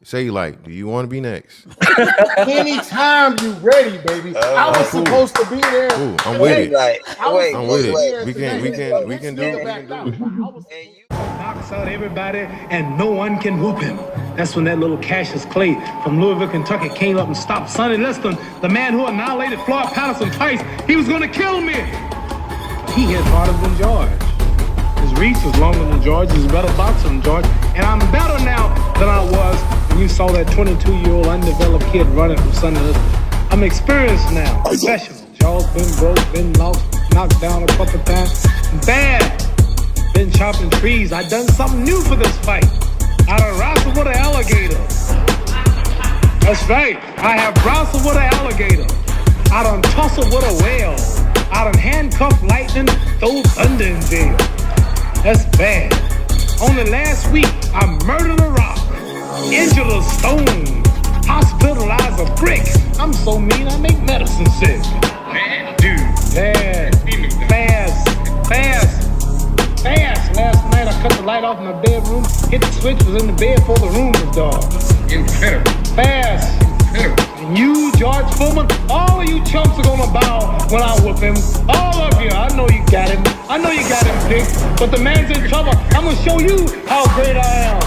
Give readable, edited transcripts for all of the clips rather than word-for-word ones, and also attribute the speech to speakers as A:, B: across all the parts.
A: Say like, do you want to be next?
B: Anytime you ready, baby. I was supposed to be there.
A: Ooh, I'm with it.
B: I'm
A: with it. We can do it.
C: Knocks out everybody and no one can whoop him. That's when that little Cassius Clay from Louisville, Kentucky came up and stopped Sonny Liston, the man who annihilated Floyd Patterson twice. He was going to kill me. He hit harder than George. His reach is longer than George. He's a better boxer than George. And I'm better now than I was when you saw that 22-year-old undeveloped kid running from Sonny Liston. I'm experienced now, professional. Jaw's been broke, been lost, knocked down a couple times. Bad. Been chopping trees. I done something new for this fight. I done wrestled with an alligator. That's right. I have wrestled with an alligator. I done tussled with a whale. I done handcuffed lightning, throw thunder in jail. That's bad. Only last week, I murdered a rock, injured a stone, hospitalized a brick. I'm so mean, I make medicine sick. Man, dude. Yeah. Fast. Last night I cut the light off in my bedroom, hit the switch, was in the bed before the room was dark. Incredible. Fast. And you, George Foreman, all of you chumps are gonna bow when I whoop him. All of you. I know you got him. I know you got him picked. But the man's in trouble. I'm gonna show you how great I am.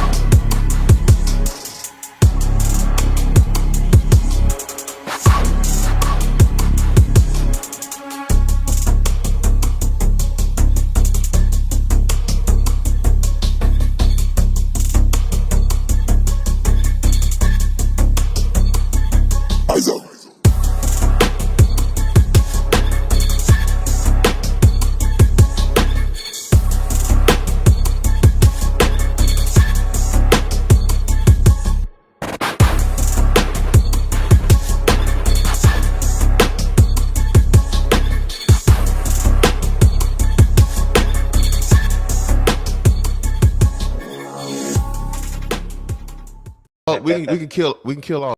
A: We can kill all.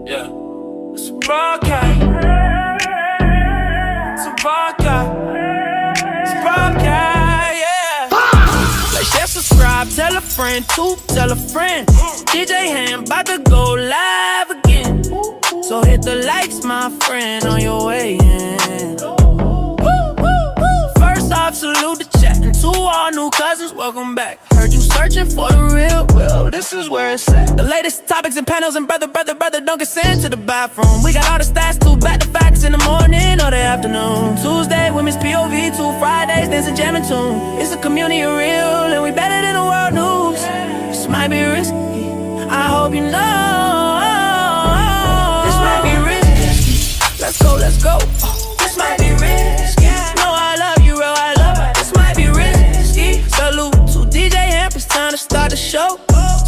D: Yeah. It's a broadcast. It's a broadcast. It's a broadcast, yeah. Like, share, subscribe, tell a friend, tell a friend. DJ HAMP about to go live again. So hit the likes, my friend, on your way in. First off, salute the chat. And to all new cousins, welcome back. Heard you searching for the real, well, this is where it's at. The latest topics and panels and brother, don't get sent to the bathroom. We got all the stats, too, back to facts in the morning or the afternoon. Tuesday, women's POV, 2 Fridays, dancing, jamming tune. It's a community of real, and we better than the world news. This might be risky, I hope you know. This might be risky, let's go. This might be risky, no, I love you, real, I love it. This might be risky. Salute to DJ HAMP, it's time to start the show.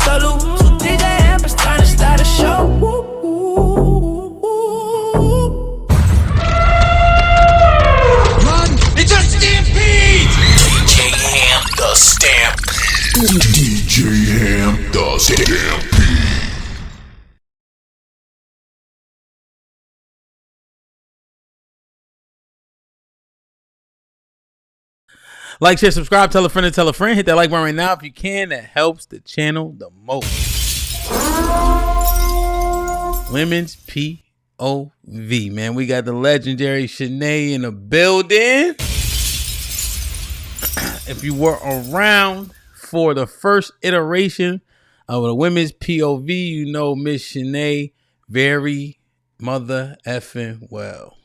D: Salute to DJ HAMP, it's time to start the show.
E: Run! It's a stampede!
F: DJ HAMP the Stampede.
E: DJ HAMP the Stampede.
G: Like, share, subscribe, tell a friend, hit that like button right now if you can. That helps the channel the most. Women's POV, man. We got the legendary Shanae in the building. If you were around for the first iteration of the women's POV, you know Miss Shanae very mother effing well.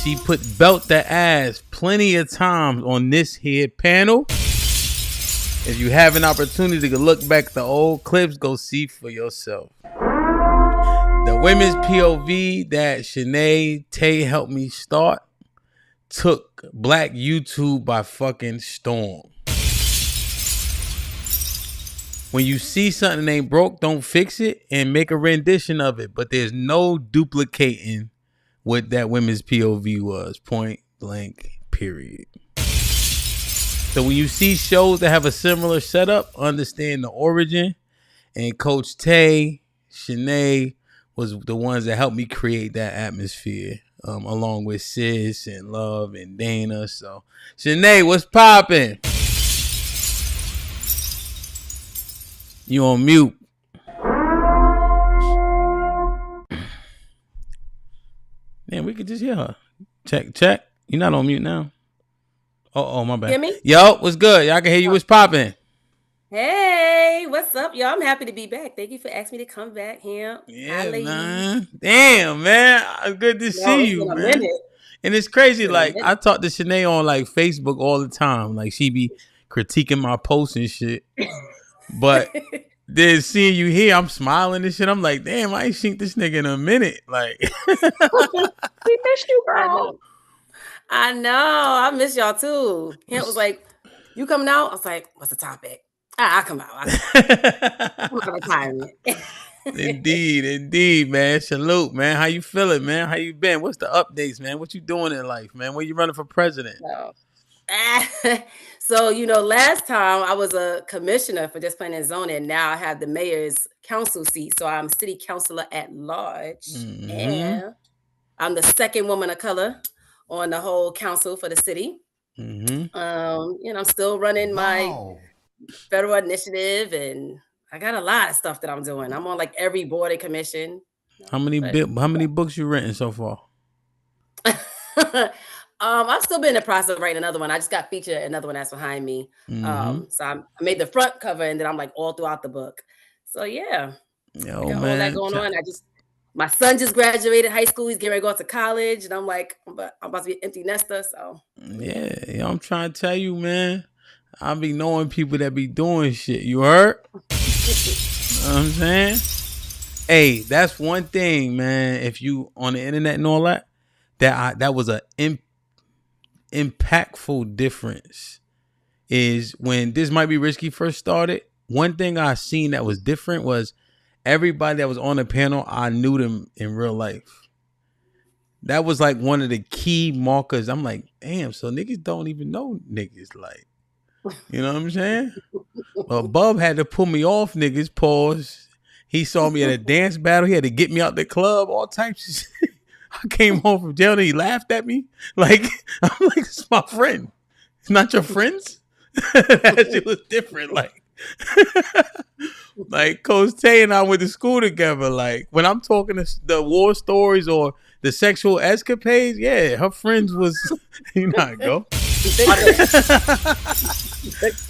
G: She put belt that ass plenty of times on this here panel. If you have an opportunity to look back at the old clips, go see for yourself. The women's POV that Shanae Tay helped me start took Black YouTube by fucking storm. When you see something ain't broke, don't fix it and make a rendition of it. But there's no duplicating what that women's POV was, point blank, period. So when you see shows that have a similar setup, understand the origin. And Coach Tay, Shanae was the ones that helped me create that atmosphere. along with Sis and Love and Dana. So, Shanae, what's poppin'? You on mute? Man, we could just hear her. Check. You're not on mute now. Oh, my bad.
H: Hear me?
G: Yo, what's good? Y'all can hear you. What's poppin'?
H: Hey, what's up, y'all? I'm happy to be back. Thank you for asking me to come back here.
G: Yeah, man. Damn, man. Good to see you, man. And it's crazy. Like, I talk to Shanae on like Facebook all the time. Like, she be critiquing my posts and shit. But then seeing you here, I'm smiling and shit. I'm like, damn, I ain't seen this nigga in a minute. Like,
H: we miss you, bro. I know. I miss y'all too. Hint was like, you coming out? I was like, what's the topic? I'll come out. I'm out of retirement.
G: Indeed, man. Salute, man. How you feeling, man? How you been? What's the updates, man? What you doing in life, man? Where you running for president?
H: So, last time I was a commissioner for Just Planning and Zoning. Now I have the mayor's council seat. So I'm city councilor at large. Mm-hmm. And I'm the second woman of color on the whole council for the city. Mm-hmm. I'm still running my federal initiative, and I got a lot of stuff that I'm doing. I'm on like every board and commission.
G: How many books you written so far?
H: I've still been in the process of writing another one. I just got featured another one that's behind me. Mm-hmm. So I made the front cover, and then I'm like all throughout the book. So yeah,
G: man,
H: all that going on. My son just graduated high school. He's getting ready to go to college, and I'm like, I'm about to be an empty nester. So
G: yeah, I'm trying to tell you, man. I be knowing people that be doing shit. You heard? You know what I'm saying? Hey, that's one thing, man. If you on the internet and all that, that was a impactful difference. Is when This Might Be Risky first started. One thing I seen that was different was everybody that was on the panel, I knew them in real life. That was like one of the key markers. I'm like, damn, so niggas don't even know niggas. Like, you know what I'm saying? Well, Bub had to pull me off, niggas. Pause. He saw me at a dance battle. He had to get me out the club, all types of shit. I came home from jail and he laughed at me. Like, I'm like, it's my friend. It's not your friends? That shit was different. Like Coach Tay and I went to school together. Like, when I'm talking to the war stories or the sexual escapades, yeah, her friends was, you know how it go.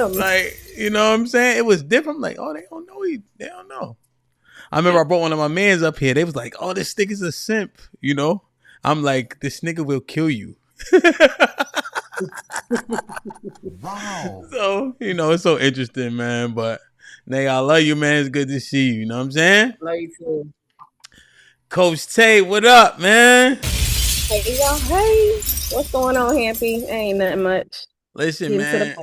G: Like, you know what I'm saying? It was different. I'm like, oh, they don't know. They don't know. I remember I brought one of my mans up here. They was like, oh, this nigga's a simp, you know? I'm like, this nigga will kill you.
B: Wow.
G: So, it's so interesting, man. But, nigga, I love you, man. It's good to see you. You know what I'm saying?
H: Love you too.
G: Coach Tay, what up, man?
I: Hey, y'all. Hey. What's going on, Hampy? Ain't nothing much.
G: Listen, man,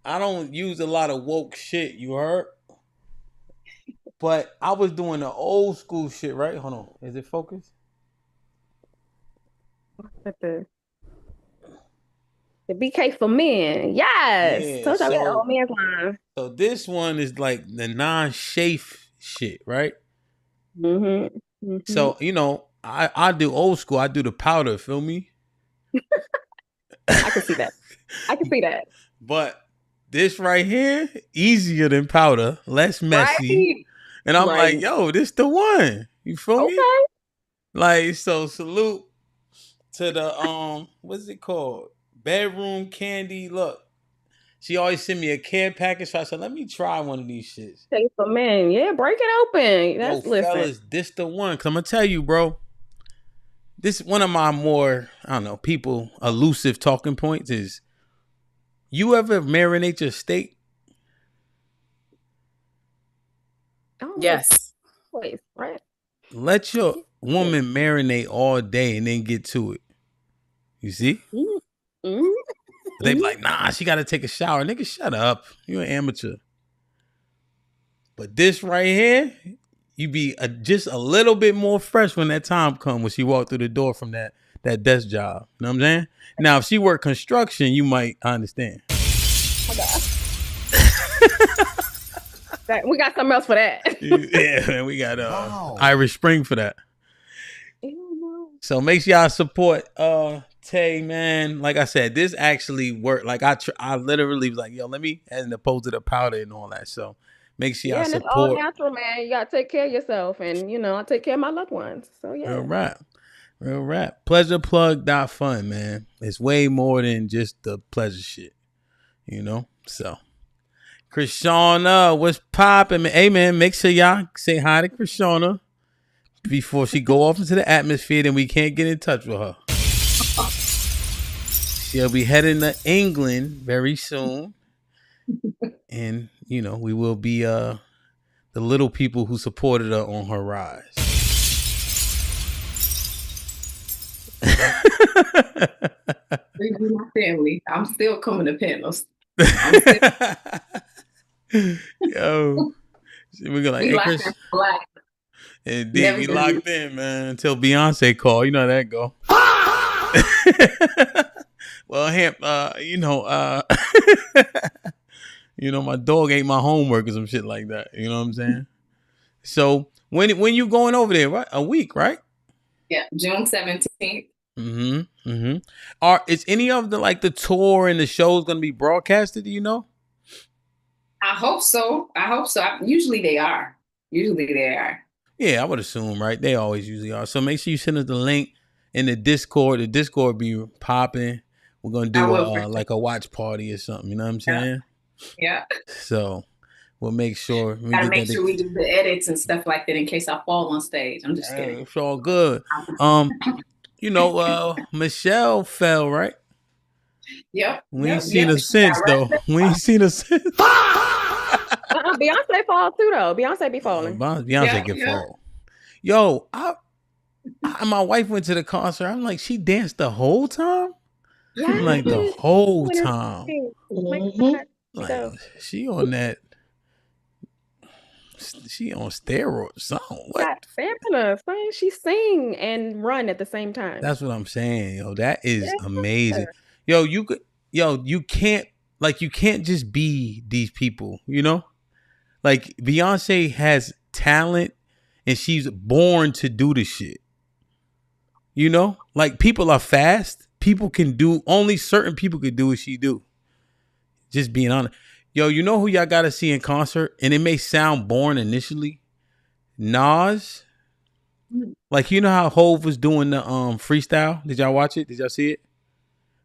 G: I don't use a lot of woke shit, you heard? But I was doing the old school shit, right? Hold on. Is it focused?
I: The BK for men. Yes.
G: Yeah,
I: Told y'all we got the old man's line.
G: So this one is like the non-chafe shit, right?
I: Mm-hmm. Mm-hmm.
G: So, I do old school. I do the powder, feel me?
I: I can see that.
G: But this right here, easier than powder, less messy. Right. And I'm like, yo, this the one. You feel me? Like, so salute to the what's it called? Bedroom candy. Look, she always send me a care package. So I said, let me try one of these shits.
I: Hey, for men, yeah, break it open. That's listen.
G: Fellas, this the one. Cause I'm gonna tell you, bro. This is one of my more, I don't know, people elusive talking points is, you ever marinate your steak?
H: Oh, yes.
I: Wait, right.
G: Let your woman marinate all day and then get to it. You see? Mm-hmm. They be like, nah, she got to take a shower. Nigga, shut up. You're an amateur. But this right here, you be just a little bit more fresh when that time comes when she walked through the door from that desk job. You know what I'm saying? Now, if she work construction, you might understand.
I: Oh, God. We got something else for that.
G: Yeah, man, we got Irish Spring for that. So make sure y'all support Tay, man. Like I said, this actually worked. Like I literally was like, yo, let me and posted the powder and all that. So make sure y'all
I: and it's all
G: support.
I: natural, man. You gotta take care of yourself, and I take care of my loved ones. So yeah.
G: Real rap. Pleasureplug.fun, man. It's way more than just the pleasure shit. So Krishana, what's poppin', man? Hey man, make sure y'all say hi to Krishana before she go off into the atmosphere, then we can't get in touch with her. She'll be heading to England very soon. And, we will be the little people who supported her on her rise.
J: Please be my family. I'm still coming to panels.
G: Yo. We're gonna
J: we like black.
G: Indeed, we locked in, man, until Beyonce called. You know how that go. Well, Hamp, my dog ate my homework or some shit like that. You know what I'm saying? So when you going over there, right? A week, right?
J: Yeah, June 17th.
G: Is any of the tour and the shows gonna be broadcasted? Do you know?
J: I hope so. Usually they are.
G: Yeah, I would assume, right? They always usually are. So make sure you send us the link in the Discord. The Discord be popping. We're gonna do a watch party or something. You know what I'm saying?
J: Yeah.
G: So we'll make sure
J: we do the edits and stuff like that in case I fall on stage. I'm just kidding.
G: It's all good. Michelle fell, right?
J: Yep.
G: We ain't seen her since, though. We ain't seen her since.
I: Beyonce fall too, though. Beyonce be falling.
G: Beyonce can fall. Yo, my wife went to the concert. I'm like, she danced the whole time?
I: Yeah.
G: I'm like, the whole time.
I: Like,
G: she on that. She on steroids. What?
I: Stamina. She sing and run at the same time.
G: That's what I'm saying, yo. That is amazing. Yo, you can't just be these people, Like Beyonce has talent and she's born to do the shit. Like people are fast. Only certain people can do what she do. Just being honest. Yo, you know who y'all gotta see in concert? And it may sound boring initially. Nas. Like, you know how Hov was doing the freestyle? Did y'all watch it? Did y'all see it?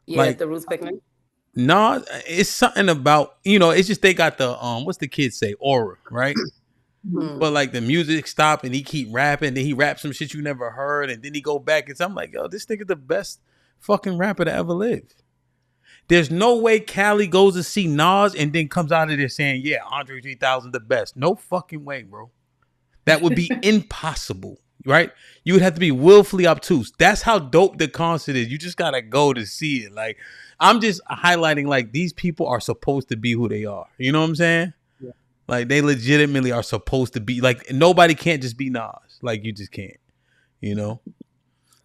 H: Yeah, the Roots Picnic.
G: Nas, it's something about, it's just they got the what's the kids say? Aura, right? But like the music stopped and he keep rapping, then he raps some shit you never heard, and then he go back and I'm like, yo, this nigga the best fucking rapper to ever live. There's no way Cali goes to see Nas and then comes out of there saying, yeah, Andre 3000 the best. No fucking way, bro. That would be impossible, right? You would have to be willfully obtuse. That's how dope the concert is. You just got to go to see it. Like, I'm just highlighting, like, these people are supposed to be who they are. You know what I'm saying? Yeah. Like, they legitimately are supposed to be, like, nobody can't just be Nas. Like, you just can't,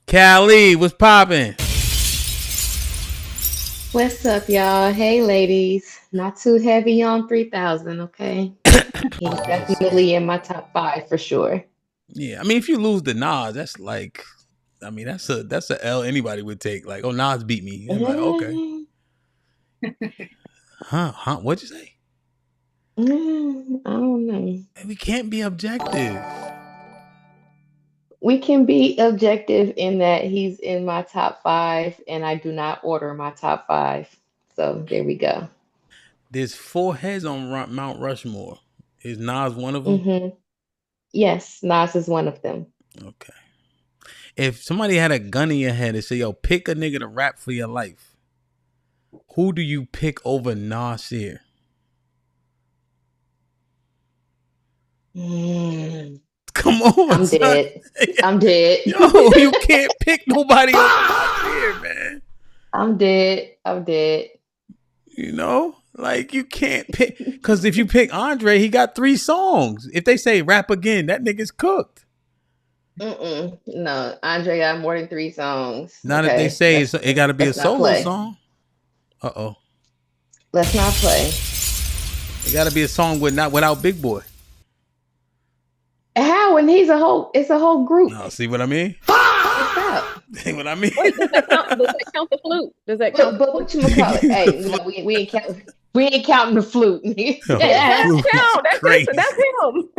G: Cali, what's popping?
K: What's up, y'all? Hey, ladies. Not too heavy on 3000, okay? He's definitely in my top 5 for sure.
G: Yeah, I mean, if you lose to Nas, that's like, I mean, that's a L anybody would take. Like, oh, Nas beat me. I'm like, okay. Huh? What'd you say?
K: I don't know.
G: We can't be objective.
K: We can be objective in that he's in my top 5 and I do not order my top 5. So there we go.
G: There's 4 heads on Mount Rushmore. Is Nas one of them?
K: Mm-hmm. Yes, Nas is one of them.
G: Okay. If somebody had a gun in your head and say, yo, pick a nigga to rap for your life, who do you pick over Nasir? Come on,
K: I'm
G: son.
K: dead. I'm dead.
G: Yo, you can't pick nobody over Nasir, man.
K: I'm dead.
G: Like you can't pick, because if you pick Andre, he got 3 songs. If they say rap again, that nigga's cooked.
K: No, Andre got more than 3 songs.
G: Not if they say it got to be a solo song.
K: Let's not play.
G: It got to be a song without Big Boy.
K: How? When it's a whole group.
G: Oh, see what I mean?
K: What's up?
G: What I mean.
I: Wait, does that count the flute? Does that count?
K: But what you call it? Hey, no, we ain't count. We ain't counting the flute.
I: That's
G: Flute is
I: count.
G: crazy.
I: That's him.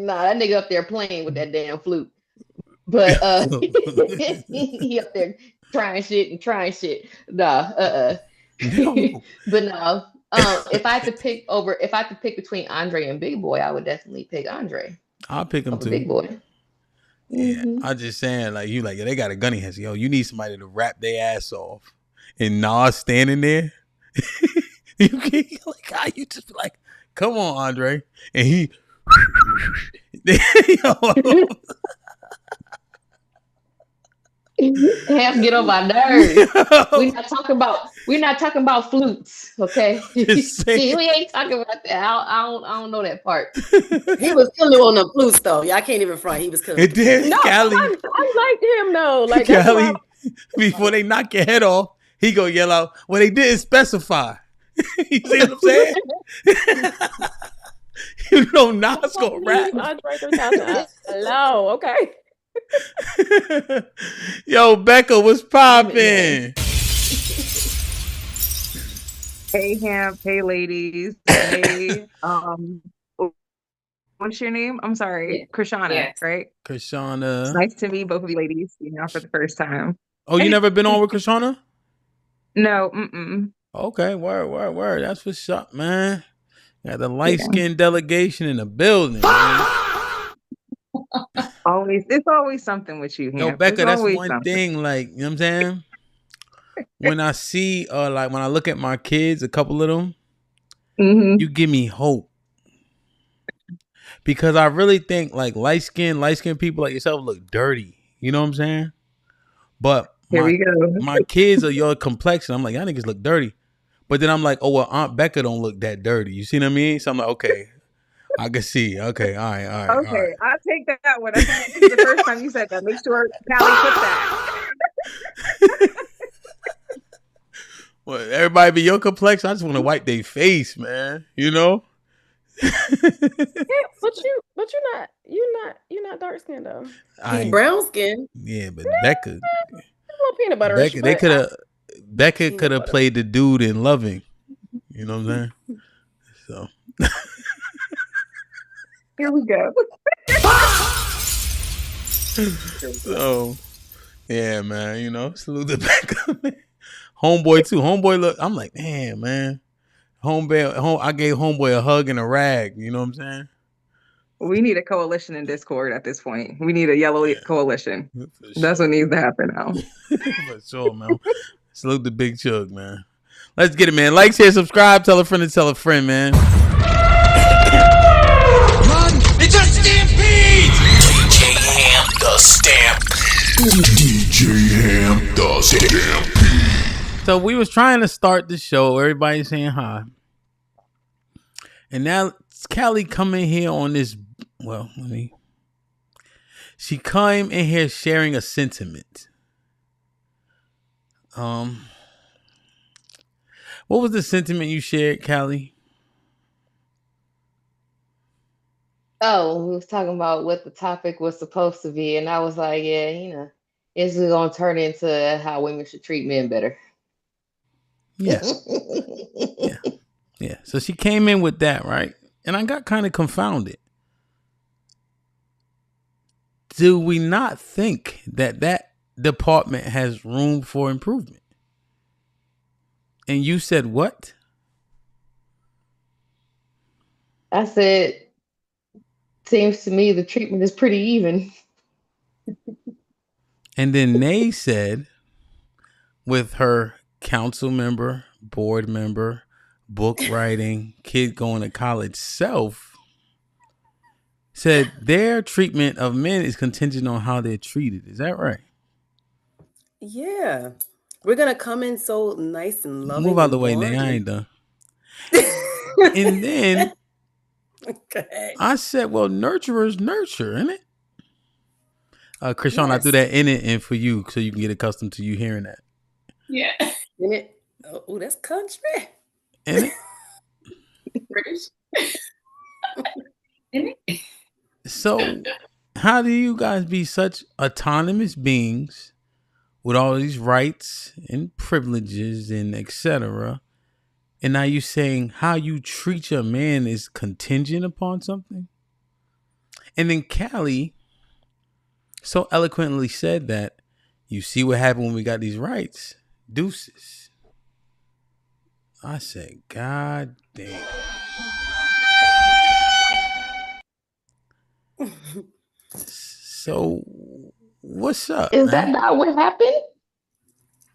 K: Nah, that nigga up there playing with that damn flute. But he up there trying shit. Nah, But no. If I had to pick between Andre and Big Boy, I would definitely pick Andre.
G: I'll pick him too.
K: Big Boy.
G: Yeah, I'm just saying, like you, like they got a gun in his. Yo, you need somebody to rap their ass off, and Nas standing there. You can't, like, how you just be like, come on, Andre, and he.
K: Ham get on my nerves. We're not talking about flutes, okay? We ain't talking about that. I don't know that part.
H: He was killing on the flutes though. Y'all can't even front. He was killing.
G: It did.
I: No,
G: Cali,
I: I liked him though. Like
G: Cali, before they knock your head off, he go yell out. Well, they didn't specify. You see what I'm saying? You know, Nas gonna rap.
I: Andre 3000. Hello, okay.
G: Yo, Becca, what's poppin'?
L: Hey, Hamp. Hey, ladies. Hey, what's your name? I'm sorry, Krishana, right?
G: Krishana.
L: It's nice to meet both of you ladies. For the first time.
G: Oh, you never been on with Krishana?
L: No.
G: Okay, word. That's what's up, man. Got the light skinned delegation in the building.
L: It's always something with you, Hamp.
G: Yo, Becca, that's one
L: something.
G: thing. Like, you know what I'm saying? When I see, like, when I look at my kids, a couple of them, you give me hope. Because I really think, like, light skinned people like yourself look dirty. You know what I'm saying? But my kids are your complexion. I'm like, y'all niggas look dirty. But then I'm like, oh, well, Aunt Becca don't look that dirty. You see what I mean? So I'm like, okay, I can see. Okay, all right.
L: Okay,
G: all right.
L: I'll take that one. This is the first time you said that. Make sure Callie put that.
G: Well, everybody be your complexion. I just want to wipe their face, man. You know?
I: Yeah, but you're not dark skinned though.
H: He's brown skin.
G: Yeah, but Becca.
I: A little peanut butter.
G: Becca could have played the dude in Loving. You know what I'm saying? So
L: here we go.
G: So yeah, man. You know, salute to Becca. Homeboy too. Homeboy look. I'm like, damn, man. I gave Homeboy a hug and a rag. You know what I'm saying?
L: We need a coalition in Discord at this point. We need a yellow coalition. That's what needs to happen now.
G: For sure, man. Salute the Big Chug, man. Let's get it, man. Like, share, subscribe, tell a friend to tell a friend, man.
E: Run! It's a stampede!
F: DJ Ham the Stampede.
E: DJ Ham the Stampede.
G: So we was trying to start the show. Everybody saying hi. And now Callie come in here on this. Well, she came in here sharing a sentiment. What was the sentiment you shared, Callie?
K: Oh, we was talking about what the topic was supposed to be, and I was like, yeah, you know, it's gonna turn into how women should treat men better.
G: Yeah. Yeah. So she came in with that, right? And I got kind of confounded. Do we not think that department has room for improvement? And you said what?
K: I said, seems to me the treatment is pretty even.
G: And then Nay said, with her council member, board member, book writing, kid going to college self, said their treatment of men is contingent on how they're treated. Is that right?
H: Yeah. We're going to come in so nice and loving.
G: Move out the way, Nay. I ain't done. And then I said, well, nurturers nurture, isn't it? Krishan, yes. I threw that in it and for you so you can get accustomed to you hearing that.
H: Yeah. In it. Oh, that's country.
G: In it?
H: British. In it.
G: So how do you guys be such autonomous beings with all these rights and privileges and etc. And now you saying how you treat your man is contingent upon something? And then Callie so eloquently said that you see what happened when we got these rights. Deuces. I said, God damn. So what's up?
K: Is that not what happened?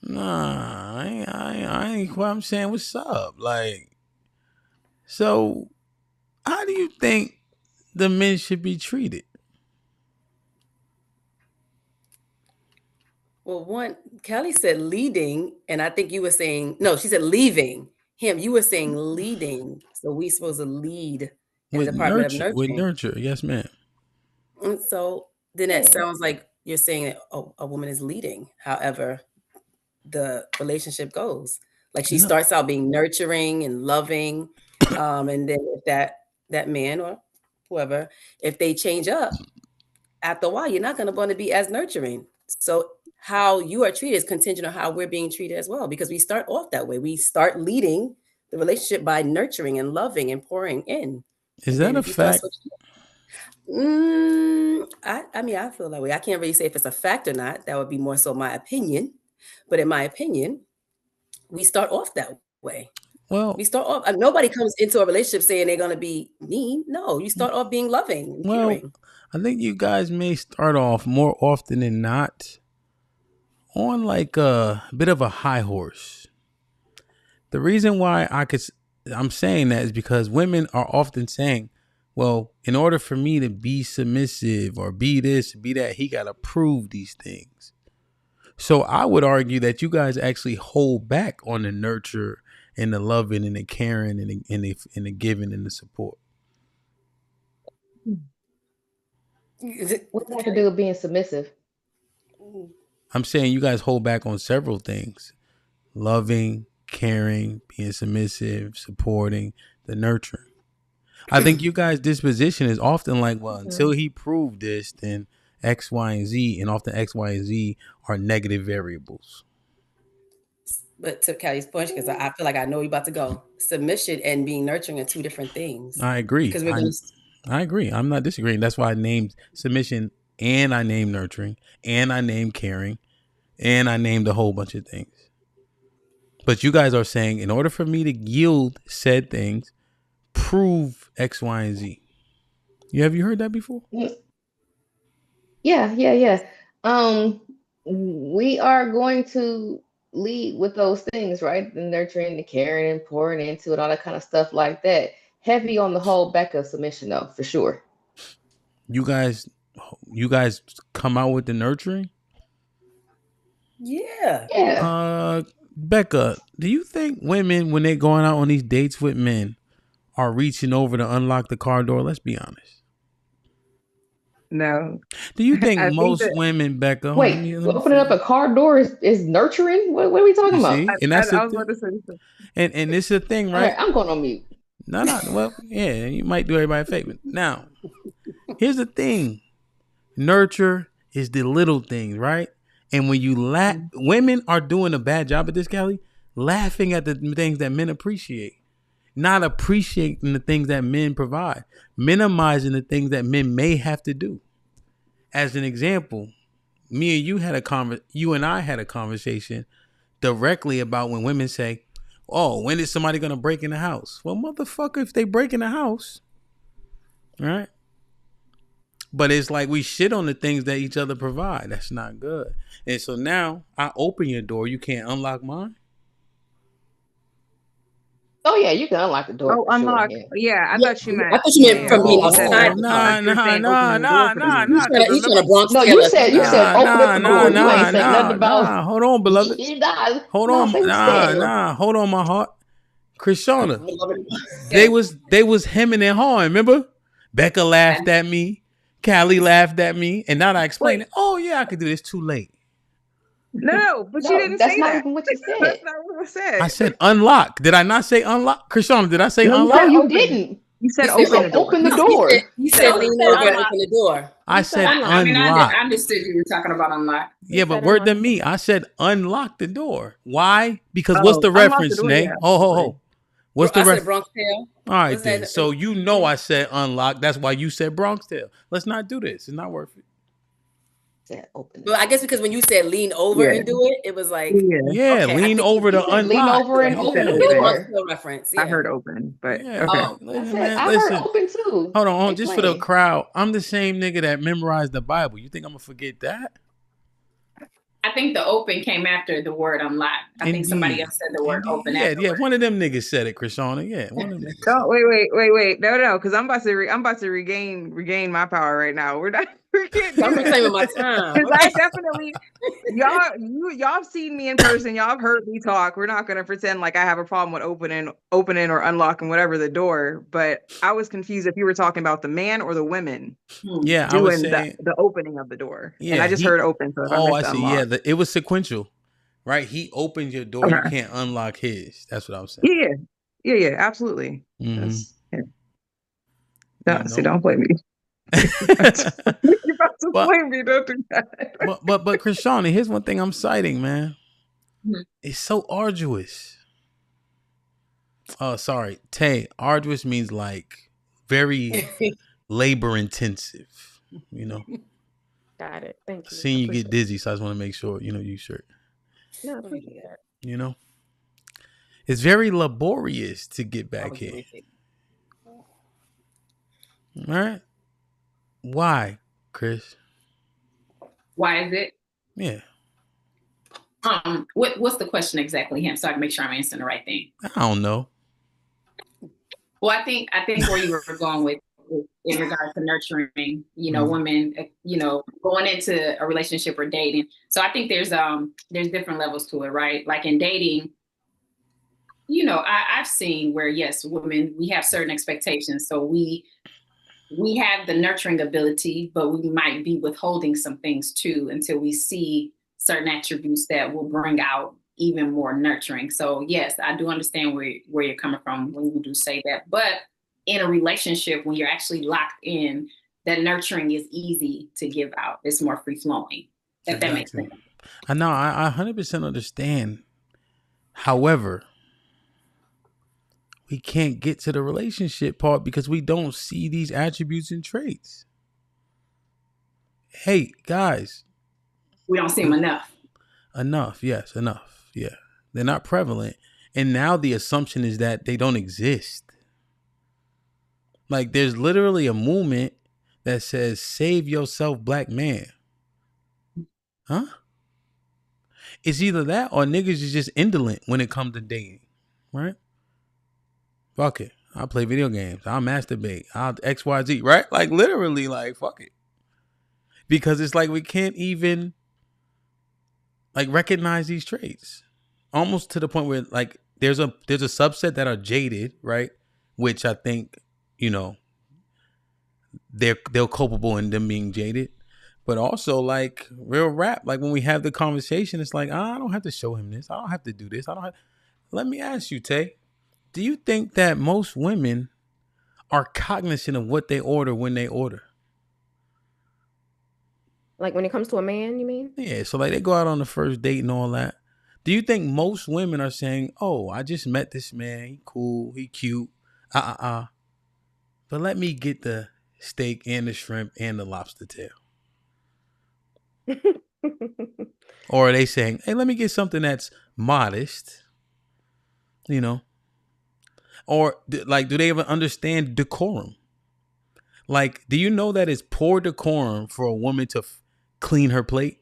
G: Nah, I ain't quite. I'm saying what's up. Like, so how do you think the men should be treated?
H: Well, one, Kelly said leading, and I think you were saying, no, she said leaving him. You were saying leading. So we supposed to lead in the Department of Nurturing.
G: With nurture, yes, ma'am.
H: And so then that sounds like you're saying that a woman is leading. However, the relationship goes. Like she starts out being nurturing and loving. And then if that man or whoever, if they change up, after a while, you're not going to want to be as nurturing. So how you are treated is contingent on how we're being treated as well, because we start off that way. We start leading the relationship by nurturing and loving and pouring in.
G: Is that a fact?
H: I mean, I feel that way. I can't really say if it's a fact or not. That would be more so my opinion. But in my opinion, we start off that way.
G: Well,
H: we start off. Nobody comes into a relationship saying they're going to be mean. No, you start off being loving and caring.
G: I think you guys may start off more often than not on like a bit of a high horse. The reason why I'm saying that is because women are often saying, well, in order for me to be submissive or be this, be that, he got to prove these things. So I would argue that you guys actually hold back on the nurture and the loving and the caring and the giving and the support.
K: What's that have to do with being submissive?
G: I'm saying you guys hold back on several things: loving, caring, being submissive, supporting, the nurturing. I think you guys' disposition is often like, well, until he proved this, then X, Y, and Z, and often X, Y, and Z are negative variables.
H: But to Callie's point, because I feel like I know you're about to go, submission and being nurturing are two different things.
G: I agree.
H: Because we're
G: I agree. I'm not disagreeing. That's why I named submission and I named nurturing and I named caring and I named a whole bunch of things. But you guys are saying in order for me to yield said things, prove X, Y, and Z. Have you heard that before?
K: Yeah. We are going to lead with those things, right? The nurturing, the caring, and pouring into it, all that kind of stuff like that. Heavy on the whole back of submission, though, for sure.
G: You guys come out with the nurturing?
H: Yeah.
G: Becca, do you think women, when they're going out on these dates with men, are reaching over to unlock the car door? Let's be honest.
L: No.
G: Do you think most women, Becca?
K: Wait, opening up a car door is nurturing? What are we talking about?
G: And that's
L: I was about to say something.
G: And this is the thing, right?
K: All right, I'm going on mute.
G: No. Well, yeah, you might do everybody a favor. Now, here's the thing. Nurture is the little things, right? And when you women are doing a bad job at this, Callie, laughing at the things that men appreciate, not appreciating the things that men provide, minimizing the things that men may have to do. As an example, me and you and I had a conversation directly about when women say, oh, when is somebody going to break in the house? Well, motherfucker, if they break in the house, right? But it's like we shit on the things that each other provide. That's not good. And so now I open your door. You can't unlock mine.
K: Oh yeah, you can unlock the door.
L: Oh, unlock. Sure, yeah, I thought you meant.
H: I thought you meant from being outside.
G: Nah.
K: No, you said open up the door. You ain't saying nothing about.
G: Hold on, beloved. Hold on. Hold on, my heart. Krishana, they was hemming and hawing. Remember, Becca laughed at me. Callie laughed at me, and now I explained it. Oh yeah, I could do this. Too late.
L: No, but you didn't say that.
K: That's not even what you said.
L: That's not what I said.
G: I said unlock. Did I not say unlock? Krishana, did I say unlock?
K: No, you didn't.
L: You said
H: You said
L: open the door.
H: You said lean over and open the door.
G: I said
J: I mean,
G: unlock.
J: I understood you were talking about unlock.
G: Yeah, but word to me, I said unlock the door. Why? Because what's the
L: unlock
G: reference,
L: the door,
G: Nay?
L: yeah.
G: Ho. What's the
H: I said
G: reference?
H: Bronx Tale.
G: All right,
H: What's
G: then.
H: that?
G: So you know I said unlock. That's why you said Bronx Tale. Let's not do this. It's not worth it.
K: Said open.
H: Well, I guess because when you said lean over and do it, it was like
G: Yeah,
H: okay,
G: lean over to unlock.
K: Lean over and open the door.
H: Reference.
L: I heard open, but
G: Yeah,
L: okay.
K: I heard open too.
G: Hold on, just for the
K: Explain.
G: crowd. I'm the same nigga that memorized the Bible. You think I'm gonna forget that?
J: I think the open came after the word unlock. I think somebody else said the word open.
G: Yeah. One of them niggas said it, Krishana. Yeah, one of them.
L: Don't wait. No, because I'm about to regain my power right now. We're not.
H: I'm reclaiming my time.
L: Because I definitely, y'all seen me in person. Y'all have heard me talk. We're not gonna pretend like I have a problem with opening or unlocking whatever the door. But I was confused if you were talking about the man or the women.
G: Yeah,
L: doing
G: I was saying
L: the opening of the door.
G: Yeah,
L: and I just heard open. So
G: I see. Yeah, it was sequential, right? He opened your door.
L: Okay.
G: You can't unlock his. That's what I was saying.
L: Yeah, absolutely.
G: Mm-hmm.
L: Don't blame me. You're about to blame me. Don't do that.
G: but Krishana, here's one thing I'm citing, man. It's so arduous. Oh, sorry, Tay. Arduous means like very labor intensive. You know.
I: Got it. Thank you.
G: Seeing you get dizzy, so I just want to make sure you sure.
I: No, I appreciate that.
G: You know, it's very laborious to get back here. All right. Why, Chris?
J: Why is it?
G: Yeah.
J: What's the question exactly, Him? So I can make sure I'm answering the right thing.
G: I don't know.
J: Well, I think where you were going with in regards to nurturing, women, going into a relationship or dating. So I think there's different levels to it, right? Like in dating, I've seen where, yes, women, we have certain expectations. So we have the nurturing ability, but we might be withholding some things too until we see certain attributes that will bring out even more nurturing. So yes, I do understand where you're coming from when you do say that. But in a relationship, when you're actually locked in, that nurturing is easy to give out. It's more free flowing. If that makes sense.
G: I know. I 100% understand. However, we can't get to the relationship part because we don't see these attributes and traits. Hey, guys.
J: We don't see them enough.
G: Enough. Yes, enough. Yeah. They're not prevalent. And now the assumption is that they don't exist. Like there's literally a movement that says, save yourself, black man. Huh? It's either that or niggas is just indolent when it comes to dating. Right? Fuck it. I'll play video games. I'll masturbate. I'll XYZ. Right? Like literally, like, fuck it. Because it's like we can't even like recognize these traits. Almost to the point where like there's a subset that are jaded, right? Which I think, they're culpable in them being jaded. But also like real rap, like when we have the conversation, it's like, I don't have to show him this. I don't have to do this. Let me ask you, Tay. Do you think that most women are cognizant of what they order when they order?
I: Like when it comes to a man, you mean?
G: Yeah, so like they go out on the first date and all that. Do you think most women are saying, oh, I just met this man. He cool. He cute. But let me get the steak and the shrimp and the lobster tail. Or are they saying, hey, let me get something that's modest, Or like, do they ever understand decorum? Like, do you know that it's poor decorum for a woman to clean her plate?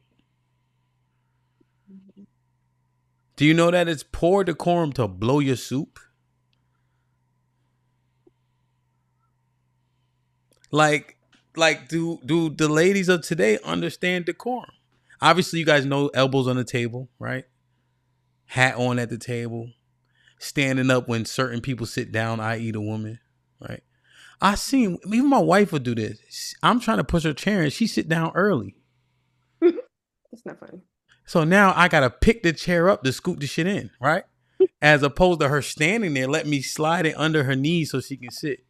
G: Do you know that it's poor decorum to blow your soup? Like do the ladies of today understand decorum? Obviously, you guys know elbows on the table, right? Hat on at the table. Standing up when certain people sit down, i.e. the woman, right? I seen, even my wife would do this. I'm trying to push her chair and she sit down early.
I: It's not funny.
G: So now I got to pick the chair up to scoop the shit in, right? As opposed to her standing there, let me slide it under her knees so she can sit.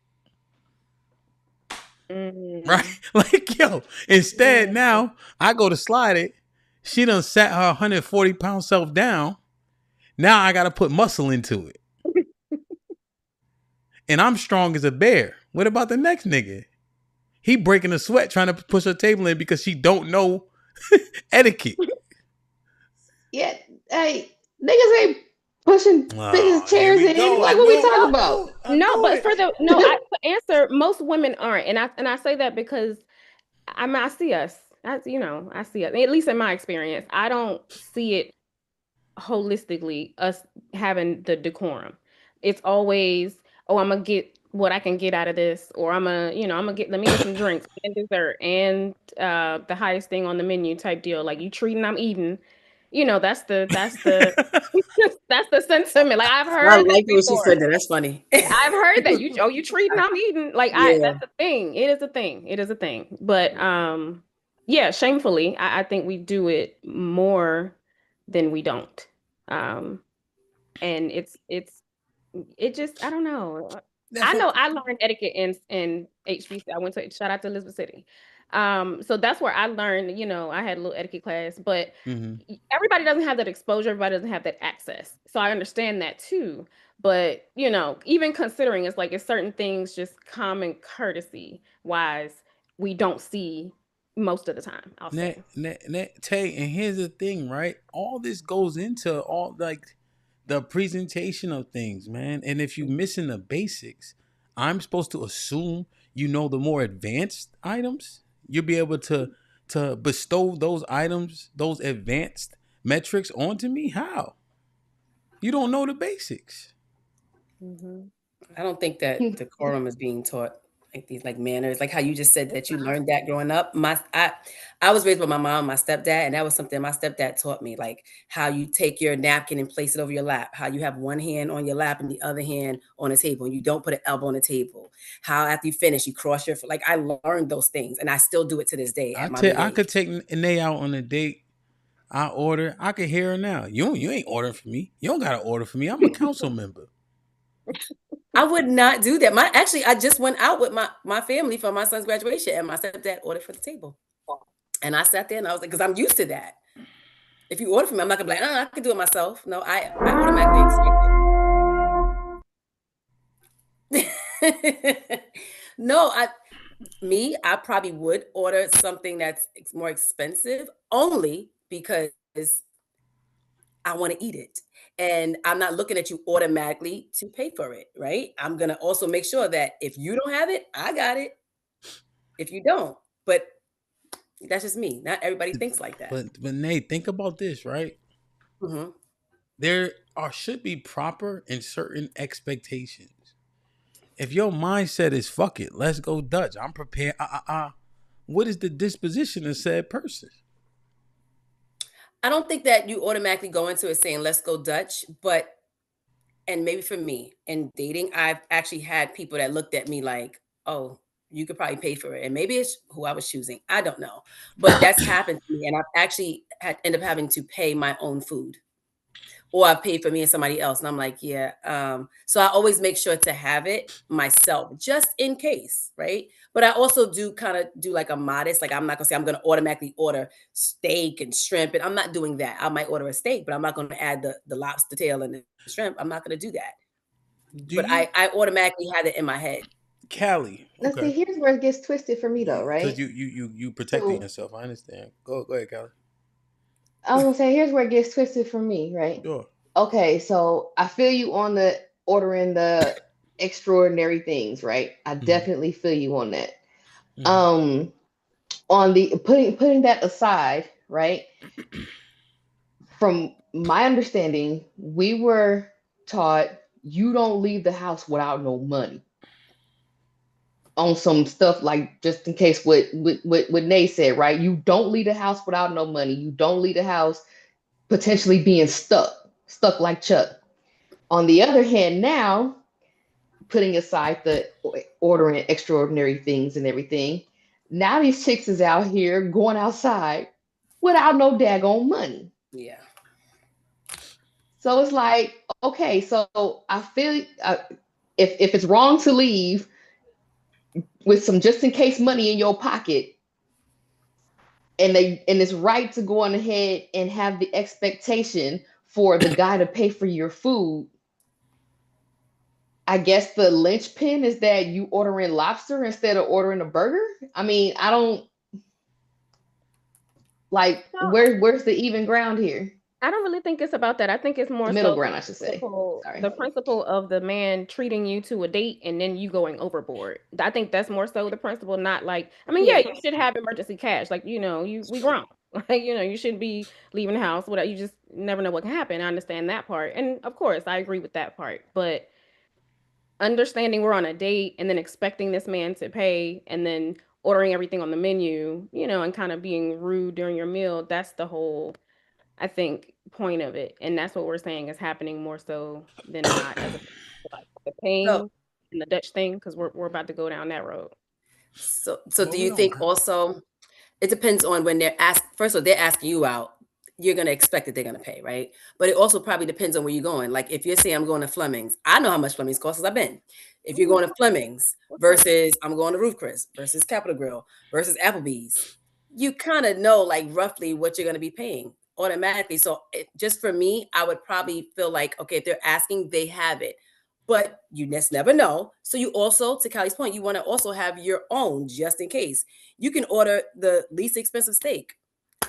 G: Right? Like, yo, instead now I go to slide it. She done sat her 140-pound self down. Now I got to put muscle into it. And I'm strong as a bear. What about the next nigga? He breaking a sweat trying to push her table in because she don't know etiquette.
K: Yeah, hey, niggas ain't pushing business chairs in. Like, what we talking about?
I: To answer, most women aren't, and I say that because I see us. I see us. At least in my experience, I don't see it holistically. Us having the decorum, it's always, oh, I'm gonna get what I can get out of this, or I'm gonna let me get some drinks and dessert and the highest thing on the menu type deal. Like, you treating, I'm eating. That's the that's the sentiment. Like, I've
H: I
I: heard that
H: like when she
I: before.
H: said that. That's funny.
I: I've heard that you treating, I'm eating. Like,
H: Yeah.
I: that's a thing. It is a thing. It is a thing. But yeah, shamefully, I think we do it more than we don't. And it just, I don't know. I know I learned etiquette in HBC. I went to, shout out to Elizabeth City. So that's where I learned, I had a little etiquette class, but everybody doesn't have that exposure, everybody doesn't have that access. So I understand that too. But, even considering, it's certain things, just common courtesy wise, we don't see most of the time, I'll say.
G: Tay, and here's the thing, right? All this goes into all, like, the presentation of things, man. And if you're missing the basics, I'm supposed to assume you know the more advanced items. You'll be able to bestow those items, those advanced metrics onto me. How? You don't know the basics.
H: I don't think that decorum is being taught, like these manners, like how you just said that you learned that growing up. I was raised by my mom, and my stepdad, and that was something my stepdad taught me, like how you take your napkin and place it over your lap, how you have one hand on your lap and the other hand on the table, and you don't put an elbow on the table. How after you finish, you cross your, like, I learned those things, and I still do it to this day.
G: I could take Nay out on a date. I order. I could hear her now. You ain't ordering for me. You don't got to order for me. I'm a council member.
H: I would not do that. I just went out with my family for my son's graduation, and my stepdad ordered for the table. And I sat there and I was like, because I'm used to that. If you order for me, I'm not gonna be like, I can do it myself. No, I automatically expect it. No, I probably would order something that's more expensive only because I want to eat it. And I'm not looking at you automatically to pay for it, right? I'm going to also make sure that if you don't have it, I got it. If you don't, but that's just me. Not everybody thinks like that.
G: But Nate, think about this, right? There should be proper and certain expectations. If your mindset is fuck it, let's go Dutch. I'm prepared. What is the disposition of said person?
H: I don't think that you automatically go into it saying, let's go Dutch, and maybe for me in dating, I've actually had people that looked at me like, oh, you could probably pay for it. And maybe it's who I was choosing. I don't know. But that's happened to me. And I've actually end up having to pay my own food. Or I paid for me and somebody else. And I'm like, yeah. So I always make sure to have it myself, just in case, right? But I also do kind of do like a modest, like I'm not gonna say I'm gonna automatically order steak and shrimp. And I'm not doing that. I might order a steak, but I'm not gonna add the lobster tail and the shrimp. I'm not gonna do that. I automatically had it in my head.
G: Callie.
K: Now see, here's where it gets twisted for me though, right?
G: Because you protecting yourself. I understand. Go ahead, Callie.
K: I was gonna say, here's where it gets twisted for me, right?
G: Sure.
K: Okay, so I feel you on the ordering the extraordinary things, right? I definitely feel you on that. On the putting that aside, right? From my understanding, we were taught you don't leave the house without no money. On some stuff, like, just in case what Nate said, right? You don't leave the house without no money. You don't leave the house potentially being stuck like Chuck. On the other hand, now, putting aside the ordering extraordinary things and everything, now these chicks is out here going outside without no daggone money.
H: Yeah.
K: So it's like, okay, so I feel if it's wrong to leave, with some just in case money in your pocket, and it's right to go on ahead and have the expectation for the guy to pay for your food. I guess the linchpin is that you ordering lobster instead of ordering a burger. I mean, I don't like where's the even ground here?
I: I don't really think it's about that. I think it's more
K: The middle
I: so
K: ground, I should say.
I: the principle of the man treating you to a date and then you going overboard. I think that's more so the principle, not like, I mean, yeah, you should have emergency cash. Like, we grown. Like, you shouldn't be leaving the house without, you just never know what can happen. I understand that part. And of course, I agree with that part. But understanding we're on a date and then expecting this man to pay and then ordering everything on the menu, and kind of being rude during your meal, that's the whole, I think, point of it. And that's what we're saying is happening more so than not, as like the pain and the Dutch thing, because we're about to go down that road.
H: So do you think also it depends on when they're asked? First of all, they're asking you out. You're going to expect that they're going to pay, right? But it also probably depends on where you're going. Like if you're saying I'm going to Fleming's, I know how much Fleming's costs because I've been. If you're going to Fleming's versus I'm going to Roof Chris versus Capitol Grill versus Applebee's, you kind of know like roughly what you're going to be paying automatically. So just for me, I would probably feel like, okay, if they're asking, they have it. But you just never know. So you also, to Callie's point, you want to also have your own just in case. You can order the least expensive steak.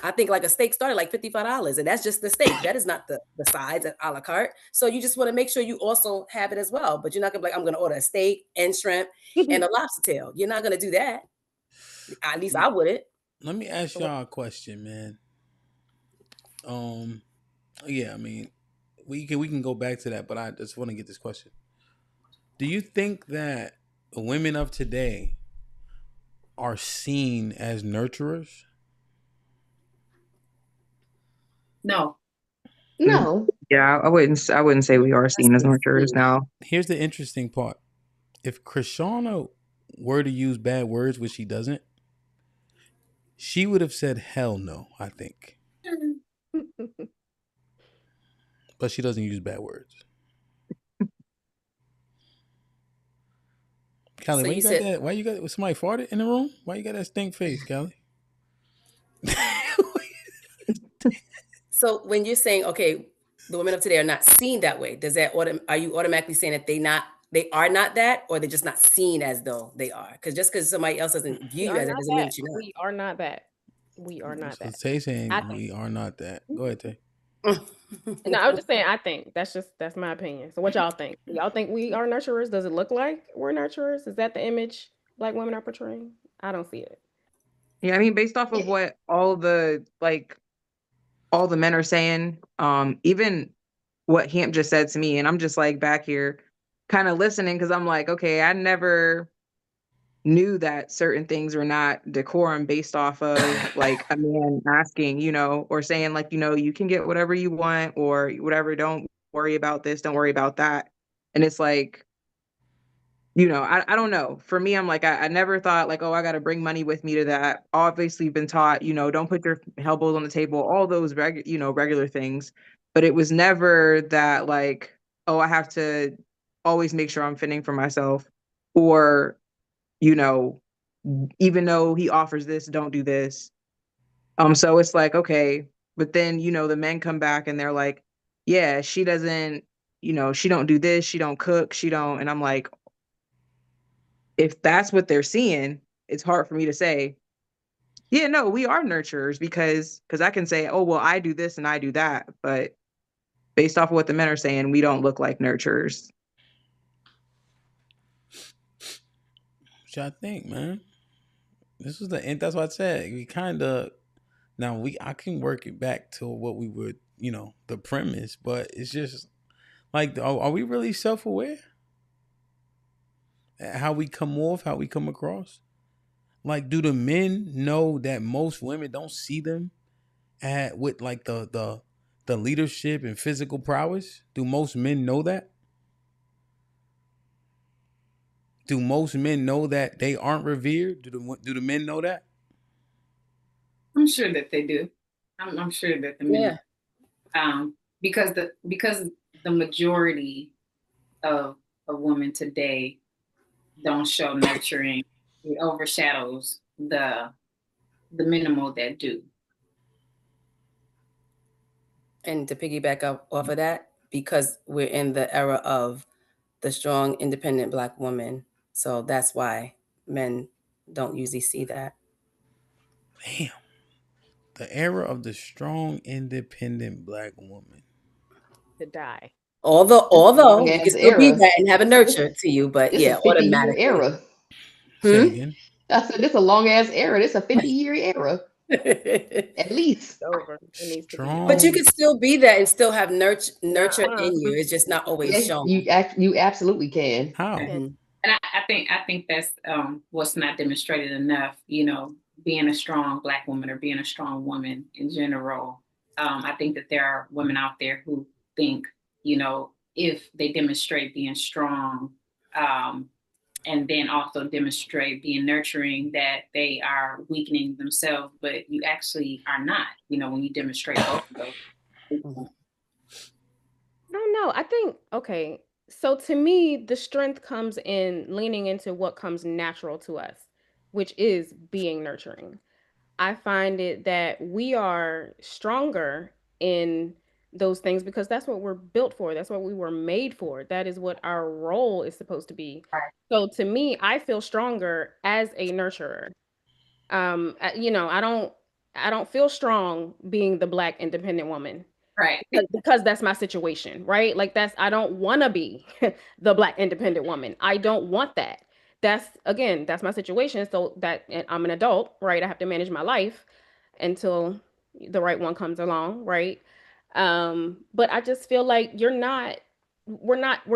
H: I think like a steak started like $55, and that's just the steak. That is not the sides a la carte. So you just want to make sure you also have it as well. But you're not gonna be like, I'm gonna order a steak and shrimp and a lobster tail. You're not gonna do that. At least I wouldn't.
G: Let me ask y'all a question, man. Yeah, I mean, we can go back to that, but I just want to get this question. Do you think that women of today are seen as nurturers?
J: No.
L: Yeah, I wouldn't say we are seen as nurturers now.
G: Here's the interesting part. If Krishana were to use bad words, which she doesn't, she would have said hell no, I think. But she doesn't use bad words. Callie, so why you got somebody farted in the room? Why you got that stink face, Callie?
H: So when you're saying, okay, the women of today are not seen that way, does that are you automatically saying that they are not that, or they're just not seen as though they are? Because just because somebody else doesn't view you as it doesn't mean that you're not.
I: We are not that. We are not that.
G: Tay saying we are not that. Go ahead, Tay.
I: No, I was just saying, I think that's my opinion. So what y'all think? Y'all think we are nurturers? Does it look like we're nurturers? Is that the image Black women are portraying? I don't see it.
L: Yeah, I mean, based off of what all the men are saying, even what Hamp just said to me, and I'm just like back here kind of listening because I'm like, okay, I never knew that certain things were not decorum based off of like a man asking, or saying like, you can get whatever you want or whatever. Don't worry about this. Don't worry about that. And it's like, I don't know. For me, I'm like, I never thought like, oh, I got to bring money with me to that. Obviously been taught, don't put your elbows on the table, all those regular things. But it was never that like, oh, I have to always make sure I'm fending for myself, or even though he offers this, don't do this. So it's like, okay, but then, the men come back and they're like, yeah, she doesn't, she don't do this, she don't cook, she don't. And I'm like, if that's what they're seeing, it's hard for me to say, yeah, no, we are nurturers because I can say, oh, well, I do this and I do that. But based off of what the men are saying, we don't look like nurturers.
G: I think, man, this is the end. That's what I said. We kind of I can work it back to what we would, the premise, but it's just like, are we really self-aware? How we come off, how we come across? Like, do the men know that most women don't see them with like the leadership and physical prowess? Do most men know that? Do most men know that they aren't revered? Do the men know that?
J: I'm sure that they do. I'm sure that the men, because the majority of women today don't show nurturing it overshadows the minimal that do.
H: And to piggyback up off of that, because we're in the era of the strong, independent Black woman, so that's why men don't usually see that.
G: Damn. The era of the strong, independent Black woman.
I: To die.
H: Although you can
K: Long-ass
H: still be
K: era.
H: that and have a nurture to you, but
K: It's a
H: yeah,
K: 50-year
H: automatically.
K: era.
G: Say again.
K: I said this a long ass era. This a 50-year era. At least.
I: Over. It needs to be
G: Strong.
H: But you can still be that and still have nurture
I: Uh-uh.
H: in you. It's just not always
K: Yes,
H: shown.
K: you absolutely can.
G: How?
H: Mhm.
J: And I think that's what's not demonstrated enough, you know, being a strong Black woman or being a strong woman in general. I think that there are women out there who think, you know, if they demonstrate being strong, and then also demonstrate being nurturing, that they are weakening themselves, but you actually are not, you know, when you demonstrate both of those.
I: No, I think, okay. So to me, the strength comes in leaning into what comes natural to us, which is being nurturing. I find it that we are stronger in those things because that's what we're built for. That's what we were made for. That is what our role is supposed to be. So to me, I feel stronger as a nurturer. You know, I don't feel strong being the Black independent woman.
J: Right.
I: Because that's my situation, right? Like I don't want to be the Black independent woman. I don't want that. That's my situation. So that, and I'm an adult, right? I have to manage my life until the right one comes along, right? But I just feel like we're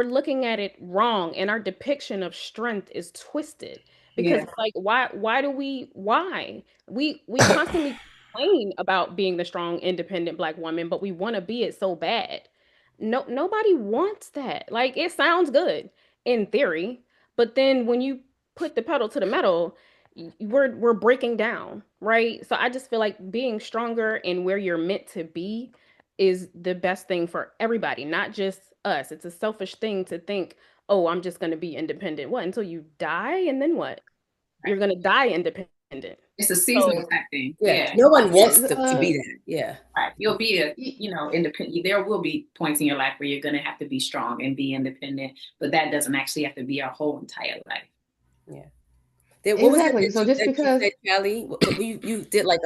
I: looking at it wrong, and our depiction of strength is twisted because like we constantly complain about being the strong, independent Black woman, but we want to be it so bad. Nobody wants that. Like it sounds good in theory, but then when you put the pedal to the metal, we're breaking down, right? So I just feel like being stronger and where you're meant to be is the best thing for everybody, not just us. It's a selfish thing to think, oh, I'm just going to be independent. What, until you die? And then what? You're going to die independent.
J: It's a seasonal type thing.
H: Yeah. No one wants to be that. Yeah.
J: Right. You'll be you know, independent. There will be points in your life where you're going to have to be strong and be independent, but that doesn't actually have to be our whole entire life.
H: Yeah.
K: What exactly. Was so just because
H: Callie, you did like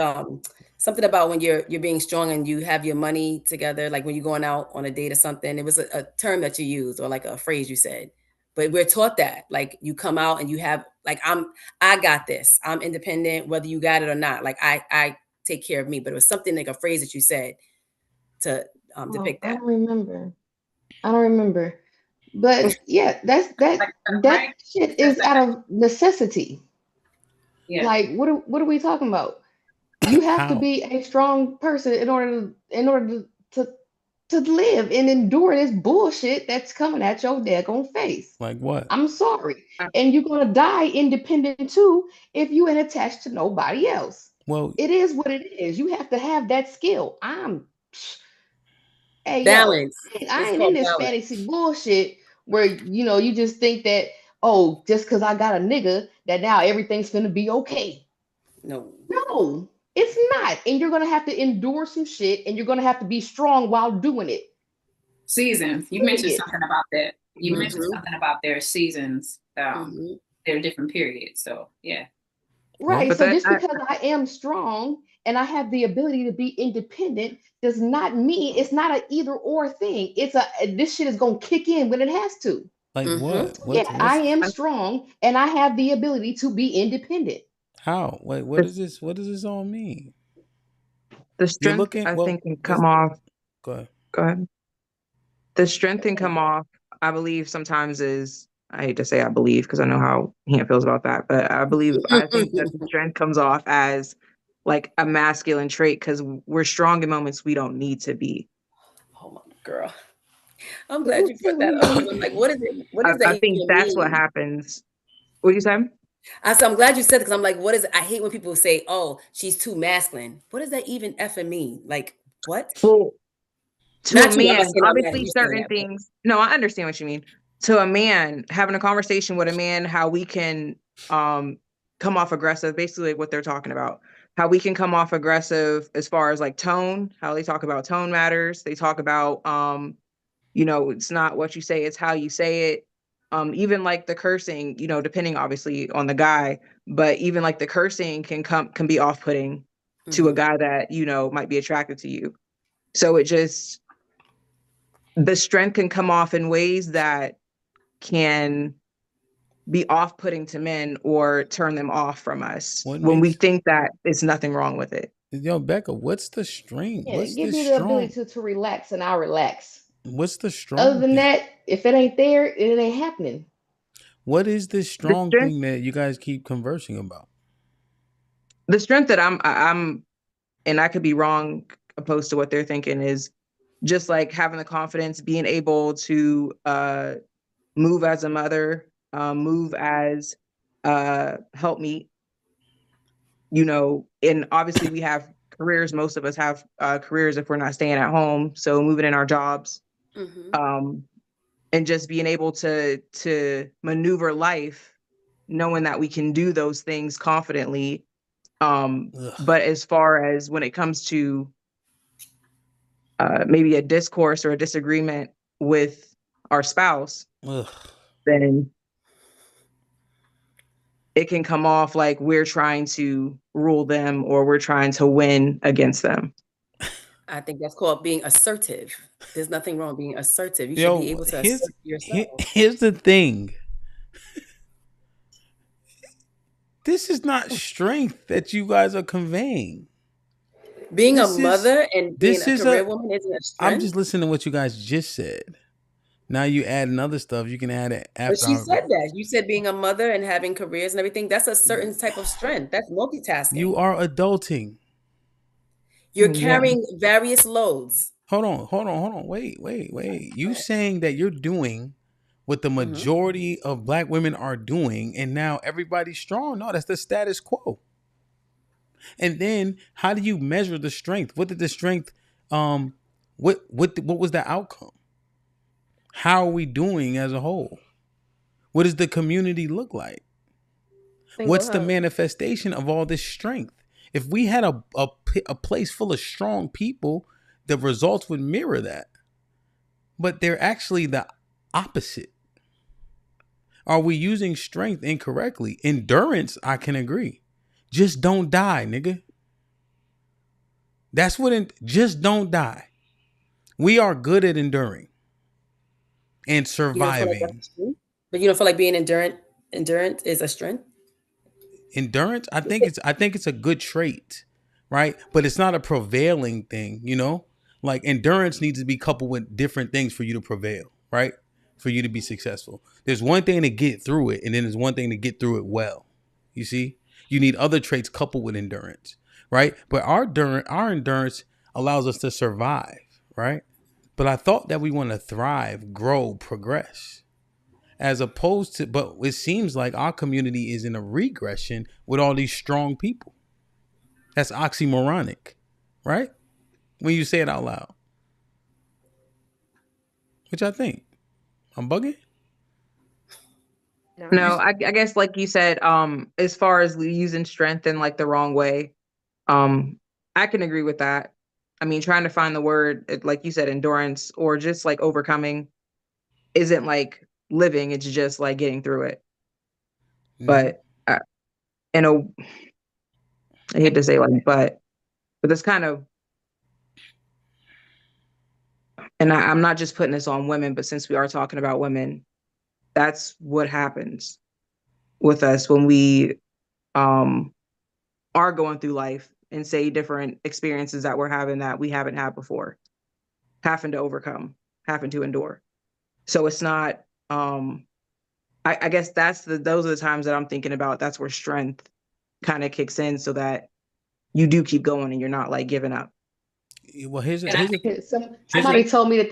H: something about when you're being strong and you have your money together, like when you're going out on a date or something. It was a term that you used or like a phrase you said. But we're taught that like you come out and you have like I got this. I'm independent, whether you got it or not. Like I take care of me. But it was something like a phrase that you said to depict that.
K: I don't remember. But yeah, that shit is out of necessity. Yeah. Like what are we talking about? You have to be a strong person in order to live and endure this bullshit that's coming at your daggone face.
G: Like what?
K: I'm sorry. And you're gonna die independent too if you ain't attached to nobody else.
G: Well,
K: it is what it is. You have to have that skill.
H: Balance.
K: I ain't in this fantasy bullshit where you just think that, oh, just because I got a nigga that now everything's gonna be okay. No, it's not. And you're gonna have to endure some shit, and you're gonna have to be strong while doing it.
J: Seasons. You mentioned something about that. You mentioned something about their seasons. They're different periods. So yeah.
K: Right. Well, so just because I am strong and I have the ability to be independent does not mean it's not an either or thing. This shit is gonna kick in when it has to.
G: Like what?
K: I am strong and I have the ability to be independent.
G: How? Wait, what is this? What does this all mean?
L: The strength I think can come off.
G: Go
L: ahead. The strength can come off, I believe, sometimes is, I hate to say I believe because I know how Hamp feels about that, but I think that the strength comes off as like a masculine trait because we're strong in moments we don't need to be.
H: Oh my girl. I'm glad you brought that up. I'm like, what is it? What does that
L: I think that's what happens. What did you say?
H: I'm glad you said it because I'm like, what is it? I hate when people say, oh, she's too masculine. What does that even effing mean? Like, what?
L: Well, to a man, obviously certain things. No, I understand what you mean. To a man, having a conversation with a man, how we can come off aggressive, basically what they're talking about. How we can come off aggressive as far as like tone, how they talk about tone matters. They talk about, you know, it's not what you say, it's how you say it. Even like the cursing, you know, depending obviously on the guy, but even like the cursing can be off-putting to a guy that, you know, might be attracted to you. So it just, the strength can come off in ways that can be off-putting to men or turn them off from us when we think that it's nothing wrong with it.
G: Yo, Becca, what's the strength?
K: Yeah,
G: What's
K: give
G: the
K: me the
G: strong?
K: ability to relax, and I'll relax.
G: What's the strong?
K: Other than
G: thing?
K: that, if it ain't there, it ain't happening.
G: What is this strong thing that you guys keep conversing about?
L: The strength that I'm, and I could be wrong opposed to what they're thinking, is just like having the confidence, being able to move as a mother, move as help me, you know, and obviously we have careers. Most of us have careers if we're not staying at home. So moving in our jobs, and just being able to maneuver life, knowing that we can do those things confidently. But as far as when it comes to maybe a discourse or a disagreement with our spouse, then it can come off like we're trying to rule them or we're trying to win against them.
H: I think that's called being assertive. There's nothing wrong being assertive. You should be able to assert yourself.
G: Here's the thing. This is not strength that you guys are conveying.
H: Being a mother and being a career woman isn't a strength.
G: I'm just listening to what you guys just said. Now you add other stuff. You can add it after.
H: But she said that. You said being a mother and having careers and everything. That's a certain type of strength. That's multitasking.
G: You are adulting.
H: You're carrying various loads.
G: Hold on. Wait. You saying that you're doing what the majority of Black women are doing, and now everybody's strong? No, that's the status quo. And then how do you measure the strength? What did the strength? What was the outcome? How are we doing as a whole? What does the community look like? What's the manifestation of all this strength? If we had a place full of strong people, the results would mirror that. But they're actually the opposite. Are we using strength incorrectly? Endurance, I can agree. Just don't die, nigga. That's what, just don't die. We are good at enduring and surviving.
H: But you don't feel like being endurant is a strength?
G: Endurance, I think it's a good trait, right? But it's not a prevailing thing, you know? Like endurance needs to be coupled with different things for you to prevail, right? For you to be successful. There's one thing to get through it, and then there's one thing to get through it well. You see? You need other traits coupled with endurance, right? But our endurance allows us to survive, right? But I thought that we want to thrive, grow, progress. As opposed to, but it seems like our community is in a regression with all these strong people. That's oxymoronic, right? When you say it out loud. Which I think. I'm bugging?
L: No, I guess like you said, as far as using strength in like the wrong way, I can agree with that. I mean, trying to find the word, like you said, endurance or just like overcoming isn't like living. It's just like getting through it. But I hate to say like, but that's kind of, and I'm not just putting this on women, but since we are talking about women, that's what happens with us when we are going through life and say different experiences that we're having that we haven't had before, having to overcome, having to endure. So it's not, I guess those are the times that I'm thinking about. That's where strength kind of kicks in so that you do keep going and you're not like giving up.
G: Well,
K: somebody told me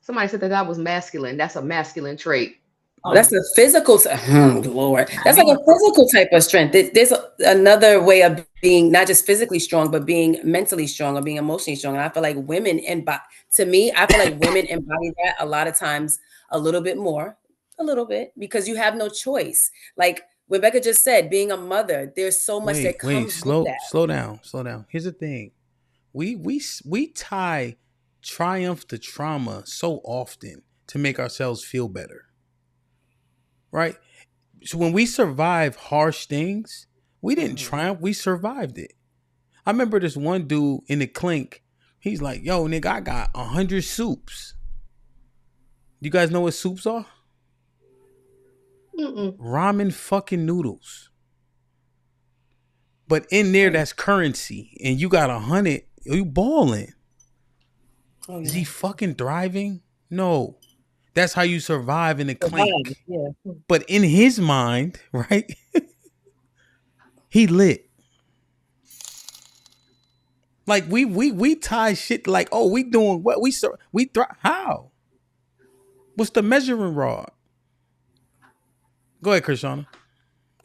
K: somebody said that was masculine. That's a masculine trait.
H: That's a physical, Lord. That's like a physical type of strength. There's another way of being not just physically strong, but being mentally strong or being emotionally strong. And I feel like women embody that a lot of times a little bit more, because you have no choice. Like Rebecca just said, being a mother, there's so much that comes with that.
G: Slow down. Here's the thing. We tie triumph to trauma so often to make ourselves feel better. Right? So when we survive harsh things, we didn't triumph, we survived it. I remember this one dude in the clink. He's like, yo, nigga, I got 100 soups. You guys know what soups are? Ramen fucking noodles. But in there, that's currency. And you got 100. You balling. Is he fucking thriving? No. That's how you survive in the clink.
K: Yeah.
G: But in his mind, right? He lit. Like we tie shit like, oh, we doing what? We how? What's the measuring rod? Go ahead, Krishana.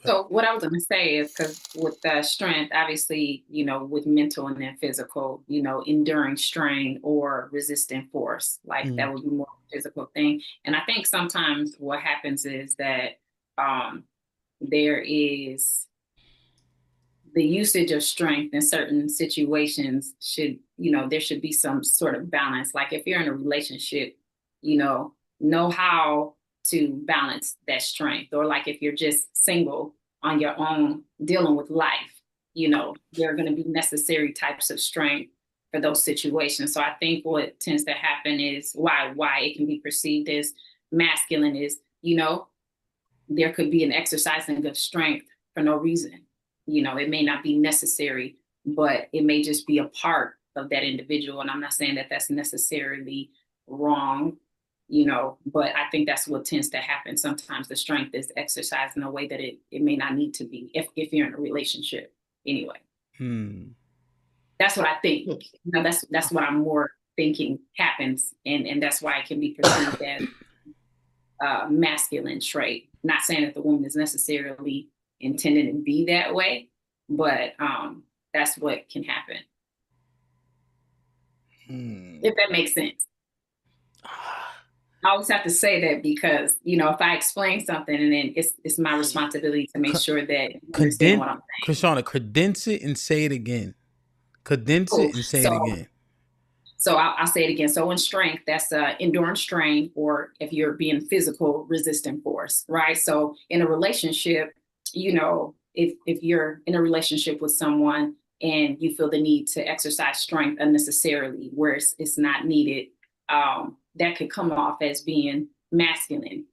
J: So what I was going to say is, because with strength, obviously, you know, with mental and then physical, you know, enduring strain or resisting force, like that would be more of a physical thing. And I think sometimes what happens is that there is the usage of strength in certain situations should, you know, there should be some sort of balance. Like if you're in a relationship, you know how to balance that strength. Or like if you're just single on your own dealing with life, you know, there are going to be necessary types of strength for those situations. So I think what tends to happen is why it can be perceived as masculine is, you know, there could be an exercising of strength for no reason. You know, it may not be necessary, but it may just be a part of that individual. And I'm not saying that that's necessarily wrong, you know, but I think that's what tends to happen. Sometimes the strength is exercised in a way that it may not need to be if you're in a relationship anyway. That's what I think. You know, that's what I'm more thinking happens. And that's why it can be perceived as masculine trait. Not saying that the woman is necessarily intended to be that way, but that's what can happen. If that makes sense. I always have to say that because, you know, if I explain something and then it's my responsibility to make sure that you understand what I'm saying.
G: Krishana, condense it and say it again. Condense it and say it again.
J: So I'll say it again. So in strength, that's endurance strain, or if you're being physical, resistant force, right? So in a relationship, you know, if you're in a relationship with someone and you feel the need to exercise strength unnecessarily, where it's not needed, that could come off as being masculine.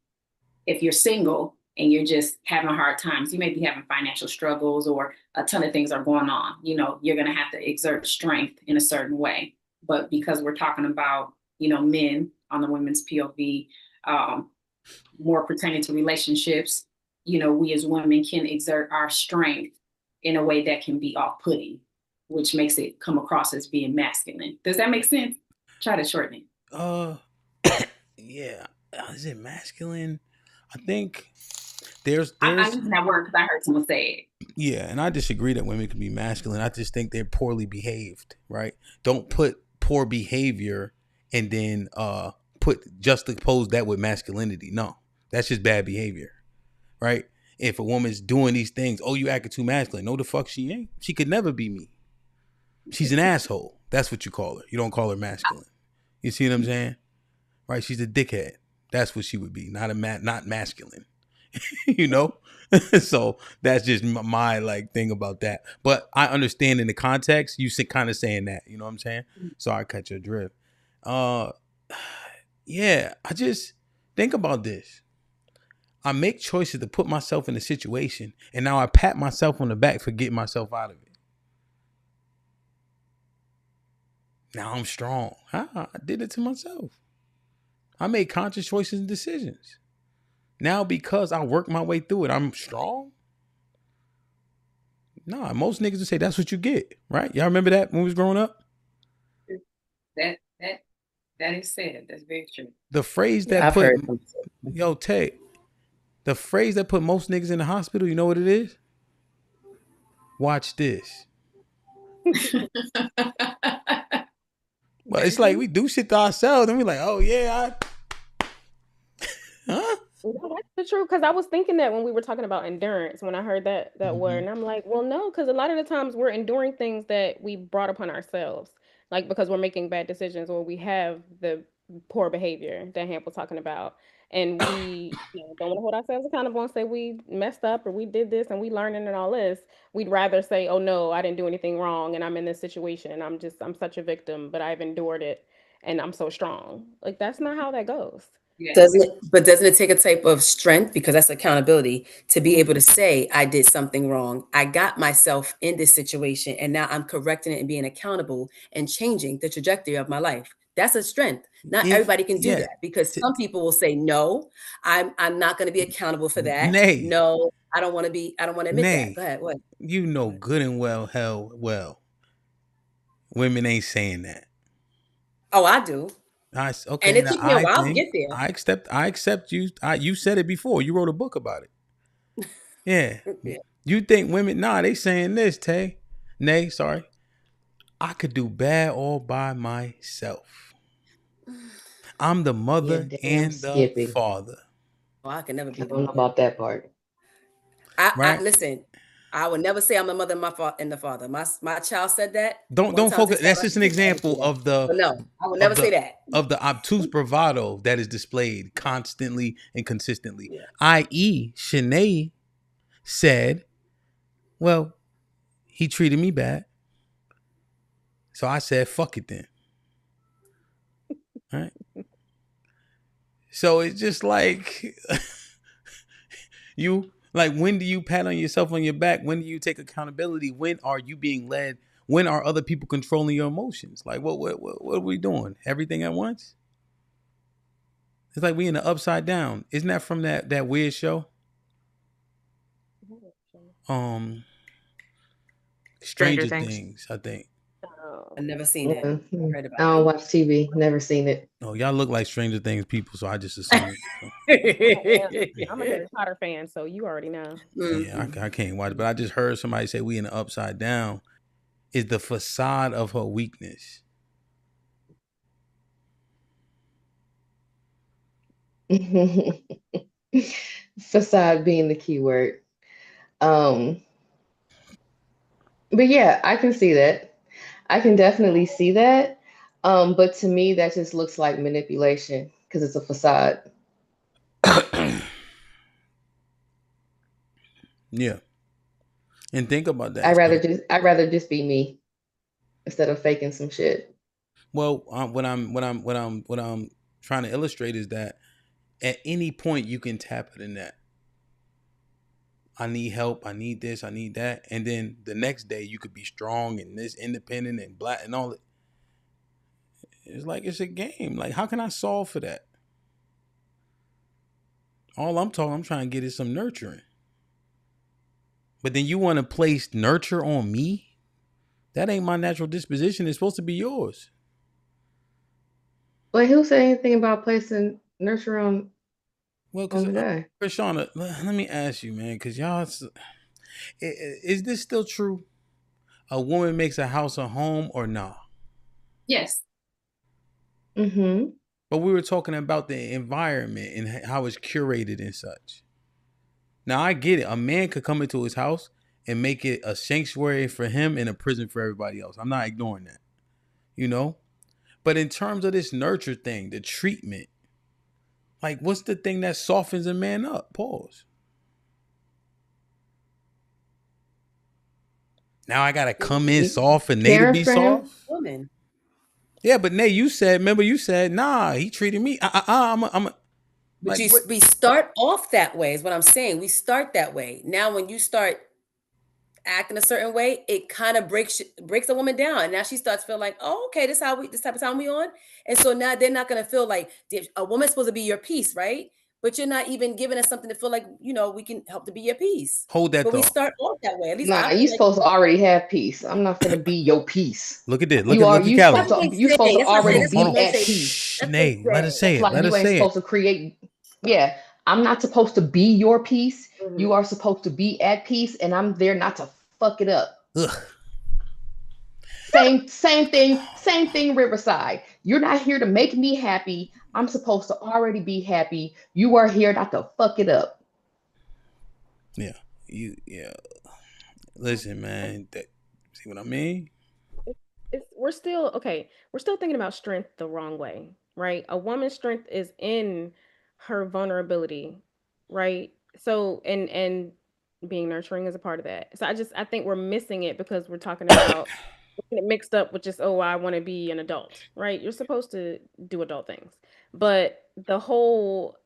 J: If you're single and you're just having hard times, you may be having financial struggles or a ton of things are going on, you know, you're going to have to exert strength in a certain way. But because we're talking about, you know, men on the women's POV, more pertaining to relationships, you know, we as women can exert our strength in a way that can be off-putting, which makes it come across as being masculine. Does that make sense? Try to shorten it.
G: Yeah. Is it masculine? I think there's
J: I'm using that word because I heard someone say it.
G: Yeah, and I disagree that women can be masculine. I just think they're poorly behaved, right? Don't put poor behavior and then juxtapose that with masculinity. No, that's just bad behavior, right? If a woman's doing these things, oh, you acting too masculine. No, the fuck she ain't. She could never be me. She's an asshole. That's what you call her. You don't call her masculine. You see what I'm saying? Right? She's a dickhead. That's what she would be. Not masculine. You know? So that's just my like thing about that. But I understand in the context, you kind of saying that. You know what I'm saying? So I cut your drift. Yeah, I just think about this. I make choices to put myself in a situation, and now I pat myself on the back for getting myself out of it. Now I'm strong. I did it to myself. I made conscious choices and decisions. Now because I worked my way through it, I'm strong. Nah, most niggas would say that's what you get, right? Y'all remember that when we was growing up?
J: That is said. That's very true.
G: The phrase that Tay, the phrase that put most niggas in the hospital, you know what it is? Watch this. But it's like we do shit to ourselves and we like, oh yeah, huh?
I: Well, that's the truth, because I was thinking that when we were talking about endurance, when I heard that word, and I'm like, well, no, because a lot of the times we're enduring things that we brought upon ourselves, like because we're making bad decisions or we have the poor behavior that Hamp was talking about, and we don't want to hold ourselves accountable and say we messed up or we did this and we learning and all this. We'd rather say, oh no, I didn't do anything wrong and I'm in this situation and I'm such a victim, but I've endured it and I'm so strong. Like that's not how that goes.
H: Doesn't it take a type of strength, because that's accountability, to be able to say I did something wrong, I got myself in this situation, and now I'm correcting it and being accountable and changing the trajectory of my life? That's a strength. Not everybody can do that, because some people will say no, I'm not going to be accountable for that.
G: Nay.
H: No, I don't want to admit that. Go ahead. What?
G: You know good and well, women ain't saying that.
H: Oh, I do.
G: Okay,
H: and it took me a while to get there.
G: I accept you. You said it before. You wrote a book about it. Yeah. You think women? Nah, they saying this, Tay. Nay, sorry. I could do bad all by myself. I'm the mother and the father.
H: Oh, I can never be.
K: I don't know about that part.
H: I listen. I would never say I'm the mother and the father. My child said that.
G: Don't focus. That's just an example of the.
H: But no, I would never say that.
G: Of the obtuse bravado that is displayed constantly and consistently. I.e., Shanae said, "Well, he treated me bad, so I said, fuck it then." Right. So it's just like you. Like, when do you pat on yourself on your back? When do you take accountability? When are you being led? When are other people controlling your emotions? Like, what are we doing? Everything at once? It's like we in the Upside Down. Isn't that from that weird show? Stranger Things, I think.
H: I've never seen it.
K: I don't watch TV. Never seen it.
G: Oh, y'all look like Stranger Things people, so I just assume.
I: I'm a Harry Potter fan, so you already know.
G: Yeah, I can't watch it, but I just heard somebody say we in the Upside Down is the facade of her weakness.
K: Facade being the key word. But yeah, I can see that. I can definitely see that. But to me, that just looks like manipulation because it's a facade.
G: Yeah. And think about that.
K: I'd rather just be me instead of faking some shit.
G: Well, what I'm trying to illustrate is that at any point you can tap it in that. I need help. I need this. I need that. And then the next day you could be strong and this independent and black and all that. It's like it's a game. Like, how can I solve for that? All I'm trying to get is some nurturing. But then you want to place nurture on me? That ain't my natural disposition. It's supposed to be yours.
K: Wait, who said anything about placing nurture on?
G: Well, because Krishana, let me ask you, man, because y'all, is this still true? A woman makes a house a home or not?
J: Yes.
K: Mm-hmm.
G: But we were talking about the environment and how it's curated and such. Now, I get it. A man could come into his house and make it a sanctuary for him and a prison for everybody else. I'm not ignoring that, you know? But in terms of this nurture thing, the treatment, like, what's the thing that softens a man up? Pause. Now I gotta come in soft for Nate to be soft?
H: Woman.
G: Yeah, but Nate, you said, nah, he treated me.
H: But we start off that way is what I'm saying. We start that way. Now, when you start acting a certain way, it kind of breaks a woman down. And now she starts to feel like, oh, okay, this type of time we on. And so now they're not going to feel like a woman's supposed to be your piece, right? But you're not even giving us something to feel like, we can help to be your piece.
G: Hold that
H: But
G: thought.
H: we start off that way. At least
K: you're supposed to already have peace. I'm not going to be your piece.
G: Look at this.
K: You're supposed to already be at peace.
G: Nay, let us say it. Let us say it.
K: Supposed to create. Yeah, I'm not supposed to be your piece. Mm-hmm. You are supposed to be at peace, and I'm there not to fuck it up.
G: Ugh.
K: Same thing, Riverside. You're not here to make me happy. I'm supposed to already be happy. You are here not to fuck it up.
G: Yeah. Listen, man. See what I mean?
I: We're still thinking about strength the wrong way, right? A woman's strength is in her vulnerability, right? So and being nurturing is a part of that. So I think we're missing it because we're talking about getting it mixed up with just, oh, I want to be an adult, right? You're supposed to do adult things, but the whole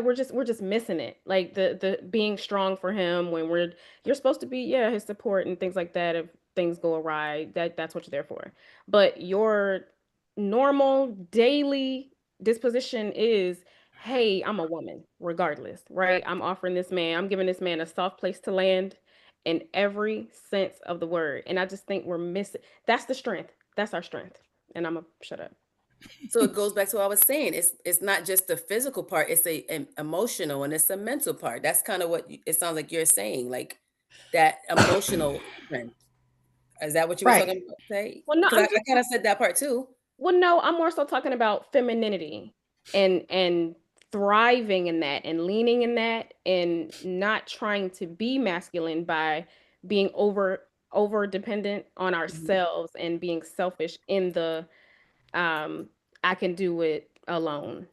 I: we're just missing it, like the being strong for him when you're supposed to be his support and things like that if things go awry. That's what you're there for, but your normal daily disposition is, hey, I'm a woman regardless, right? I'm giving this man a soft place to land in every sense of the word, and I just think we're missing. That's the strength. That's our strength. And I'm gonna shut up.
H: So it goes back to what I was saying. It's not just the physical part, it's an emotional and it's a mental part. That's kind of what it sounds like you're saying, like that emotional strength. Is that what you were
K: Right.
H: talking about? Say?
I: Well, no,
H: Because I kind of said that part too.
I: Well, no, I'm more so talking about femininity and thriving in that and leaning in that and not trying to be masculine by being over dependent on ourselves and being selfish in the I can do it alone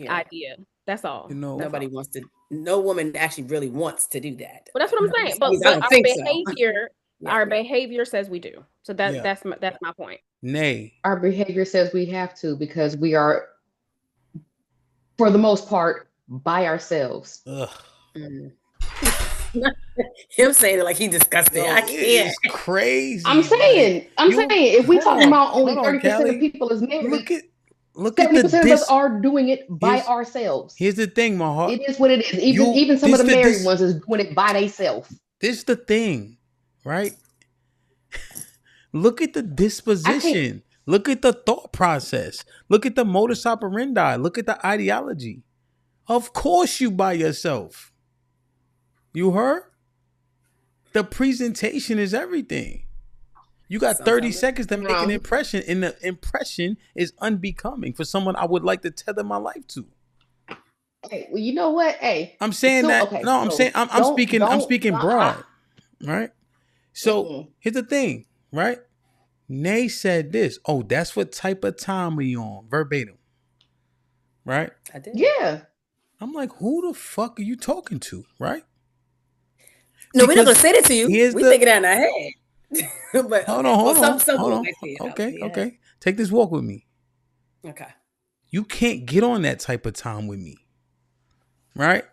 I: idea. That's all.
H: Nobody wants to. No woman actually really wants to do that.
I: Well, that's what I'm saying. But
H: I don't
I: our
H: think
I: behavior,
H: so.
I: our behavior says we do. So
G: Yeah.
I: that's my point.
G: Nay.
K: Our behavior says we have to because we are, for the most part, by ourselves.
G: Ugh.
H: Him saying it like he disgusted. I can't.
G: It's crazy.
K: I'm saying, if we talking about only 30% of people is married,
G: look at
K: 70% of us are doing it by ourselves.
G: Here's the thing, my heart.
K: It is what it is. Even some of the married ones is doing it by themselves.
G: This is the thing, right? Look at the disposition. Look at the thought process. Look at the modus operandi. Look at the ideology. Of course you by yourself. You heard? The presentation is everything. You got 30 seconds to make an impression, and the impression is unbecoming for someone I would like to tether my life to.
K: Hey, well, you know what? Hey,
G: I'm saying that.
K: Okay,
G: no, I'm saying I'm speaking broad, right? So here's the thing, right? Nay said this. Oh, that's what type of time we on, verbatim, right?
H: I did.
K: Yeah.
G: I'm like, who the fuck are you talking to, right?
H: No, we're not gonna say that to you. We think it out in our head. But
G: hold on.
H: Okay.
G: Okay. Take this walk with me.
H: Okay.
G: You can't get on that type of time with me. Right?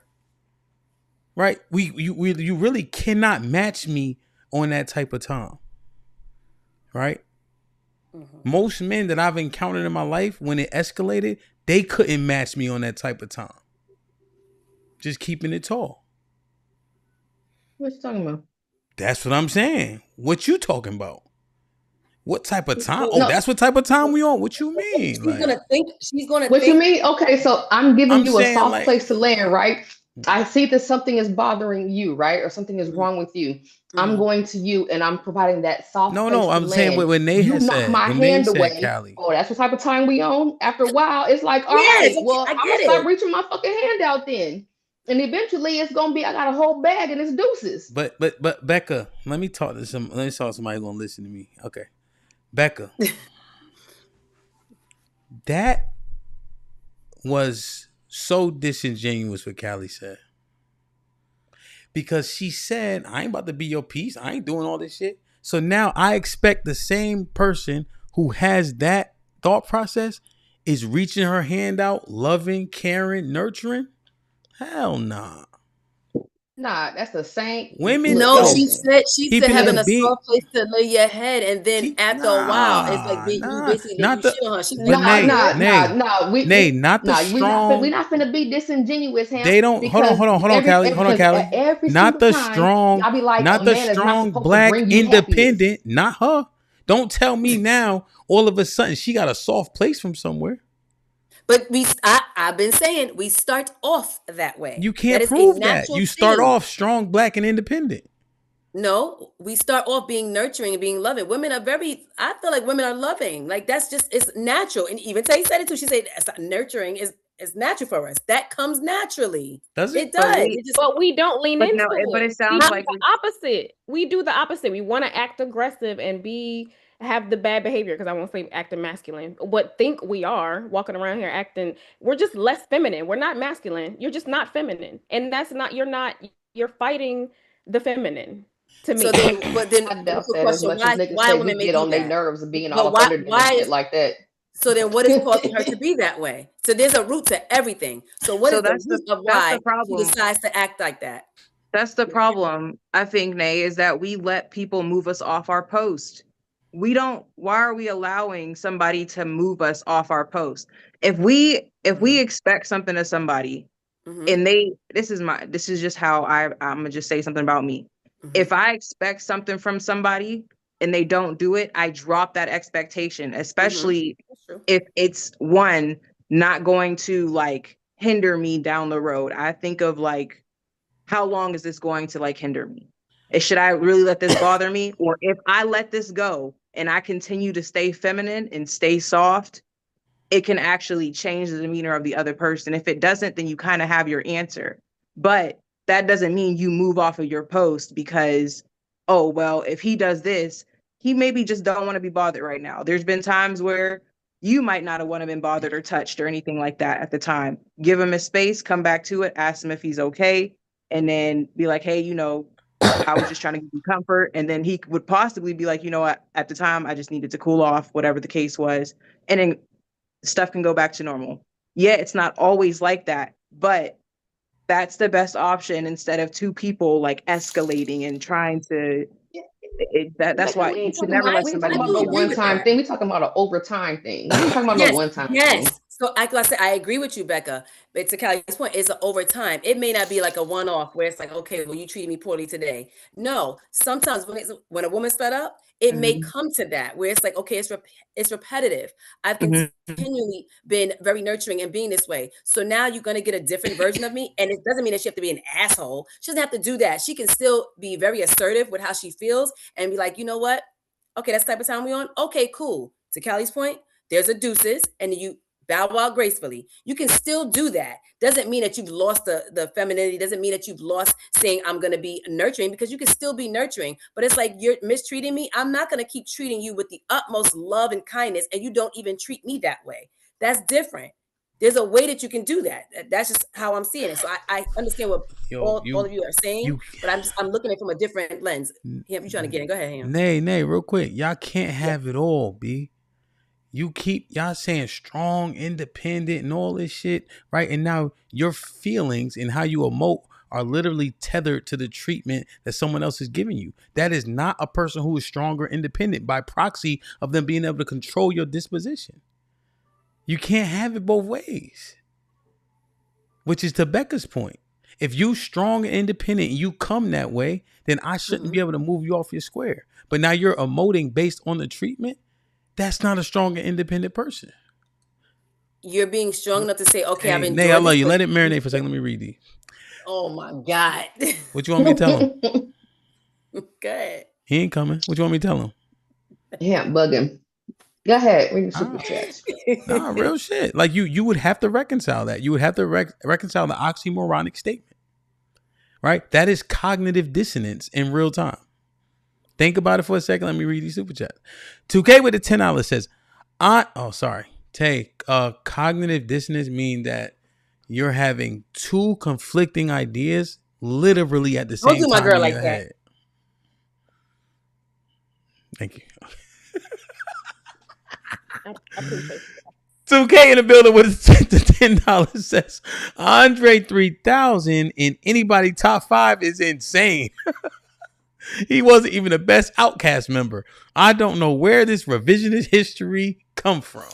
G: Right? You really cannot match me on that type of time. Right? Mm-hmm. Most men that I've encountered in my life, when it escalated, they couldn't match me on that type of time. Just keeping it tall.
K: What you talking about?
G: That's what I'm saying. What you talking about? What type of time? Oh, that's what type of time we on. What you mean?
H: She's gonna think.
K: What you mean? Okay, so I'm giving you a soft place to land, right? I see that something is bothering you, right? Or something is wrong with you. I'm going to you and I'm providing that soft place to land. No,
G: I'm saying what Nate has said.
K: You knock my hand away. Callie. Oh, that's what type of time we on? After a while, it's like, all right, well, I'm going to start reaching my fucking hand out then. And eventually it's gonna be I got a whole bag and it's deuces.
G: But Becca, let me talk to somebody who's gonna listen to me. Okay. Becca. That was so disingenuous what Callie said. Because she said, I ain't about to be your piece. I ain't doing all this shit. So now I expect the same person who has that thought process is reaching her hand out, loving, caring, nurturing. Hell nah.
K: Nah, that's the same.
G: Women.
H: No, she said having a soft place to lay your head, and then after a while, it's like you basically
G: not the
H: shit on her. She's
G: not the strong.
K: We're not gonna be disingenuous.
G: They don't. Hold on, Callie. Not the strong. Not the strong black independent. Not her. Don't tell me now. All of a sudden, she got a soft place from somewhere.
H: But I've been saying we start off that way.
G: You can't prove that. You start off strong, black, and independent.
H: No, we start off being nurturing and being loving. Women are I feel like women are loving. Like that's just, it's natural. And even Tay said it too. She said nurturing is natural for us. That comes naturally.
G: Does it?
H: It does.
I: But we don't lean into
L: but
I: it.
L: it sounds
I: We
L: like
I: do the opposite. We do the opposite. We want to act aggressive and have the bad behavior, because I won't say acting masculine, but think we are walking around here acting. We're just less feminine. We're not masculine. You're just not feminine, and that's not. You're fighting the feminine. To me.
H: So then, but then
K: I doubt
H: the
K: that as
H: question,
K: much as niggas
H: why
K: say we
H: women may
K: get
H: do
K: on their
H: that?
K: nerves of being
H: But
K: all up under them and shit like that.
H: So then what is causing her to be that way? So there's a root to everything. So what is the root of why she decides to act like that?
L: That's the problem, I think, Nay, is that we let people move us off our post. Why are we allowing somebody to move us off our post? If we expect something of somebody and this is just how I'm gonna just say something about me. If I expect something from somebody and they don't do it, I drop that expectation, especially if it's one not going to like hinder me down the road. I think of like, how long is this going to like hinder me? Should I really let this bother me? Or if I let this go and I continue to stay feminine and stay soft, it can actually change the demeanor of the other person. If it doesn't, then you kind of have your answer. But that doesn't mean you move off of your post because, oh, well, if he does this, he maybe just don't want to be bothered right now. There's been times where you might not have want to been bothered or touched or anything like that at the time. Give him his space, come back to it, ask him if he's okay, and then be like, hey, I was just trying to give you comfort. And then he would possibly be like, you know what, at the time, I just needed to cool off, whatever the case was. And then stuff can go back to normal. Yeah, it's not always like that, but that's the best option instead of two people like escalating and trying to. That's why you should never let somebody.
K: We talking about a one-time thing. We talking about an overtime thing. We talking about no one-time thing.
H: Yes. So like I said, I agree with you, Becca. But to Callie's point, it's an overtime. It may not be like a one-off where it's like, okay, well, you treated me poorly today. No, sometimes when a woman's fed up, it may come to that where it's like, okay, it's repetitive. I've continually been very nurturing and being this way. So now you're going to get a different version of me. And it doesn't mean that she have to be an asshole. She doesn't have to do that. She can still be very assertive with how she feels and be like, you know what? Okay, that's the type of time we on. Okay, cool. To Callie's point, there's a deuces and you bow out gracefully. You can still do that. Doesn't mean that you've lost the femininity. Doesn't mean that you've lost saying I'm going to be nurturing, because you can still be nurturing. But it's like, you're mistreating me. I'm not going to keep treating you with the utmost love and kindness, and you don't even treat me that way. That's different. There's a way that you can do that. That's just how I'm seeing it. So I understand what all of you are saying, but I'm looking at it from a different lens. Ham, you trying to get in? Go ahead, Ham.
G: Nay, real quick. Y'all can't have it all, B. Y'all saying strong, independent, and all this shit, right? And now your feelings and how you emote are literally tethered to the treatment that someone else is giving you. That is not a person who is strong or independent by proxy of them being able to control your disposition. You can't have it both ways. Which is to Becca's point. If you strong and independent and you come that way, then I shouldn't be able to move you off your square. But now you're emoting based on the treatment. That's not a strong and independent person.
H: You're being strong enough to say, okay,
G: hey,
H: I've enjoyed
G: Nay, I love
H: this,
G: you. Let it marinate for a second. Let me read these.
H: Oh my God.
G: What you want me to tell him?
H: Good.
G: He ain't coming. What you want me to tell him?
K: Yeah, bug him. Go ahead. Read the super chats.
G: Nah, real shit. Like you would have to reconcile that. You would have to reconcile the oxymoronic statement. Right? That is cognitive dissonance in real time. Think about it for a second. Let me read these super chats. 2K with the $10 says, cognitive dissonance mean that you're having two conflicting ideas literally at the same time.
H: Don't do my girl like that.
G: Head. Thank you. 2K in the building with the $10 says, Andre 3000 in anybody top 5 is insane. He wasn't even the best Outcast member. I don't know where this revisionist history come from.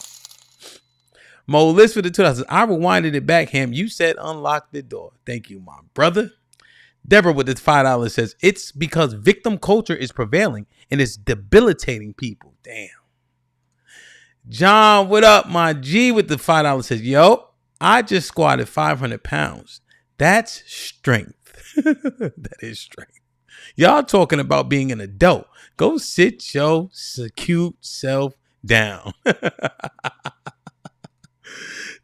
G: Mo List for the 2000. I rewinded it back, Ham. You said unlock the door. Thank you, my brother. Deborah with the $5 says, it's because victim culture is prevailing and it's debilitating people. Damn. John, what up? My G with the $5 says, yo, I just squatted 500 pounds. That's strength. That is strength. Y'all talking about being an adult. Go sit your cute self down.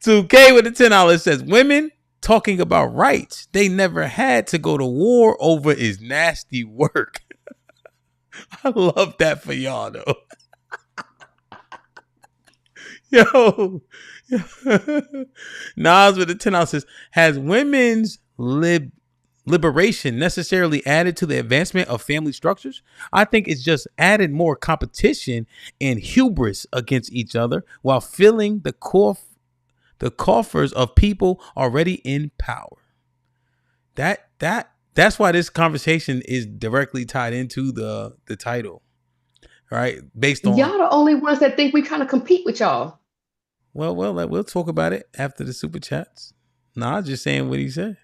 G: 2K with the $10 says, women talking about rights they never had to go to war over is nasty work. I love that for y'all, though. Yo. Nas with the $10 says, has women's liberation necessarily added to the advancement of family structures? I think it's just added more competition and hubris against each other while filling the coffers of people already in power. That's why this conversation is directly tied into the title, right? Based on
K: y'all the only ones that think we kind of compete with y'all.
G: Well, we'll talk about it after the super chats. Nah, just saying what he said.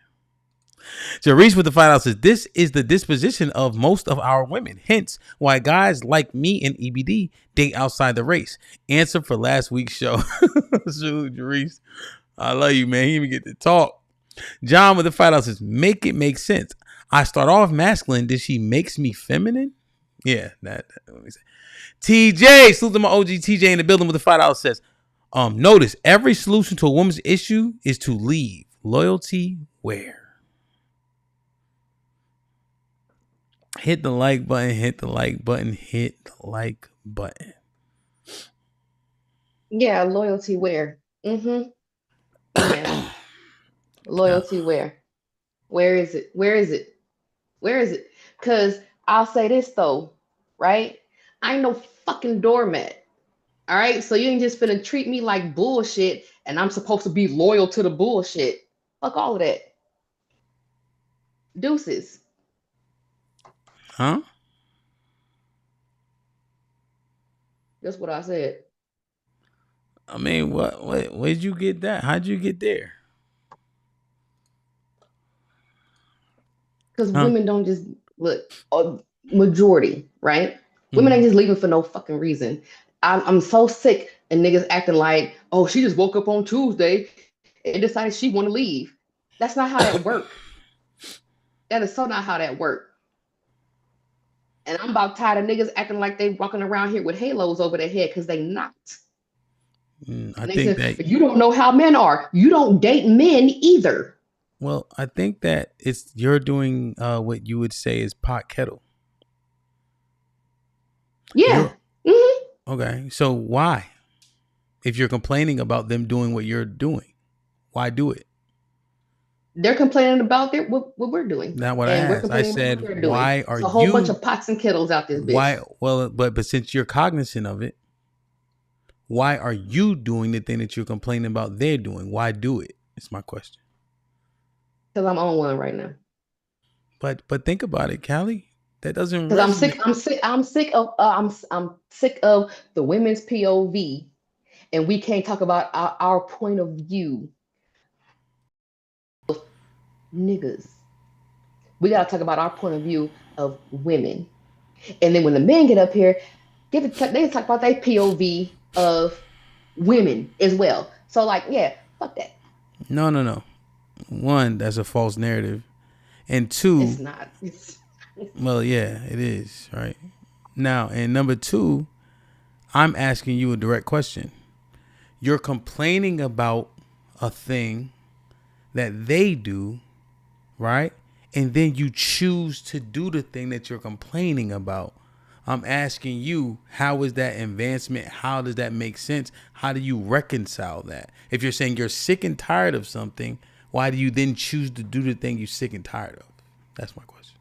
G: Jarice with the $5 says, this is the disposition of most of our women. Hence, why guys like me and EBD date outside the race. Answer for last week's show. So, Jarice, I love you, man. He didn't even get to talk. John with the $5 says, make it make sense. I start off masculine. Did she makes me feminine? Yeah, that let me say. TJ, salute to my OG TJ in the building with the $5 says, notice every solution to a woman's issue is to leave. Loyalty where? Hit the like button, hit the like button, hit the like button.
K: Yeah, loyalty where? Mm-hmm. Yeah. Loyalty where? Where is it? Where is it? Where is it? Because I'll say this though, right? I ain't no fucking doormat. All right, so you ain't just finna treat me like bullshit and I'm supposed to be loyal to the bullshit. Fuck all of that. Deuces.
G: Huh?
K: That's what I said.
G: I mean, where'd you get that? How'd you get there?
K: Because women don't just look, majority, right? Women ain't just leaving for no fucking reason. I'm so sick and niggas acting like, oh, she just woke up on Tuesday and decided she want to leave. That's not how that work. That is so not how that work. And I'm about tired of niggas acting like they walking around here with halos over their head because they not.
G: I think that
K: you don't know how men are. You don't date men either.
G: Well, I think that you're doing what you would say is pot kettle.
K: Yeah.
G: Okay. So why? If you're complaining about them doing what you're doing, why do it?
K: They're complaining about what we're doing.
G: Not what I asked. I said, why are you?
K: A whole bunch of pots and kettles out this bitch.
G: Why? Well, but since you're cognizant of it, why are you doing the thing that you're complaining about they're doing? Why do it? It's my question.
K: Because I'm on one right now.
G: But think about it, Callie. That doesn't.
K: Because I'm sick of the women's POV, and we can't talk about our point of view. Niggas, we gotta talk about our point of view of women, and then when the men get up here, they talk about their POV of women as well. So like, yeah, fuck that.
G: No. One, that's a false narrative, and two,
K: it's not.
G: Well, yeah, it is, right? Now, and number two, I'm asking you a direct question. You're complaining about a thing that they do, right? And then you choose to do the thing that you're complaining about. I'm asking you, how is that advancement? How does that make sense? How do you reconcile that? If you're saying you're sick and tired of something, why do you then choose to do the thing you're sick and tired of? That's my question.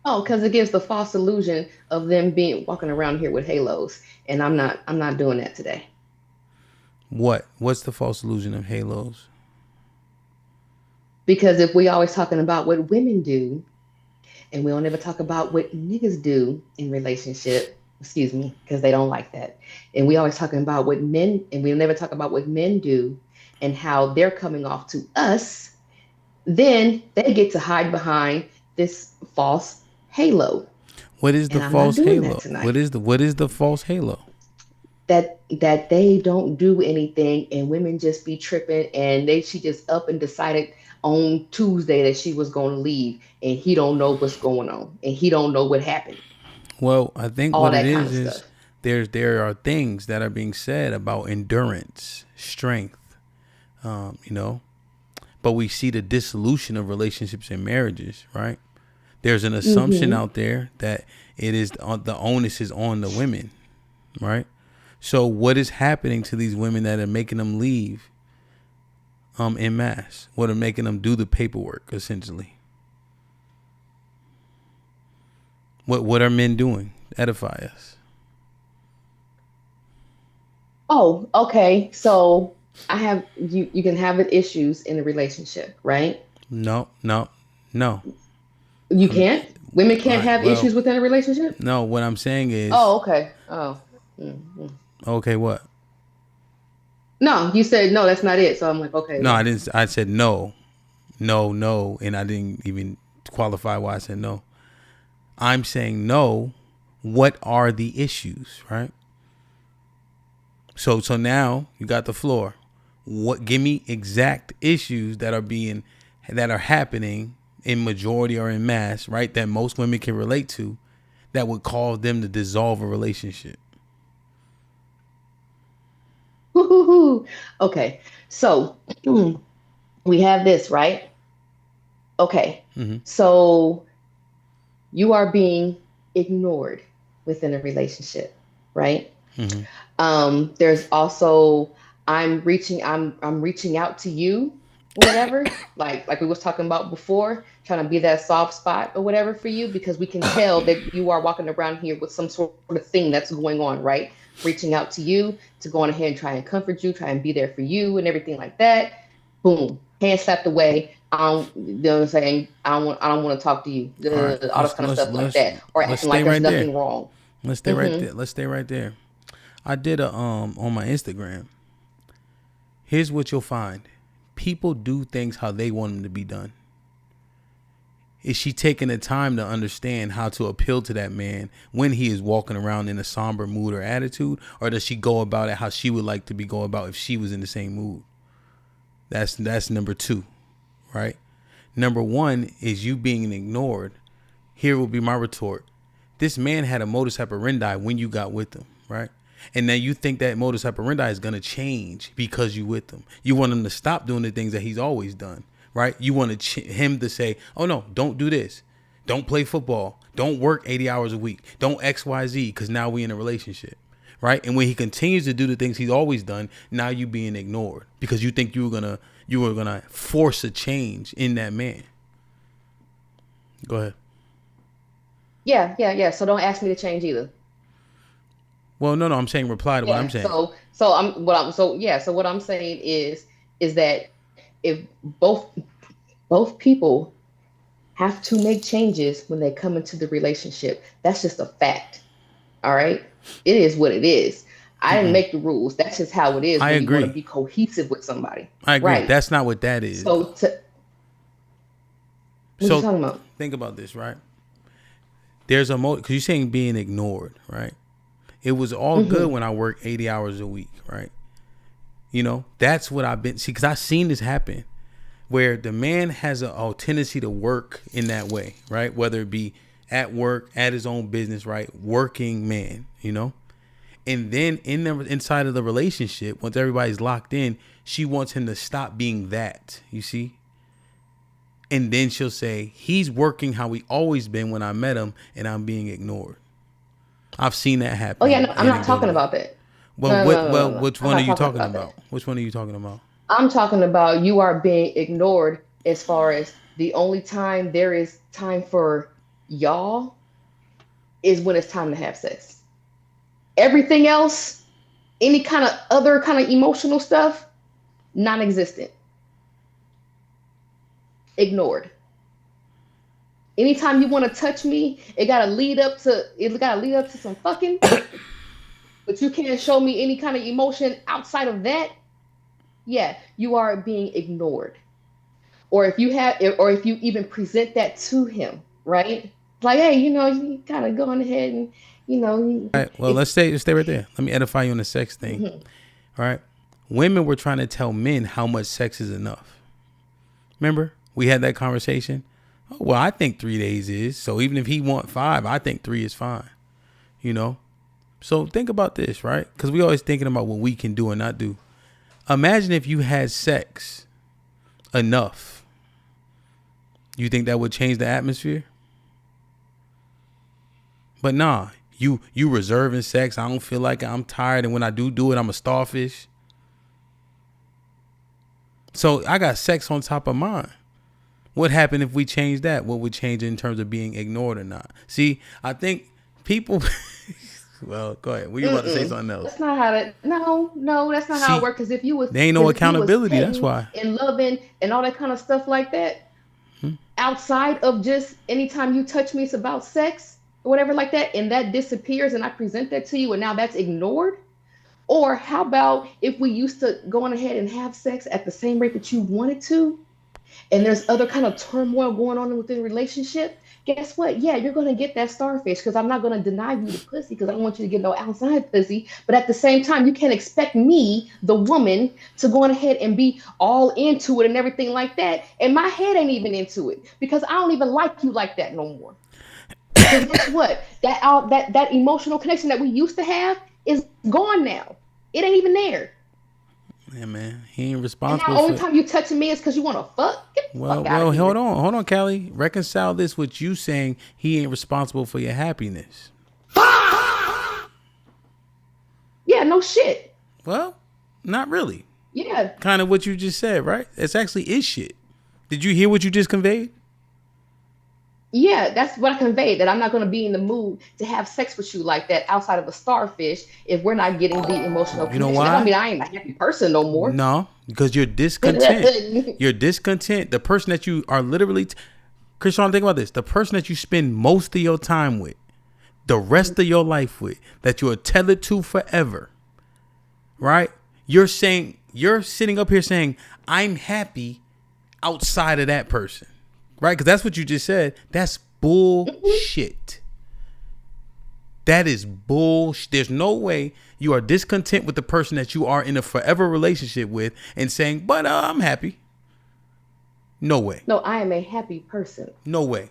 K: Oh, because it gives the false illusion of them walking around here with halos, and I'm not doing that today.
G: What's the false illusion of halos?
K: Because if we always talking about what women do, and we don't ever talk about what niggas do in relationship, excuse me, because they don't like that. And we always talking about what men, and we never talk about what men do and how they're coming off to us, then they get to hide behind this false halo.
G: What is the false halo? What is the false halo?
K: That they don't do anything and women just be tripping and she just up and decided, on Tuesday that she was going to leave, and he don't know what's going on, and he don't know what happened.
G: Well, I think
K: All
G: what
K: that
G: it
K: kind of
G: is
K: stuff.
G: there are things that are being said about endurance, strength, but we see the dissolution of relationships and marriages, right? There's an assumption out there that it is the onus is on the women, right? So what is happening to these women that are making them leave en masse? What are making them do the paperwork, essentially? What are men doing? Edify us.
K: Oh, okay. So I have you can have issues in a relationship, right?
G: No.
K: You can't? Women can't have
G: well,
K: issues within a relationship?
G: No, what I'm saying is.
K: Oh, okay. Oh.
G: Okay, what?
K: No, you said no, that's not it. So I'm like, okay.
G: No, I didn't. I said no, and I didn't even qualify why I said no. I'm saying no. What are the issues, right? So now you got the floor. What? Give me exact issues that are happening in majority or in mass, right? That most women can relate to, that would cause them to dissolve a relationship.
K: Okay, so we have this, right? Okay, so you are being ignored within a relationship, right? There's also I'm reaching out to you, whatever, like we was talking about before, trying to be that soft spot or whatever for you, because we can tell that you are walking around here with some sort of thing that's going on, right? Reaching out to you to go on ahead and try and comfort you, try and be there for you and everything like that. Boom, hand slapped away. You know what I'm saying? I don't want to talk to you. All this kind of stuff like that, or acting like there's nothing wrong.
G: Let's stay right there. Let's stay right there. I did on my Instagram. Here's what you'll find: people do things how they want them to be done. Is she taking the time to understand how to appeal to that man when he is walking around in a somber mood or attitude, or does she go about it how she would like to be go about if she was in the same mood? That's number two, right? Number one is you being ignored. Here will be my retort. This man had a modus operandi when you got with him, right? And now you think that modus operandi is going to change because you with him. You want him to stop doing the things that he's always done, right? You want him to say, oh no, don't do this. Don't play football. Don't work 80 hours a week. Don't XYZ, because now we in a relationship, right? And when he continues to do the things he's always done, now you being ignored because you think you were gonna force a change in that man. Go ahead.
K: Yeah. So don't ask me to change either.
G: Well, no, I'm saying reply to what I'm saying.
K: So what I'm saying is that if both people have to make changes when they come into the relationship, that's just a fact. All right, it is what it is. I didn't make the rules. That's just how it is.
G: I agree.
K: You want to be cohesive with somebody.
G: I agree.
K: Right.
G: That's not what that is.
K: What are you talking about?
G: Think about this, right? There's a because you're saying being ignored, right? It was all good when I worked 80 hours a week, right? You know, that's what I've been see, because I've seen this happen where the man has a tendency to work in that way, right? Whether it be at work, at his own business, right? Working man, you know? And then inside of the relationship, once everybody's locked in, she wants him to stop being that, you see? And then she'll say, he's working how he always been when I met him, and I'm being ignored. I've seen that happen.
K: Oh yeah, no, I'm not talking about that.
G: Well, which one are you talking about? Which one are you talking about?
K: I'm talking about you are being ignored as far as the only time there is time for y'all is when it's time to have sex. Everything else, any kind of other kind of emotional stuff, non-existent. Ignored. Anytime you want to touch me, it gotta lead up to some fucking, but you can't show me any kind of emotion outside of that. Yeah, you are being ignored. Or if you even present that to him, right? Like, hey, you kind of going ahead and, All
G: right, well, let's stay right there. Let me edify you on the sex thing. All right. Women were trying to tell men how much sex is enough. Remember, we had that conversation. Oh, well, I think 3 days is. So even if he want 5, I think 3 is fine. You know? So think about this, right? Because we always thinking about what we can do and not do. Imagine if you had sex enough. You think that would change the atmosphere? But nah, you reserving sex. I don't feel like it. I'm tired, and when I do it, I'm a starfish. So I got sex on top of mine. What happened if we change that? What would change in terms of being ignored or not? See, I think people. Well, go ahead. Were you about to say something else?
K: That's not how that. No, that's not how it works. Because if you was,
G: there ain't no accountability. That's why.
K: And loving and all that kind of stuff like that, outside of just anytime you touch me, it's about sex or whatever like that, and that disappears, and I present that to you, and now that's ignored. Or how about if we used to go on ahead and have sex at the same rate that you wanted to, and there's other kind of turmoil going on within the relationship, guess what? Yeah, you're going to get that starfish because I'm not going to deny you the pussy because I don't want you to get no outside pussy. But at the same time, you can't expect me, the woman, to go on ahead and be all into it and everything like that. And my head ain't even into it because I don't even like you like that no more. Because guess what? That emotional connection that we used to have is gone now. It ain't even there.
G: Yeah, man, he ain't responsible.
K: And the only time you touching me is because you want to fuck.
G: Well, hold on, Callie. Reconcile this with you saying he ain't responsible for your happiness.
K: Yeah, no shit.
G: Well, not really.
K: Yeah.
G: Kind of what you just said, right? It's actually is shit. Did you hear what you just conveyed?
K: Yeah, that's what I conveyed, that I'm not going to be in the mood to have sex with you like that outside of a starfish if we're not getting the emotional connection.
G: You know why?
K: I mean, I ain't a happy person no more.
G: No, because you're discontent. You're discontent. The person that you are literally... Krishan, think about this. The person that you spend most of your time with, the rest of your life with, that you are tethered to forever, right? You're sitting up here saying, I'm happy outside of that person. Right? Because that's what you just said. That's bullshit. That is bullshit. There's no way you are discontent with the person that you are in a forever relationship with and saying, but I'm happy. No way.
K: No, I am a happy person.
G: No way.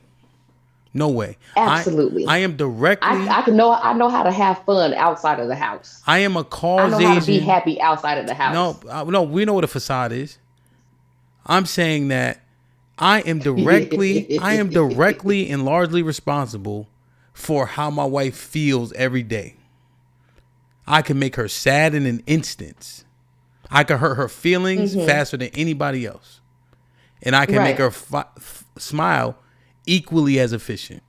G: No way.
K: Absolutely.
G: I am directly.
K: I know how to have fun outside of the house.
G: I am a causation.
K: I know how to be happy outside of the house.
G: No, we know what a facade is. I'm saying that I am directly and largely responsible for how my wife feels every day. I can make her sad in an instant. I can hurt her feelings faster than anybody else. And I can make her smile equally as efficient.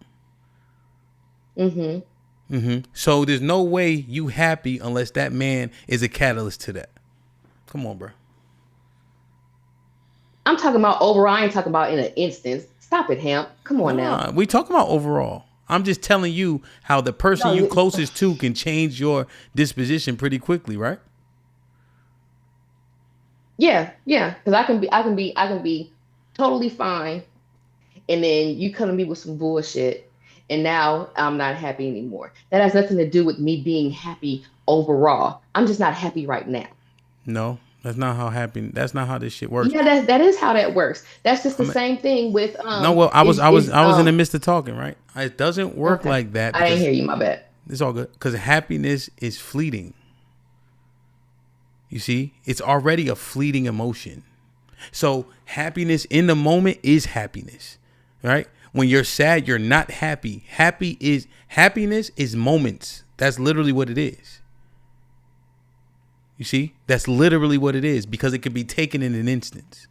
G: So there's no way you happy unless that man is a catalyst to that. Come on, bro.
K: I'm talking about overall. I ain't talking about in an instance. Stop it, Hamp. Come on now.
G: We talking about overall. I'm just telling you how the person you closest to can change your disposition pretty quickly, right?
K: Yeah. Because I can be totally fine, and then you come to me with some bullshit, and now I'm not happy anymore. That has nothing to do with me being happy overall. I'm just not happy right now.
G: No. That's not how this shit works.
K: Yeah, that is how that works. That's just the same thing with
G: No, well, I was in the midst of talking, right? It doesn't work like that.
K: I didn't hear you, my bad.
G: It's all good. Because happiness is fleeting. You see? It's already a fleeting emotion. So happiness in the moment is happiness. Right? When you're sad, you're not happy. Happiness is moments. That's literally what it is. You see, that's literally what it is because it can be taken in an instance.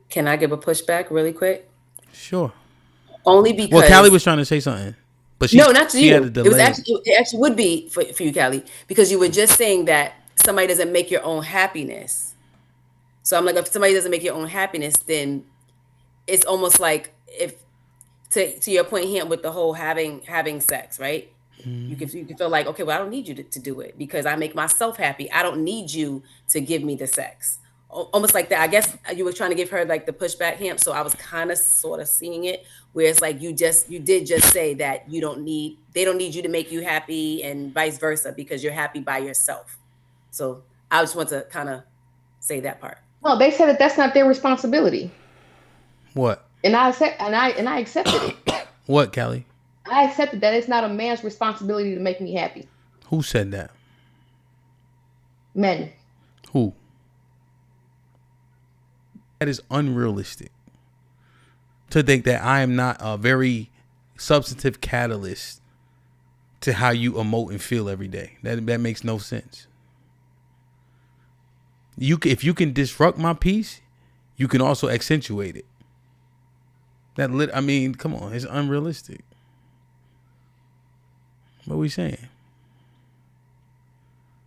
H: Can I give a pushback really quick?
G: Sure.
H: Only because.
G: Well, Callie was trying to say something, but
H: no, not to you.
G: Had a delay.
H: It actually would be for you, Callie, because you were just saying that somebody doesn't make your own happiness. So I'm like, if somebody doesn't make your own happiness, then it's almost like if to your point here with the whole having sex, right? You can feel like, okay, well, I don't need you to do it because I make myself happy. I don't need you to give me the sex. Almost like that. I guess you were trying to give her like the pushback Hamp. So I was kind of sort of seeing it where it's like you did just say that they don't need you to make you happy and vice versa because you're happy by yourself. So I just want to kind of say that part.
K: No, they said that that's not their responsibility.
G: What?
K: And I accepted it.
G: What, Kelly?
K: I accepted that it's not a man's responsibility to make me happy.
G: Who said that?
K: Men.
G: Who? That is unrealistic. To think that I am not a very substantive catalyst to how you emote and feel every day. That makes no sense. If you can disrupt my peace, you can also accentuate it. I mean, come on, it's unrealistic. What are we saying?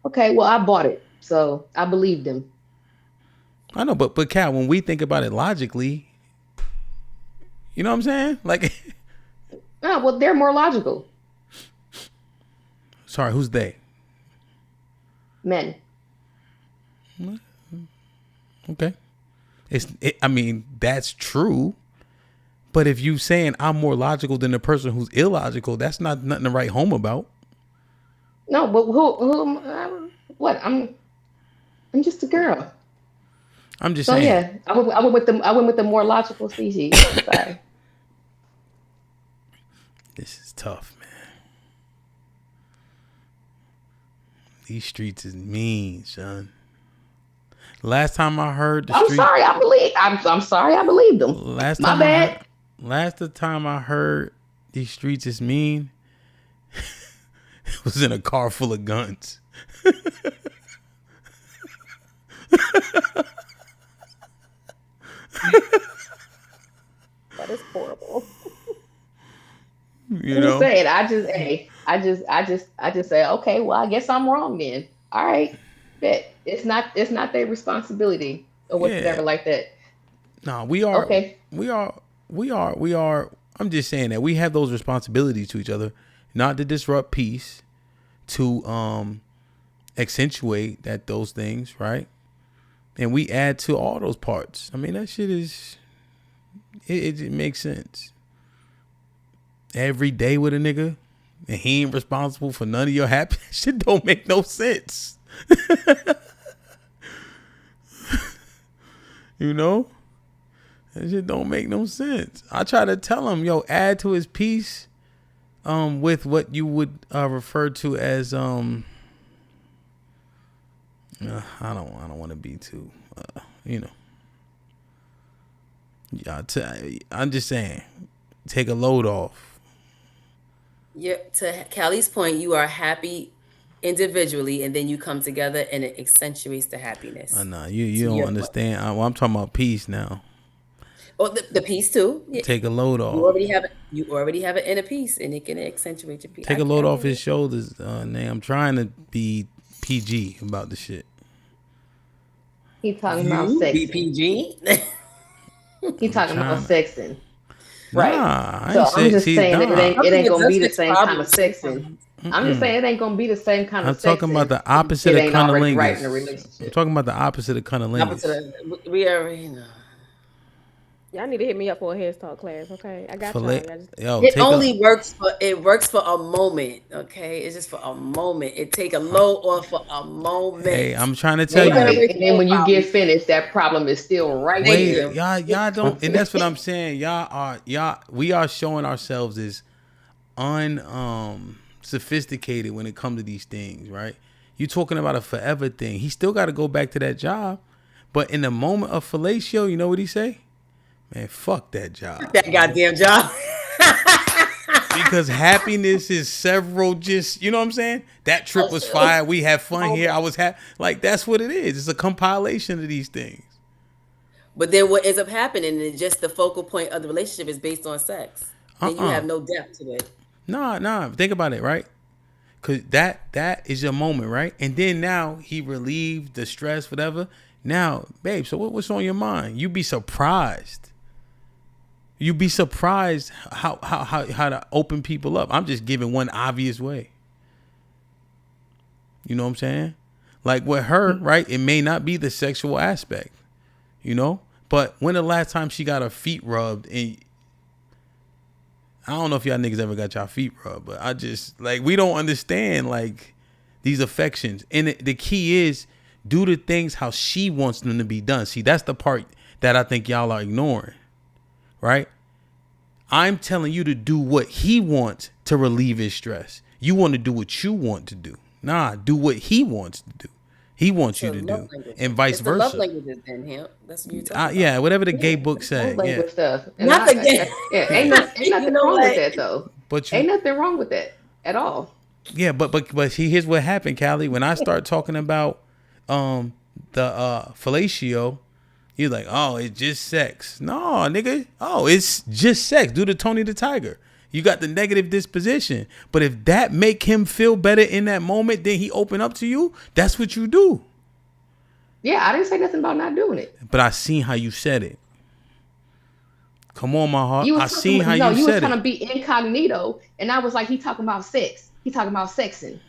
K: Okay, well, I bought it, so I believed him.
G: I know, but Cal, when we think about it logically, you know what I'm saying? Like,
K: oh, well, they're more logical.
G: Sorry, who's they?
K: Men.
G: Okay. I mean, that's true. But if you saying I'm more logical than the person who's illogical, that's not nothing to write home about.
K: No, but what? I'm just a girl.
G: I'm just
K: saying.
G: Yeah,
K: I went with the more logical species. Sorry.
G: This is tough, man. These streets is mean, son. Last time I heard
K: I'm sorry, I believed them.
G: Last time I heard these streets is mean, it was in a car full of guns.
I: That is horrible.
G: You know,
K: I just say, okay, well, I guess I'm wrong then. All right, bet it's not their responsibility or whatever like that.
G: No, we are.
K: Okay.
G: We are. I'm just saying that we have those responsibilities to each other, not to disrupt peace, to accentuate those things, right? And we add to all those parts. I mean, that shit is. It makes sense. Every day with a nigga, and he ain't responsible for none of your happiness. Shit don't make no sense. You know? That shit don't make no sense. I try to tell him, yo, add to his piece with what you would refer to as I don't want to be too you know. Yeah, I'm just saying, take a load off.
H: Yeah, to Callie's point, you are happy individually, and then you come together, and it accentuates the happiness.
G: No, you don't understand. I'm talking about peace now.
H: Oh, the peace too. Yeah.
G: Take a load off.
H: You already have an inner peace, and it can accentuate your peace.
G: Take a load off his shoulders, Nay. I'm trying to be PG about the shit.
K: He talking about sex.
H: PG.
K: He talking about sexing.
G: Right.
K: Nah, so I'm just saying that it ain't gonna be the same kind of sexing. I'm just saying it ain't gonna be the same kind of sexing.
G: I'm talking about the opposite of cunnilingus.
K: Right in a relationship.
G: I'm talking about the opposite of cunnilingus.
H: We already know.
I: Y'all need to hit me up for a head start class, okay? I got y'all.
H: It only works for a moment, okay? It's just for a moment. It take a load off for a moment.
G: Hey, I'm trying to tell you.
K: And then when you get finished, that problem is still right there.
G: Y'all don't, and that's what I'm saying. We are showing ourselves as sophisticated when it comes to these things, right? You talking about a forever thing. He still got to go back to that job, but in the moment of fellatio, you know what he say? Man, fuck that job.
H: That goddamn job.
G: Because happiness is several, just, you know what I'm saying? That trip was fire. We had fun here. I was happy. Like, that's what it is. It's a compilation of these things.
H: But then what ends up happening is just the focal point of the relationship is based on sex. And you have no depth to it.
G: Nah. Think about it, right? Because that is your moment, right? And then now he relieved the stress, whatever. Now, babe, so what's on your mind? You'd be surprised. You'd be surprised how to open people up. I'm just giving one obvious way. You know what I'm saying? Like with her, right? It may not be the sexual aspect, you know? But when the last time she got her feet rubbed, and I don't know if y'all niggas ever got y'all feet rubbed, but I just, like, we don't understand, like, these affections. And the key is, Do the things how she wants them to be done. See, that's the part that I think y'all are ignoring, right? I'm telling you to do what he wants to relieve his stress. You want to do what you want to do. Nah, do what he wants to do. He wants you to do, and vice versa.
H: Love languages then, Hemp. That's what you're talking about.
G: Yeah, whatever the gay book said.
K: Language stuff. And
H: Not the gay.
K: Ain't nothing wrong with that though.
G: But
K: ain't nothing wrong with that at all.
G: Yeah, but here's what happened, Callie. When I start talking about the fellatio, you're like, oh, it's just sex. No, nigga. Oh, it's just sex. Do the Tony the Tiger. You got the negative disposition. But if that make him feel better in that moment, then he open up to you. That's what you do.
K: Yeah, I didn't say nothing about not doing it.
G: But I seen how you said it. Come on, my heart. I seen how you said it.
K: You was trying to be incognito, and I was like, he talking about sex. He talking about sexing.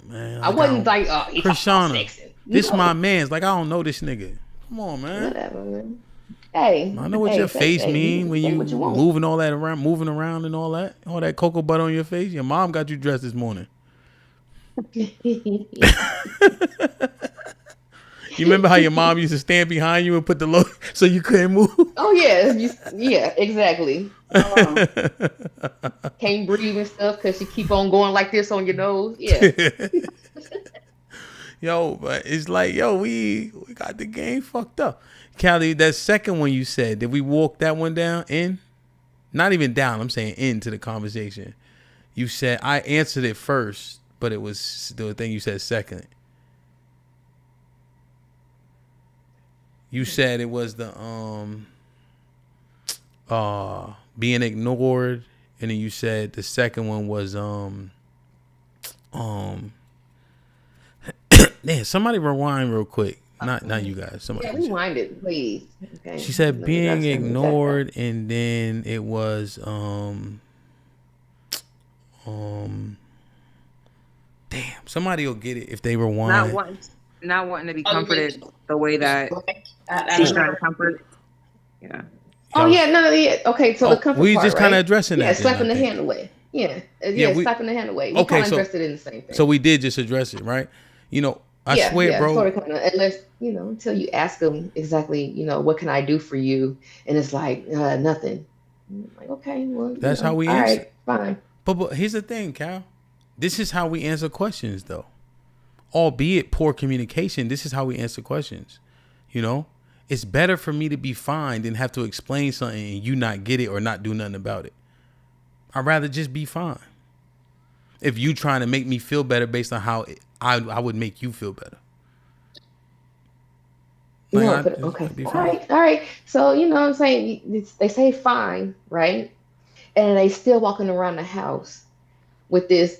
G: Man,
K: I wasn't like, oh, he talking about sexing.
G: This my man's like, I don't know this nigga. Come on, man.
K: Whatever, man. Hey,
G: I know what your face mean when you moving all that around, moving around and all that cocoa butter on your face. Your mom got you dressed this morning. You remember how your mom used to stand behind you and put the load so you couldn't move?
K: Oh yeah, yeah, exactly. Can't breathe and stuff because you keep on going like this on your nose. Yeah.
G: Yo, but it's like, yo, we got the game fucked up. Callie, that second one you said, did we walk that one down in? Not even down, I'm saying into the conversation. You said, I answered it first, but it was the thing you said second. You said it was the being ignored, and then you said the second one was man, somebody rewind real quick. Not you guys. Somebody.
K: Yeah, rewind it, please. Okay.
G: She said being ignored, and then it was damn. Somebody will get it if they rewind.
L: Not wanting to be comforted the way that she's trying to comfort. Yeah.
K: Oh yeah, no, yeah. Okay, so the comfort
G: we
K: part,
G: just kind of addressing that.
K: Yeah, slapping the hand away. Yeah, slapping the hand away. We kind of addressed it in the same thing.
G: So we did just address it, right? You know, I swear, bro.
K: Sort of, kind of, unless until you ask them exactly, what can I do for you, and it's like nothing. I'm like, okay, well,
G: that's how we
K: answer.
G: All
K: right, fine.
G: But here's the thing, Cal. This is how we answer questions, though. Albeit poor communication, this is how we answer questions. It's better for me to be fine than have to explain something and you not get it or not do nothing about it. I'd rather just be fine. If you trying to make me feel better based on how I would make you feel better.
K: Okay. All right. So, what I'm saying? They say fine, right? And they still walking around the house with this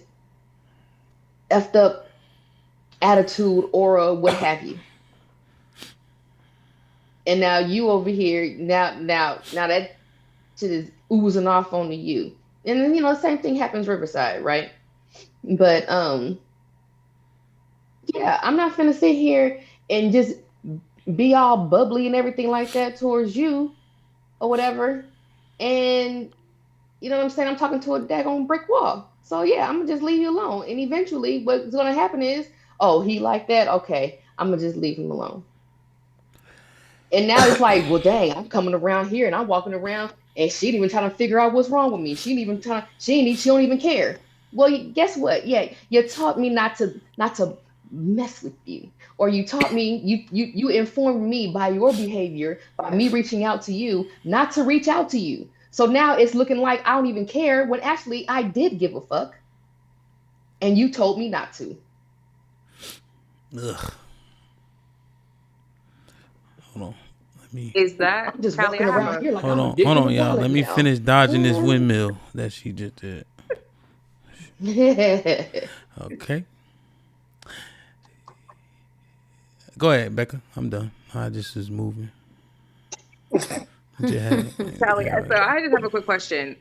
K: effed up attitude, aura, what have you. And now you over here, now that shit is oozing off onto you. And then, the same thing happens Riverside, right? But yeah, I'm not finna sit here and just be all bubbly and everything like that towards you or whatever. And you know what I'm saying? I'm talking to a daggone brick wall. So yeah, I'm gonna just leave you alone. And eventually what's gonna happen is, oh, he like that? Okay, I'm gonna just leave him alone. And now it's like, well, dang, I'm coming around here and I'm walking around and she ain't even trying to figure out what's wrong with me. She don't even care. Well, guess what? Yeah, you taught me not to mess with you. Or you taught me, you informed me by your behavior, by me reaching out to you, not to reach out to you. So now it's looking like I don't even care when actually I did give a fuck. And you told me not to.
G: Ugh. Hold on.
L: Is that
K: just walking around here like
G: hold on, y'all. Let me finish dodging this windmill that she just did. Okay. Go ahead, Becca. I'm done. I just was moving.
L: Sally, so I just have a quick question.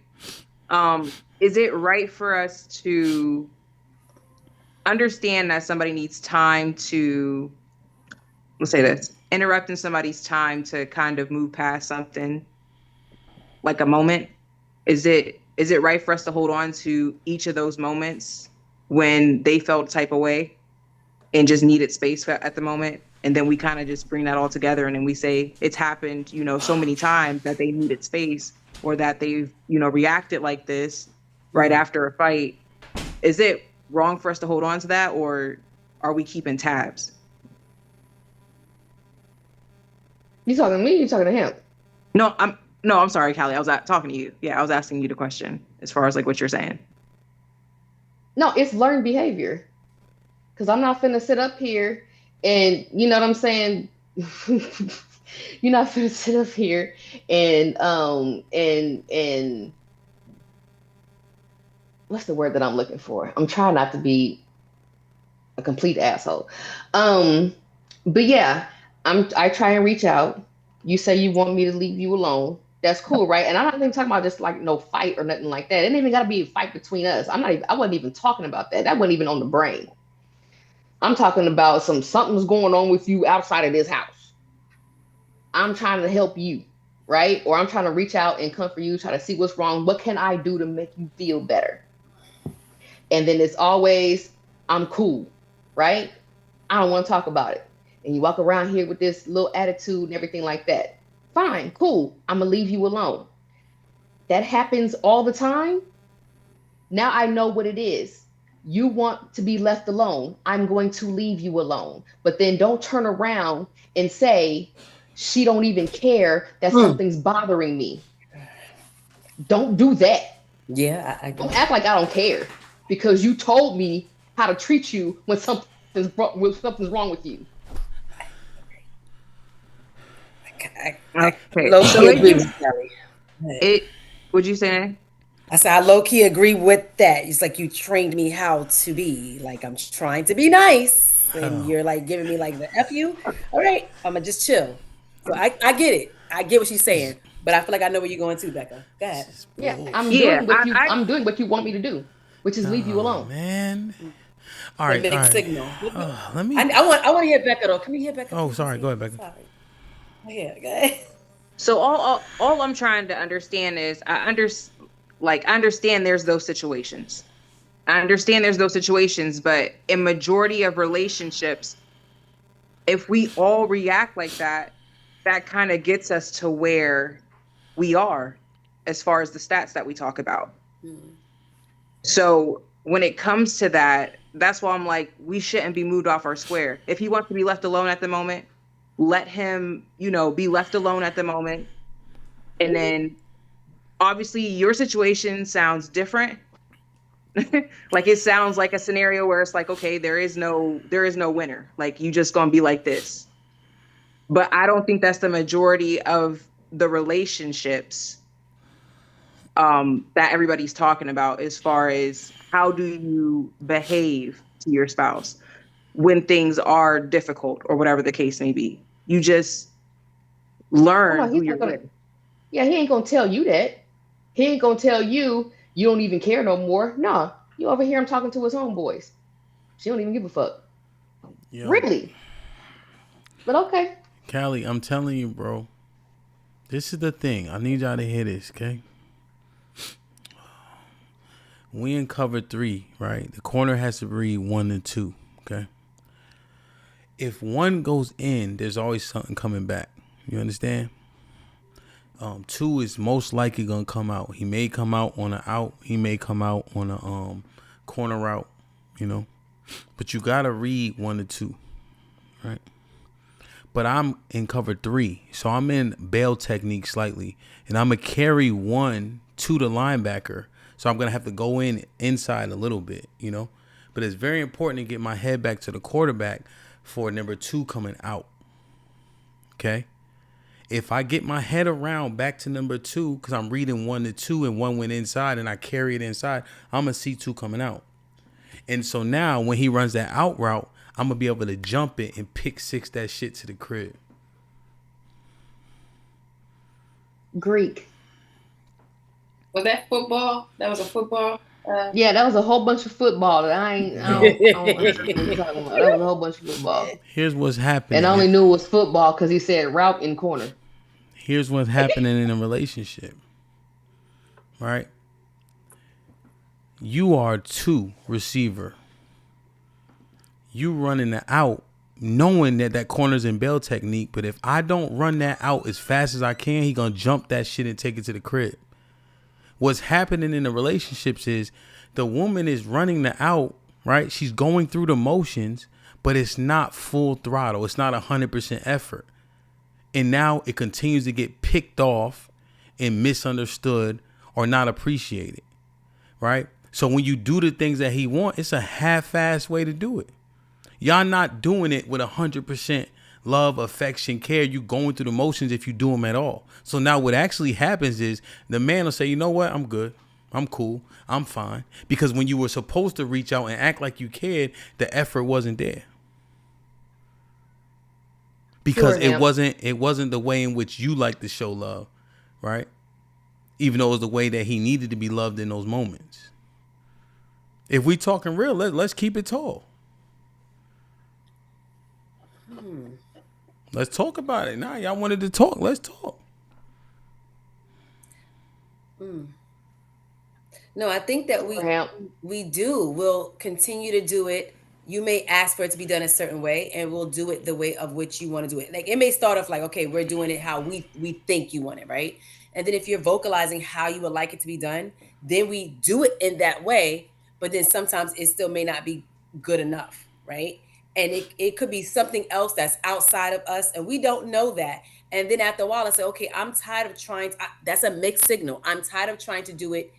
L: Is it right for us to understand that somebody needs time to, let's say this, interrupting somebody's time to kind of move past something, like a moment? Is it right for us to hold on to each of those moments when they felt type of way and just needed space at the moment. And then we kind of just bring that all together, and then we say it's happened, so many times that they needed space, or that they've, reacted like this right after a fight. Is it wrong for us to hold on to that, or are we keeping tabs?
K: You talking to me? You talking to him?
L: No, I'm sorry, Callie. I was talking to you. Yeah, I was asking you the question as far as like what you're saying.
K: No, it's learned behavior. Because I'm not finna sit up here and, you know what I'm saying? You're not finna sit up here and what's the word that I'm looking for? I'm trying not to be a complete asshole. But yeah, I try and reach out. You say you want me to leave you alone. That's cool, right? And I'm not even talking about just like no fight or nothing like that. It ain't even gotta be a fight between us. I wasn't even talking about that. That wasn't even on the brain. I'm talking about something's going on with you outside of this house. I'm trying to help you, right? Or I'm trying to reach out and comfort you, try to see what's wrong. What can I do to make you feel better? And then it's always, I'm cool, right? I don't want to talk about it. And you walk around here with this little attitude and everything like that. Fine, cool. I'm going to leave you alone. That happens all the time. Now I know what it is. You want to be left alone. I'm going to leave you alone. But then don't turn around and say, she don't even care that something's bothering me. Don't do that.
H: Yeah, I
K: don't act like I don't care because you told me how to treat you when something's wrong with you.
L: Okay.
H: Low key agree with Kelly.
L: What'd you say?
H: I said I low key agree with that. It's like you trained me how to be. Like I'm trying to be nice, and you're like giving me like the F you. All right, I'm gonna just chill. So I get it. I get what she's saying, but I feel like I know where you're going to, Becca. Go ahead.
K: Yeah, I'm doing what you want me to do, which is leave you alone.
G: Man. All right.
H: Mixed signal.
G: Let me.
H: I want to hear Becca though. Can we hear Becca?
G: Oh, sorry. Go ahead, Becca.
H: Sorry. Yeah. Okay.
L: So all I'm trying to understand is I understand there's those situations. I understand there's those situations, but in majority of relationships, if we all react like that, that kind of gets us to where we are as far as the stats that we talk about. So when it comes to that, that's why I'm like, we shouldn't be moved off our square. If he wants to be left alone at the moment, let him, be left alone at the moment. And then obviously your situation sounds different. Like it sounds like a scenario where it's like, okay, there is no winner. Like you just gonna be like this. But I don't think that's the majority of the relationships that everybody's talking about as far as how do you behave to your spouse when things are difficult or whatever the case may be. You just learn who you're with.
K: Yeah, he ain't gonna tell you that. He ain't gonna tell you you don't even care no more. No, you over here him talking to his homeboys. She don't even give a fuck. Yo. Really? But okay.
G: Callie, I'm telling you, bro. This is the thing. I need y'all to hear this, okay? We in cover 3, right? The corner has to read 1 and 2, okay? If one goes in, there's always something coming back. You understand? 2 is most likely gonna come out. He may come out on an out. He may come out on a corner route, But you gotta read 1 to 2, right? But I'm in cover 3, so I'm in bail technique slightly, and I'm gonna carry 1 to the linebacker. So I'm gonna have to go inside a little bit, But it's very important to get my head back to the quarterback for number 2 coming out. Okay. If I get my head around back to number 2, because I'm reading 1 to 2 and 1 went inside and I carry it inside, I'm going to see 2 coming out. And so now when he runs that out route, I'm going to be able to jump it and pick 6 that shit to the crib.
K: Greek.
J: Was that football? That was a football?
K: Yeah, that was a whole bunch of football. That That was a whole bunch of football.
G: Here's what's happening.
K: And I only knew it was football because he said route in corner.
G: Here's what's happening in a relationship. Right? You are 2 receiver. you running the out, knowing that corners and bell technique. But if I don't run that out as fast as I can, he gonna jump that shit and take it to the crib. What's happening in the relationships is the woman is running the out, right? She's going through the motions, but it's not full throttle. It's not 100% effort. And now it continues to get picked off and misunderstood or not appreciated, right? So when you do the things that he wants, it's a half-assed way to do it. Y'all not doing it with 100% love, affection, care. You going through the motions if you do them at all. So now what actually happens is the man will say, you know what? I'm good. I'm cool. I'm fine. Because when you were supposed to reach out and act like you cared, the effort wasn't there. Because it wasn't the way in which you like to show love, right? Even though it was the way that he needed to be loved in those moments. If we talking real, let's keep it tall. Let's talk about it. Nah, y'all wanted to talk. Let's talk.
H: No, I think that we do. We'll continue to do it. You may ask for it to be done a certain way, and we'll do it the way of which you want to do it. Like, it may start off like, okay, we're doing it how we think you want it, right? And then if you're vocalizing how you would like it to be done, then we do it in that way. But then sometimes it still may not be good enough, right? And it could be something else that's outside of us, and we don't know that. And then after a while, I say, okay, I'm tired of trying. That's a mixed signal. I'm tired of trying to do it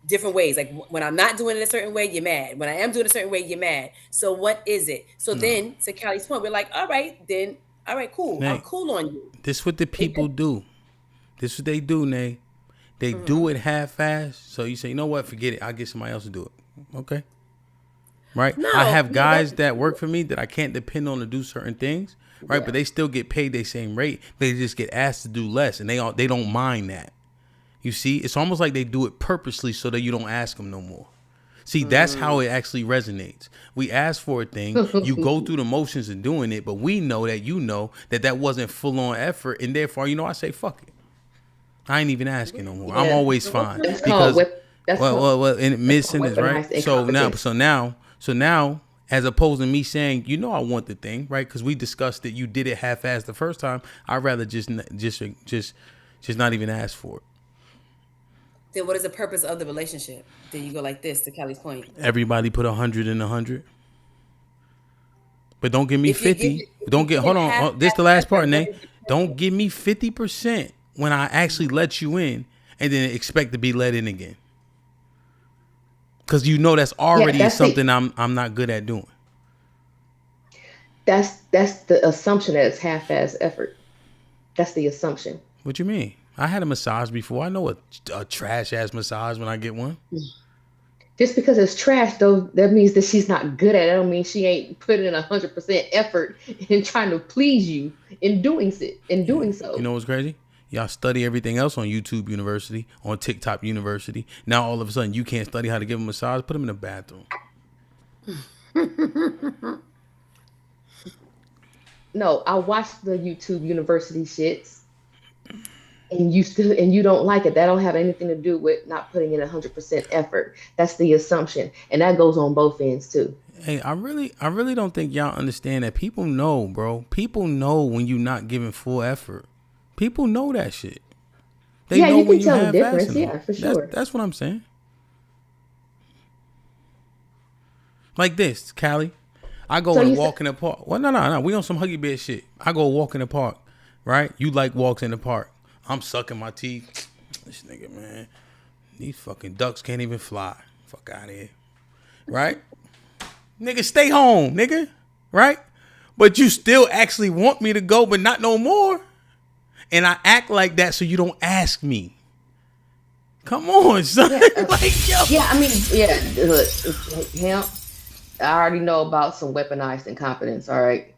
H: different ways. Like when I'm not doing it a certain way, you're mad. When I am doing it a certain way, you're mad. So what is it? So then, to Callie's point, we're like, all right, cool.
G: Nay,
H: I'm cool on you.
G: This what the people do. This what they do, Nay. They do it half-assed. So you say, you know what? Forget it. I'll get somebody else to do it. Okay. Right?
H: No,
G: I have guys that work for me that I can't depend on to do certain things. Right? But they still get paid their same rate. They just get asked to do less. And they don't mind that. You see? It's almost like they do it purposely so that you don't ask them no more. See, that's how it actually resonates. We ask for a thing, you go through the motions of doing it, but we know that you know that wasn't full-on effort, and therefore, I say, fuck it. I ain't even asking no more. I'm always fine. Because, in mid-sentence, right? So now, as opposed to me saying, I want the thing, right? Because we discussed that you did it half-assed the first time. I'd rather just not even ask for it.
H: Then what is the purpose of the relationship? Then you go like this, to Callie's point.
G: Everybody put 100 in 100. But don't give me 50. Hold on. This is the last part, Nate. Don't give me 50% when I actually let you in and then expect to be let in again. Because that's already something I'm not good at doing.
K: That's the assumption that it's half-ass effort. That's the assumption.
G: What you mean? I had a massage before. I know a trash-ass massage when I get one.
K: Just because it's trash, though, that means that she's not good at it. I don't mean she ain't putting in 100% effort in trying to please you in doing so.
G: You know what's crazy? Y'all study everything else on YouTube University, on TikTok University. Now all of a sudden you can't study how to give a massage. Put them in the bathroom.
K: No, I watched the YouTube University shits. And you don't like it. That don't have anything to do with not putting in 100% effort. That's the assumption, and that goes on both ends too.
G: Hey, I really don't think y'all understand that. People know, bro. People know when you're not giving full effort. People know that shit. They know
K: you
G: when
K: can tell the difference.
G: them.
K: Yeah, for sure.
G: That's what I'm saying. Like this, Callie. I go and walk in the park. Well, no. We on some Huggy Bear shit. I go walk in the park, right? You like walks in the park. I'm sucking my teeth. This nigga, man. These fucking ducks can't even fly. Fuck out of here. Right? Nigga, stay home, nigga. Right? But you still actually want me to go, but not no more. And I act like that so you don't ask me. Come on, son. Like, yo.
K: Yeah, I mean, look, HAMP, I already know about some weaponized incompetence, all right?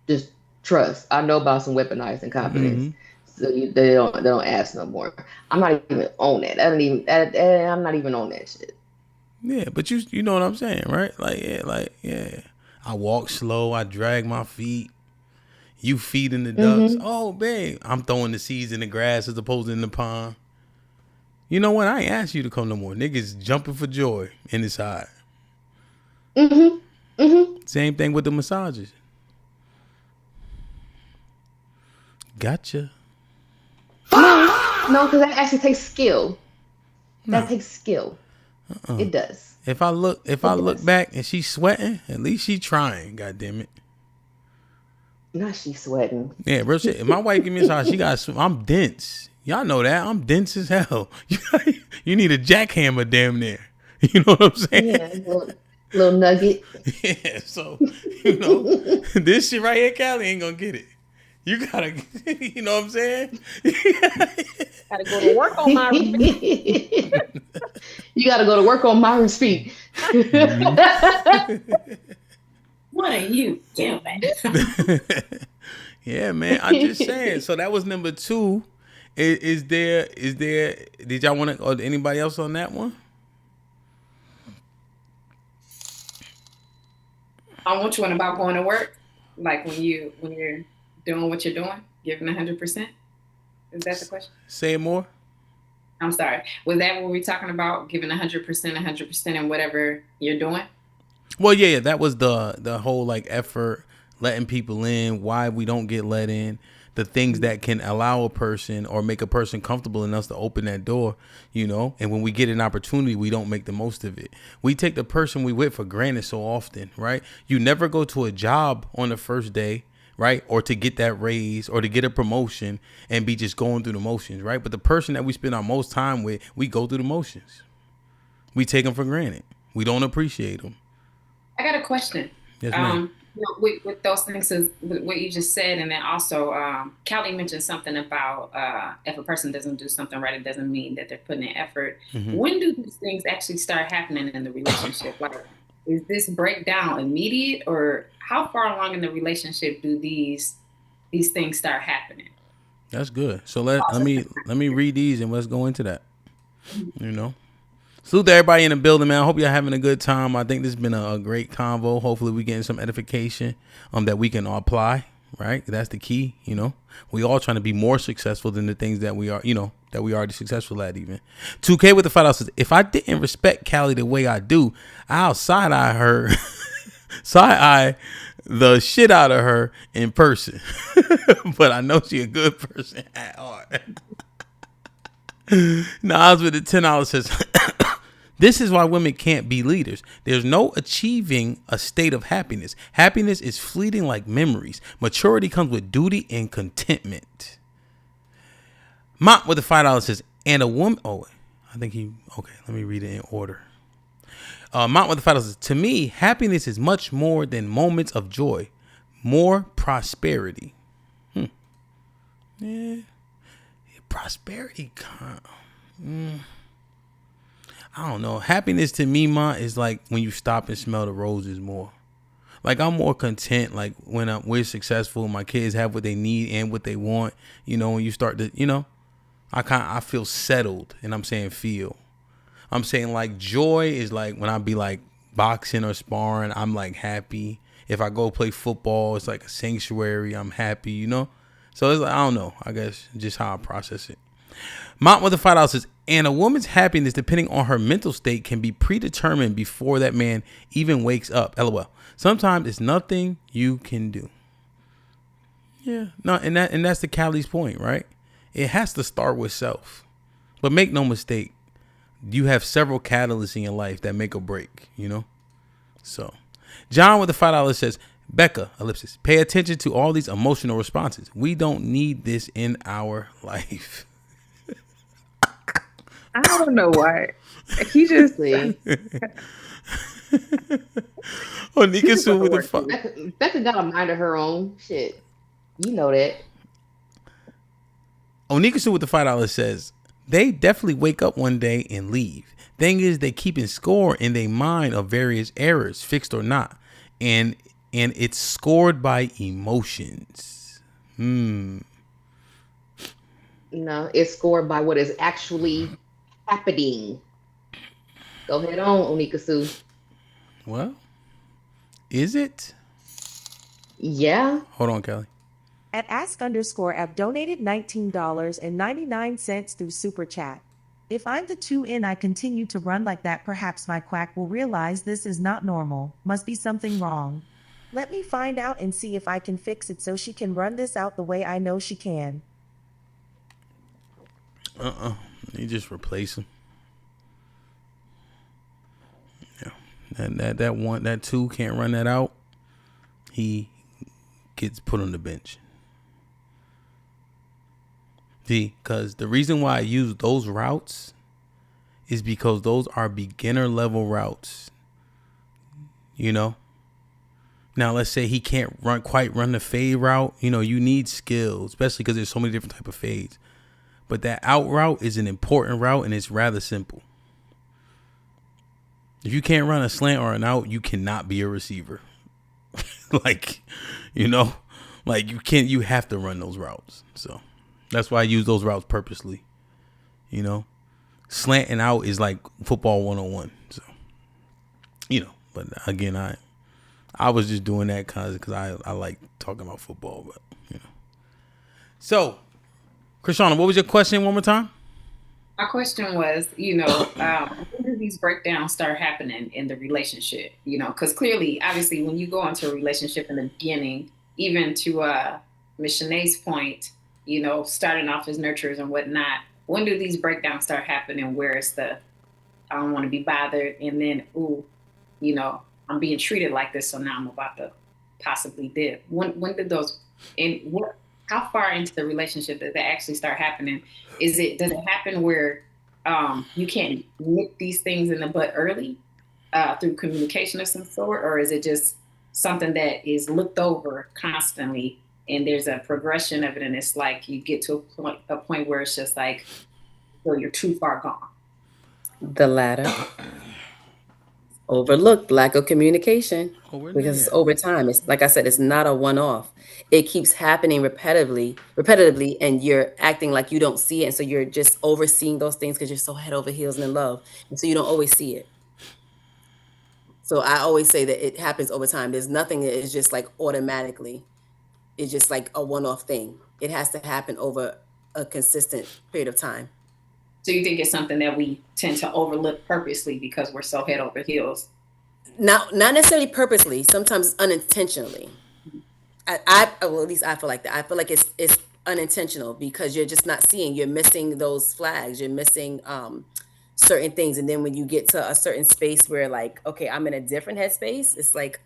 K: Just trust. I know about some weaponized incompetence. Mm-hmm. So they don't ask no more. I'm not even on that. I'm not even on that shit.
G: Yeah, but you know what I'm saying, right? Yeah. I walk slow. I drag my feet. You feeding the ducks. Mm-hmm. Oh, babe, I'm throwing the seeds in the grass as opposed to in the pond. You know what? I ain't asked you to come no more. Niggas jumping for joy in this side.
K: Mm-hmm.
G: Same thing with the massages. Gotcha.
K: No, because that actually takes skill.
G: No.
K: That takes skill. It does.
G: If I look back and she's sweating, at least she trying. God damn it.
K: Now she's sweating.
G: Yeah, real shit. If my wife give me a massage, she got. I'm dense. Y'all know that. I'm dense as hell. You need a jackhammer, damn near. You know what I'm saying?
K: Yeah, little nugget.
G: Yeah. So this shit right here, Callie ain't gonna get it. You gotta, you know what I'm saying?
I: Gotta go to work on my.
K: You gotta go to work on Myron's feet.
J: What are you doing?
G: Yeah, man. I'm just saying. So that was number 2. Is there? Did y'all want to? Or anybody else on that one?
J: On which one about going to work? Like when you're doing what you're doing, giving 100%. Is that the question?
G: Say it more.
J: I'm sorry. Was that what we're talking about? Giving 100% in whatever you're doing?
G: Well, yeah, that was the whole like effort, letting people in, why we don't get let in, the things that can allow a person or make a person comfortable enough to open that door, and when we get an opportunity, we don't make the most of it. We take the person we with for granted so often, right? You never go to a job on the first day, right? Or to get that raise or to get a promotion and be just going through the motions, right? But the person that we spend our most time with, we go through the motions. We take them for granted. We don't appreciate them.
J: I got a question.
G: Yes, ma'am.
J: With those things, with what you just said, and then also Callie mentioned something about if a person doesn't do something right, it doesn't mean that they're putting in effort.
G: Mm-hmm.
J: When do these things actually start happening in the relationship? Like, is this breakdown immediate, or how far along in the relationship do these things start happening?
G: That's good. So let me read these and let's go into that. Salute to everybody in the building, man. I hope y'all having a good time. I think this has been a great convo. Hopefully we getting some edification that we can apply, right? That's the key, We all trying to be more successful than the things that we are, that we already successful at even. 2K with the $5 says, if I didn't respect Callie the way I do, I'll side-eye her, side-eye the shit out of her in person. But I know she a good person at heart. Nas with the $10 says, this is why women can't be leaders. There's no achieving a state of happiness. Happiness is fleeting like memories. Maturity comes with duty and contentment. Mont with the $5 says, and a woman. Oh, I think okay, let me read it in order. Mont with the $5 says, to me, happiness is much more than moments of joy, more prosperity. Yeah. Prosperity. I don't know. Happiness to me, Ma, is like when you stop and smell the roses more. Like I'm more content. Like when we're successful, my kids have what they need and what they want. When you start to, I feel settled, and I'm saying feel. I'm saying like joy is like when I be like boxing or sparring, I'm like happy. If I go play football, it's like a sanctuary. I'm happy, So it's like, I don't know. I guess just how I process it. Mont with the $5 says, and a woman's happiness, depending on her mental state, can be predetermined before that man even wakes up. LOL. Sometimes it's nothing you can do. Yeah. No, and that's the Callie's point, right? It has to start with self. But make no mistake, you have several catalysts in your life that make or break, So, John with the $5 says, Becca, ellipsis, pay attention to all these emotional responses. We don't need this in our life.
L: I don't know why. He just.
G: Nika Sue with the $5.
K: Becca got a mind of her own. Shit. You know that.
G: Nika Sue with the $5 says, they definitely wake up one day and leave. Thing is, they keeping score in their mind of various errors, fixed or not. And it's scored by emotions.
K: No, it's scored by what is actually happening. Go ahead on, Onika Sue.
G: Well, is it?
K: Yeah.
G: Hold on, Kelly.
M: At Ask_I've donated $19.99 through Super Chat. If I'm the 2 and I continue to run like that, perhaps my quack will realize this is not normal, must be something wrong. Let me find out and see if I can fix it so she can run this out the way I know she can.
G: You just replace him. Yeah. That 2 can't run that out. He gets put on the bench. Because the reason why I use those routes is because those are beginner level routes. You know? Now, let's say he can't quite run the fade route. You know, you need skill, especially because there's so many different type of fades. But that out route is an important route, and it's rather simple. If you can't run a slant or an out, you cannot be a receiver. Like, you know, like you have to run those routes. So that's why I use those routes purposely. You know, slant and out is like football 101. So, you know, but again, I was just doing that because I like talking about football, but you know. So, Krishana, what was your question one more time?
J: My question was, you know, when do these breakdowns start happening in the relationship? You know, because clearly, obviously, when you go into a relationship in the beginning, even to Ms. Shanae's point, you know, starting off as nurturers and whatnot, when do these breakdowns start happening where it's the, I don't want to be bothered, and then, ooh, you know, I'm being treated like this, so now I'm about to possibly dip. When did those, and what, how far into the relationship does that actually start happening? Does it happen where you can't nip these things in the bud early through communication of some sort, or is it just something that is looked over constantly and there's a progression of it, and it's like you get to a point where it's just like, well, you're too far gone?
H: The latter. Overlooked, lack of communication, because it's over time. It's like I said, it's not a one-off. It keeps happening repetitively, and you're acting like you don't see it, and so you're just overseeing those things because you're so head over heels and in love, and so you don't always see it. So I always say that it happens over time. There's nothing that is just like automatically. It's just like a one-off thing. It has to happen over a consistent period of time.
J: So you think it's something that we tend to overlook purposely because we're so head over heels?
H: Not necessarily purposely. Sometimes unintentionally. Well, at least I feel like that. I feel like it's unintentional because you're just not seeing. You're missing those flags. You're missing certain things, and then when you get to a certain space where, like, okay, I'm in a different headspace. It's like,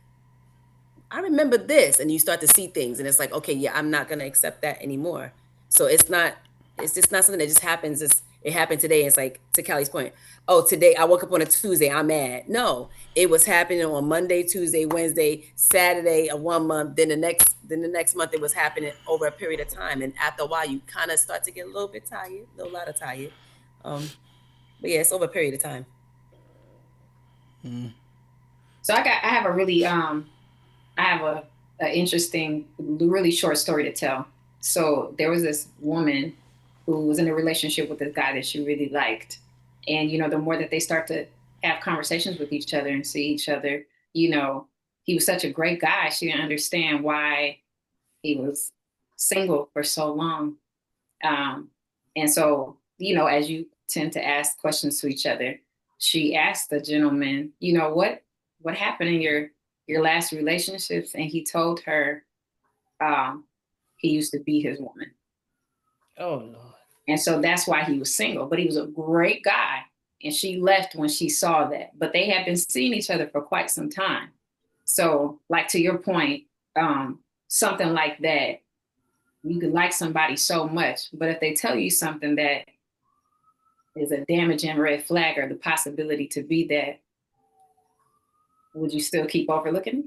H: I remember this, and you start to see things, and it's like, okay, yeah, I'm not gonna accept that anymore. So it's just not something that just happens. It happened today. It's like, to Callie's point, oh, today I woke up on a Tuesday, I'm mad. No, it was happening on Monday, Tuesday, Wednesday, Saturday of 1 month. Then the next month it was happening over a period of time. And after a while, you kind of start to get a little bit tired, a lot of tired. But yeah, it's over a period of time.
J: So I have a really, I have a interesting, really short story to tell. So there was this woman who was in a relationship with this guy that she really liked. And, you know, the more that they start to have conversations with each other and see each other, you know, he was such a great guy. She didn't understand why he was single for so long. And so, you know, as you tend to ask questions to each other, she asked the gentleman, you know, what happened in your last relationships? And he told her he used to be his woman.
H: Oh, Lord.
J: And so that's why he was single, but he was a great guy. And she left when she saw that, but they had been seeing each other for quite some time. So, like, to your point, something like that, you could like somebody so much, but if they tell you something that is a damaging red flag or the possibility to be that, would you still keep overlooking it?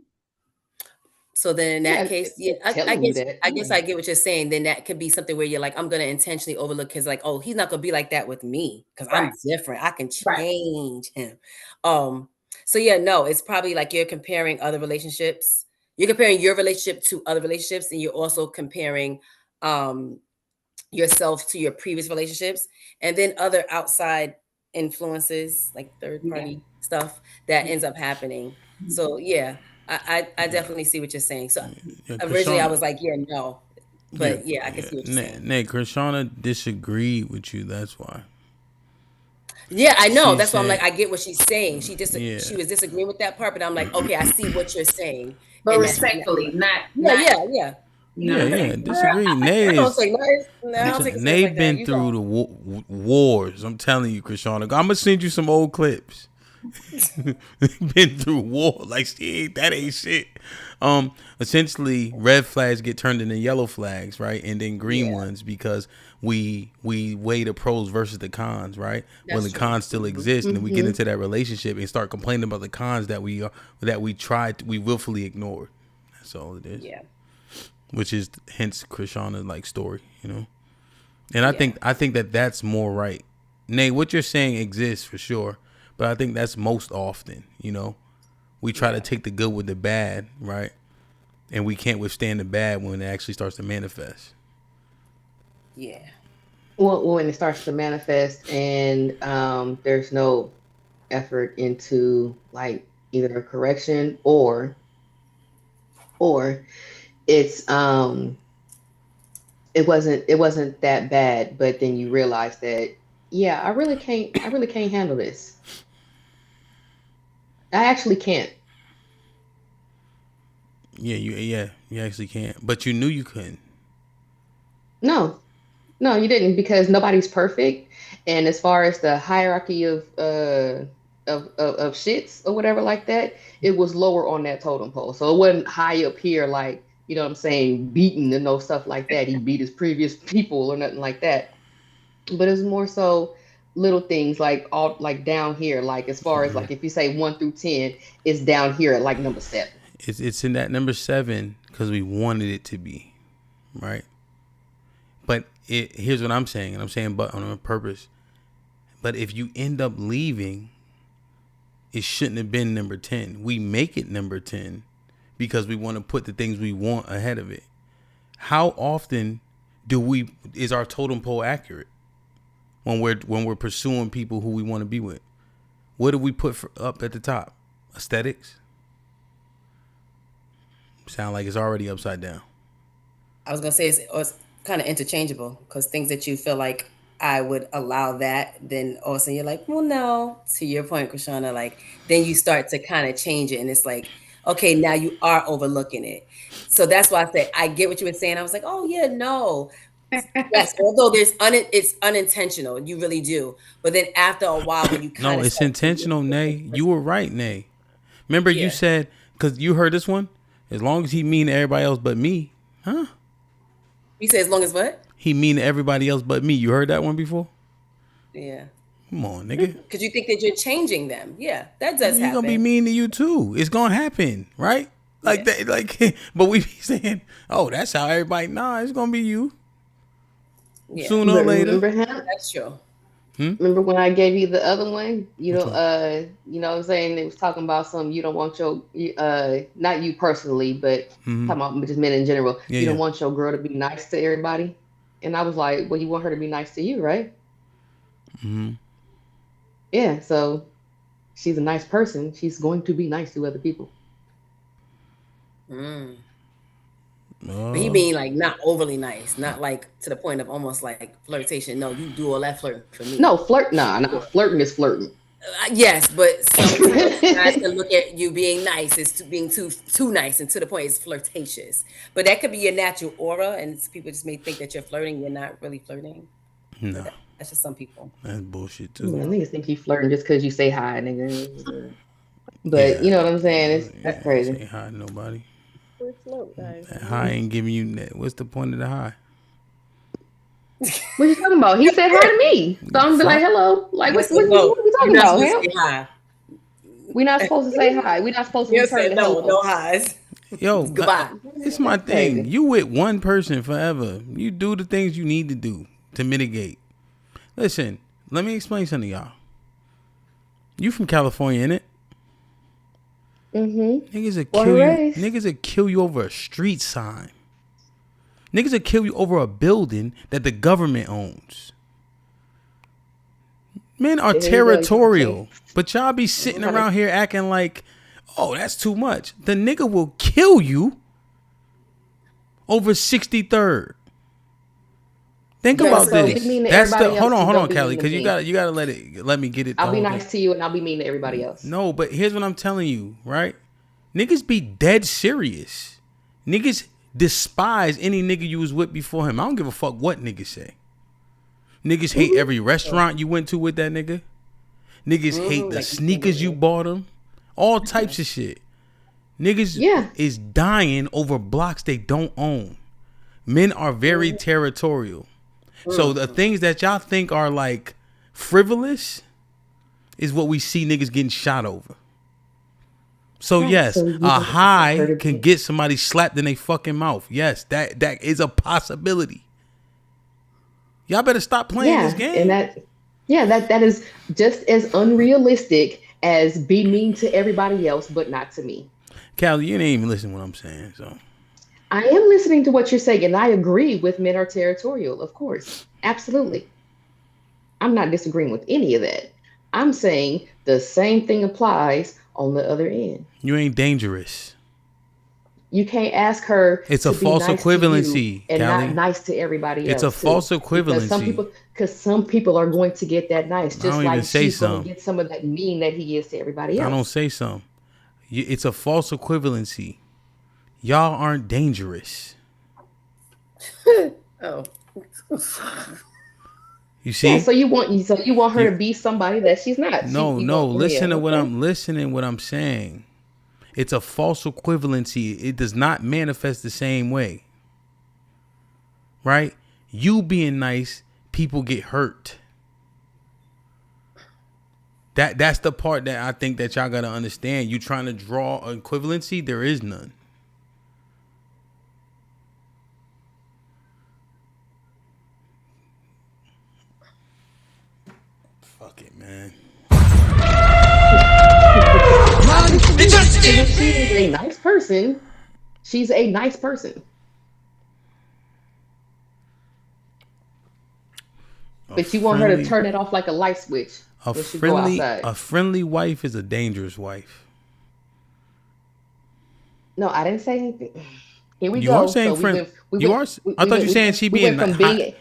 H: So then in that case, yeah, I guess
K: Yeah.
H: I get what you're saying. Then that could be something where you're like, I'm going to intentionally overlook because, like, oh, he's not going to be like that with me because I'm different. I can change him. So yeah, no, it's probably like you're comparing other relationships. You're comparing your relationship to other relationships, and you're also comparing yourself to your previous relationships, and then other outside influences like third party stuff that ends up happening. So yeah, I definitely see what you're saying. So originally I was like, yeah, no, but yeah, I can see what you're saying.
G: Nick, Krishana disagreed with you. That's why.
H: Yeah, I know.
G: She
H: That's why I'm
G: said,
H: like, I get what she's saying. She
G: yeah.
H: was disagreeing with that part, but I'm like, okay, I see what you're saying.
J: But
H: And
J: respectfully, not
H: yeah.
J: you know
G: Yeah,
J: what I'm
G: yeah,
J: saying?
G: disagree.
H: I don't take nothing. No, I don't take offense
G: Nay
H: like that.
G: been
H: You
G: through the wars. I'm telling you, Krishana. I'm gonna send you some old clips. Been through war. Like, that ain't shit. Essentially, red flags get turned into yellow flags, right? And then green ones, because we weigh the pros versus the cons, right? When the cons still exist, and then we get into that relationship and start complaining about the cons that we willfully ignored. That's all it is.
H: Yeah.
G: Which is hence Krishana's like story, you know. And I think that that's more right. Nay, what you're saying exists for sure, but I think that's most often, you know. We try to take the good with the bad, right? And we can't withstand the bad when it actually starts to manifest.
H: Yeah.
K: Well, when it starts to manifest and there's no effort into like either a correction or it's it wasn't that bad, but then you realize that I really can't handle this. I actually can't.
G: Yeah, you actually can't. But you knew you couldn't.
K: No, you didn't, because nobody's perfect. And as far as the hierarchy of shits or whatever like that, it was lower on that totem pole. So it wasn't high up here, like, you know what I'm saying, beaten and no stuff like that. He beat his previous people or nothing like that. But it's more so little things like all like down here, like as far as like if you say 1 through 10, it's down here at like number 7.
G: It's in that number 7 because we wanted it to be, right? But here's what I'm saying, and I'm saying but on purpose. But if you end up leaving, it shouldn't have been number 10. We make it number 10 because we want to put the things we want ahead of it. How often is our totem pole accurate when we're pursuing people who we want to be with? What do we put up at the top? Aesthetics? Sound like it's already upside down.
H: I was gonna say it's kind of interchangeable, because things that you feel like I would allow that, then all of a sudden you're like, well, no. To your point, Krishana, like then you start to kind of change it, and it's like, okay, now you are overlooking it. So that's why I said I get what you were saying. I was like, oh yeah, no. Yes, although it's unintentional, you really do. But then after a while, when you kind of
G: it's intentional, Nay. You were right, Nay. Remember you said, because you heard this one, as long as he mean to everybody else but me, huh?
H: You say as long as what?
G: He mean to everybody else but me. You heard that one before?
H: Yeah.
G: Come on, nigga.
H: Because you think that you're changing them. Yeah, that does happen.
G: He's gonna be mean to you too. It's gonna happen, right? Like that, like. But we be saying, "Oh, that's how everybody." Nah, it's gonna be you.
H: Yeah.
G: Sooner or later.
K: Remember him?
H: That's true.
K: Remember when I gave you the other one? You know what I'm saying? It was talking about you don't want your, not you personally, but talking about just men in general. You don't want your girl to be nice to everybody. And I was like, well, you want her to be nice to you, right?
G: Mm-hmm.
K: Yeah, so she's a nice person. She's going to be nice to other people.
H: But he being like not overly nice, not like to the point of almost like flirtation. No, you do all that flirting for me.
K: No, flirting is flirting.
H: Yes, but sometimes guys can look at you being nice as being too nice, and to the point it's flirtatious. But that could be your natural aura, and people just may think that you're flirting. You're not really flirting.
G: No,
H: that's just some people.
G: That's bullshit too.
K: Yeah, niggas think you flirting just because you say hi, nigga. But you know what I'm saying? That's crazy.
G: Say hi to nobody.
I: Float, guys.
G: That high ain't giving you. What's the point of the high?
K: What you talking about? He said hi to me, so I'm be like, hello. Like, what are we talking about? Him? We're not supposed to say hi. We're not supposed to return
H: no highs.
G: Yo,
H: goodbye.
G: It's my thing. You with one person forever. You do the things you need to do to mitigate. Listen, let me explain something to y'all. You from California, innit?
K: Mm-hmm.
G: Niggas will kill you. Niggas will kill you over a street sign. Niggas will kill you over a building that the government owns. Men are territorial, but y'all be sitting around here acting like, oh, that's too much. The nigga will kill you over 63rd. Think
H: No,
G: about
H: so
K: be
G: this.
K: mean to
G: That's the
K: everybody
G: hold
K: else
G: on,
K: and don't be
G: Kelly,
K: mean to
G: because
K: me.
G: you gotta let me get it. the
K: I'll be
G: whole
K: nice
G: thing.
K: to you and I'll be mean to everybody else.
G: No, but here's what I'm telling you, right? Niggas be dead serious. Niggas despise any nigga you was with before him. I don't give a fuck what niggas say. Niggas hate every restaurant you went to with that nigga. Niggas hate the sneakers you bought them. All types of shit. Niggas is dying over blocks they don't own. Men are very territorial. So the things that y'all think are like frivolous is what we see niggas getting shot over. So yes, a high can get somebody slapped in their fucking mouth. Yes, that is a possibility. Y'all better stop playing this game.
K: And that is just as unrealistic as be mean to everybody else, but not to me.
G: Callie, you didn't even listen to what I'm saying. So
K: I am listening to what you're saying, and I agree with men are territorial, of course. Absolutely. I'm not disagreeing with any of that. I'm saying the same thing applies on the other end.
G: You ain't dangerous.
K: You can't ask her.
G: It's a false equivalency,
K: and
G: Callie.
K: not nice to everybody else.
G: It's a false equivalency.
K: Because some people are going to get that nice,
G: I
K: just
G: don't
K: like
G: even say
K: she's going
G: some.
K: to get some of that mean that he is to everybody else.
G: I don't say some. It's a false equivalency. Y'all aren't dangerous.
H: Oh.
G: You see?
K: Yeah, so you want her to be somebody that she's not.
G: No. Listen to what I'm saying. It's a false equivalency. It does not manifest the same way. Right? You being nice, people get hurt. That's the part that I think that y'all gotta understand. You trying to draw an equivalency, there is none. Fuck it, man.
K: If she is a nice person, she's a nice person. But you want her to turn it off like a light switch when she go outside.
G: A friendly wife is a dangerous wife.
K: No, I didn't say anything. Here we
G: You
K: go.
G: are saying friend. You are. I thought you were saying she being
K: we went from being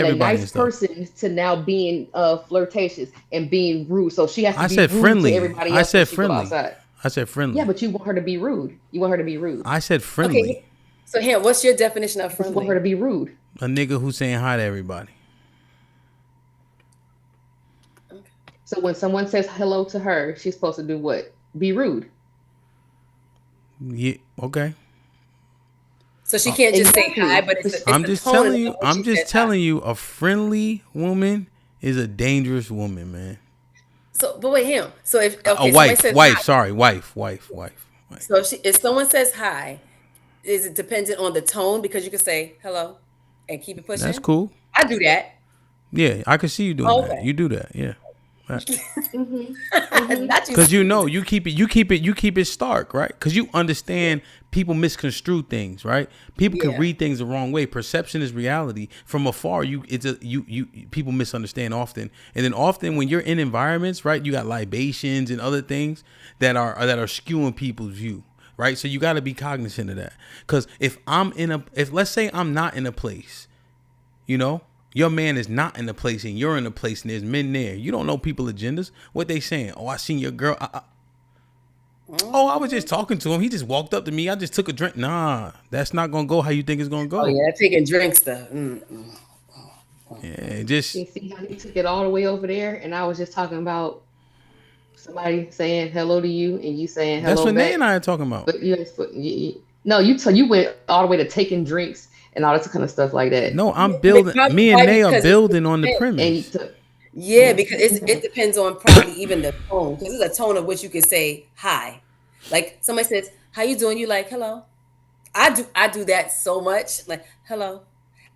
K: a nice
G: and stuff.
K: person to now being flirtatious and being rude. So she has to
G: I
K: be
G: said
K: rude
G: friendly.
K: to everybody else.
G: I said
K: when she go
G: friendly.
K: outside.
G: I said friendly.
K: Yeah, but you want her to be rude. You want her to be rude.
G: I said friendly.
H: Okay. So here, what's your definition of friendly?
K: You want her to be rude.
G: A nigga who's saying hi to everybody.
K: So when someone says hello to her, she's supposed to do what? Be rude.
G: Yeah. Okay.
H: So she can't just say hi, but
G: I'm just telling you. I'm just telling you. A friendly woman is a dangerous woman, man.
H: So, but wait, him. So if
G: A wife.
H: So if someone says hi, is it dependent on the tone? Because you can say hello and keep it pushing.
G: That's cool.
H: I do that.
G: Yeah, I can see you doing that. You do that. Yeah. Because you keep it stark, right? Because you understand people misconstrue things, right? People can read things the wrong way. Perception is reality. From afar, people misunderstand often, and then often when you're in environments, right, you got libations and other things that are skewing people's view, right? So you got to be cognizant of that. Because if let's say I'm not in a place, you know. Your man is not in a place and you're in a place and there's men there. You don't know people's agendas. What they saying? Oh, I seen your girl. Oh, I was just talking to him. He just walked up to me. I just took a drink. Nah, that's not going to go how you think it's going to go.
H: Oh, yeah, taking drinks stuff.
G: Yeah, just.
K: See how you took it all the way over there and I was just talking about somebody saying hello to you and you saying hello
G: That's what
K: back.
G: Nay and I are talking about.
K: But you went all the way to taking drinks and all this kind of stuff like that.
G: No, I'm building. Me and Nay are building on the premise.
H: Yeah, because it depends on probably even the tone. Because there's a tone of which you can say hi. Like somebody says, "How you doing?" You like, "Hello." I do that so much. Like, "Hello."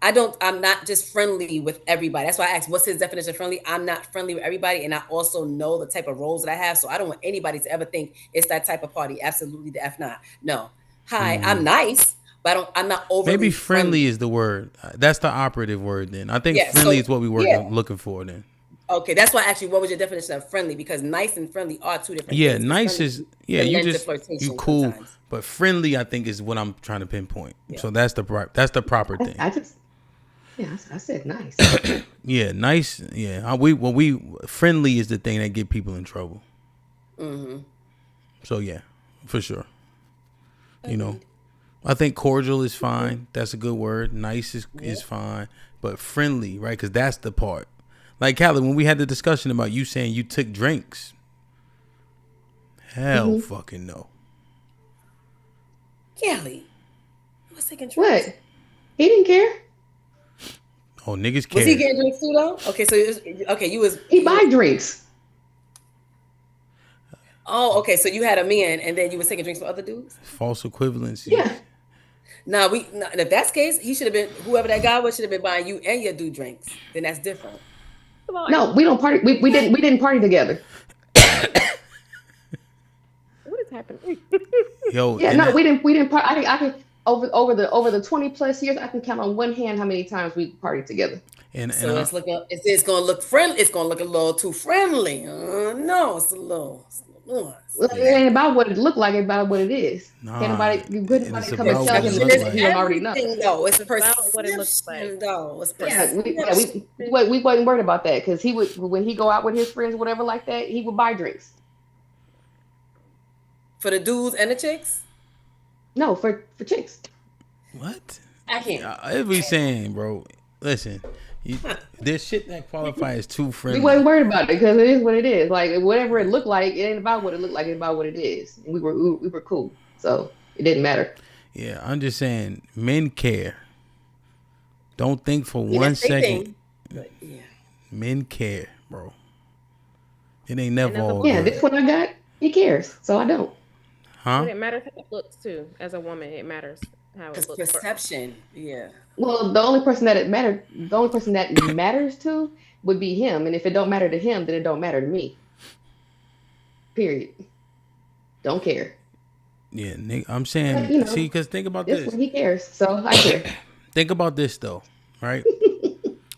H: I'm not just friendly with everybody. That's why I asked, what's his definition of friendly? I'm not friendly with everybody, and I also know the type of roles that I have. So I don't want anybody to ever think it's that type of party. Absolutely the F not. No. Hi, I'm nice. But I'm not overly
G: Maybe friendly is the word. That's the operative word then. I think friendly is what we were looking for then.
H: Okay, that's why actually, what was your definition of friendly? Because nice and friendly are two different things.
G: Yeah, nice is, you cool.
H: Sometimes.
G: But friendly, I think, is what I'm trying to pinpoint. Yeah. So that's the proper thing.
K: Yeah, I said nice.
G: Yeah, nice. Yeah, we friendly is the thing that get people in trouble.
H: Mm-hmm.
G: So yeah, for sure. You know, I think cordial is fine. That's a good word. Nice is fine, but friendly, right? Because that's the part. Like Callie, when we had the discussion about you saying you took drinks, hell fucking no.
H: Kelly, I was taking drinks.
K: What? He didn't care.
G: Oh, niggas care.
H: Was he getting drinks too though? Okay, so you was.
K: He buy drinks.
H: Oh, okay. So you had a man, and then you was taking drinks with other dudes.
G: False equivalency.
K: Yeah.
H: If that's the case, he should have been whoever that guy was should have been buying you and your dude drinks. Then that's different.
K: No, we don't party. We didn't party together.
I: What is happening?
G: Yo,
K: Yeah, no, we didn't party. I can over the 20 plus years, I can count on one hand how many times we partied together.
H: So it's gonna look friendly. It's gonna look a little too friendly. No, it's a little.
K: It ain't about what it looked like, it's about what it is. Can't nobody come and tell him that he don't already know.
H: No, it's
I: about what it looks like.
H: Though. It's
K: we wasn't worried about that because he would, when he go out with his friends, whatever like that, he would buy drinks.
H: For the dudes and the chicks?
K: No, for chicks.
G: What?
H: I can't.
G: Every saying, bro. Listen, there's shit that qualifies as too friendly.
K: We wasn't worried about it because it is what it is. Like whatever it looked like, it ain't about what it looked like. It's about what it is. And we were cool, so it didn't matter.
G: Yeah, I'm just saying, men care. Don't think for 1 second. Men care, bro. It ain't never all
K: Yeah,
G: good.
K: this one I got, he cares, so I don't.
G: Huh?
I: And it matters how it looks too. As a woman, it matters how it looks.
H: Perception, yeah.
K: Well, the only person that matters to would be him, and if it don't matter to him, then it don't matter to me. Period. Don't care.
G: Yeah, Nick, I'm saying,
K: But,
G: see, because think about
K: this
G: this.
K: one, he cares, so I care.
G: Think about this though, right?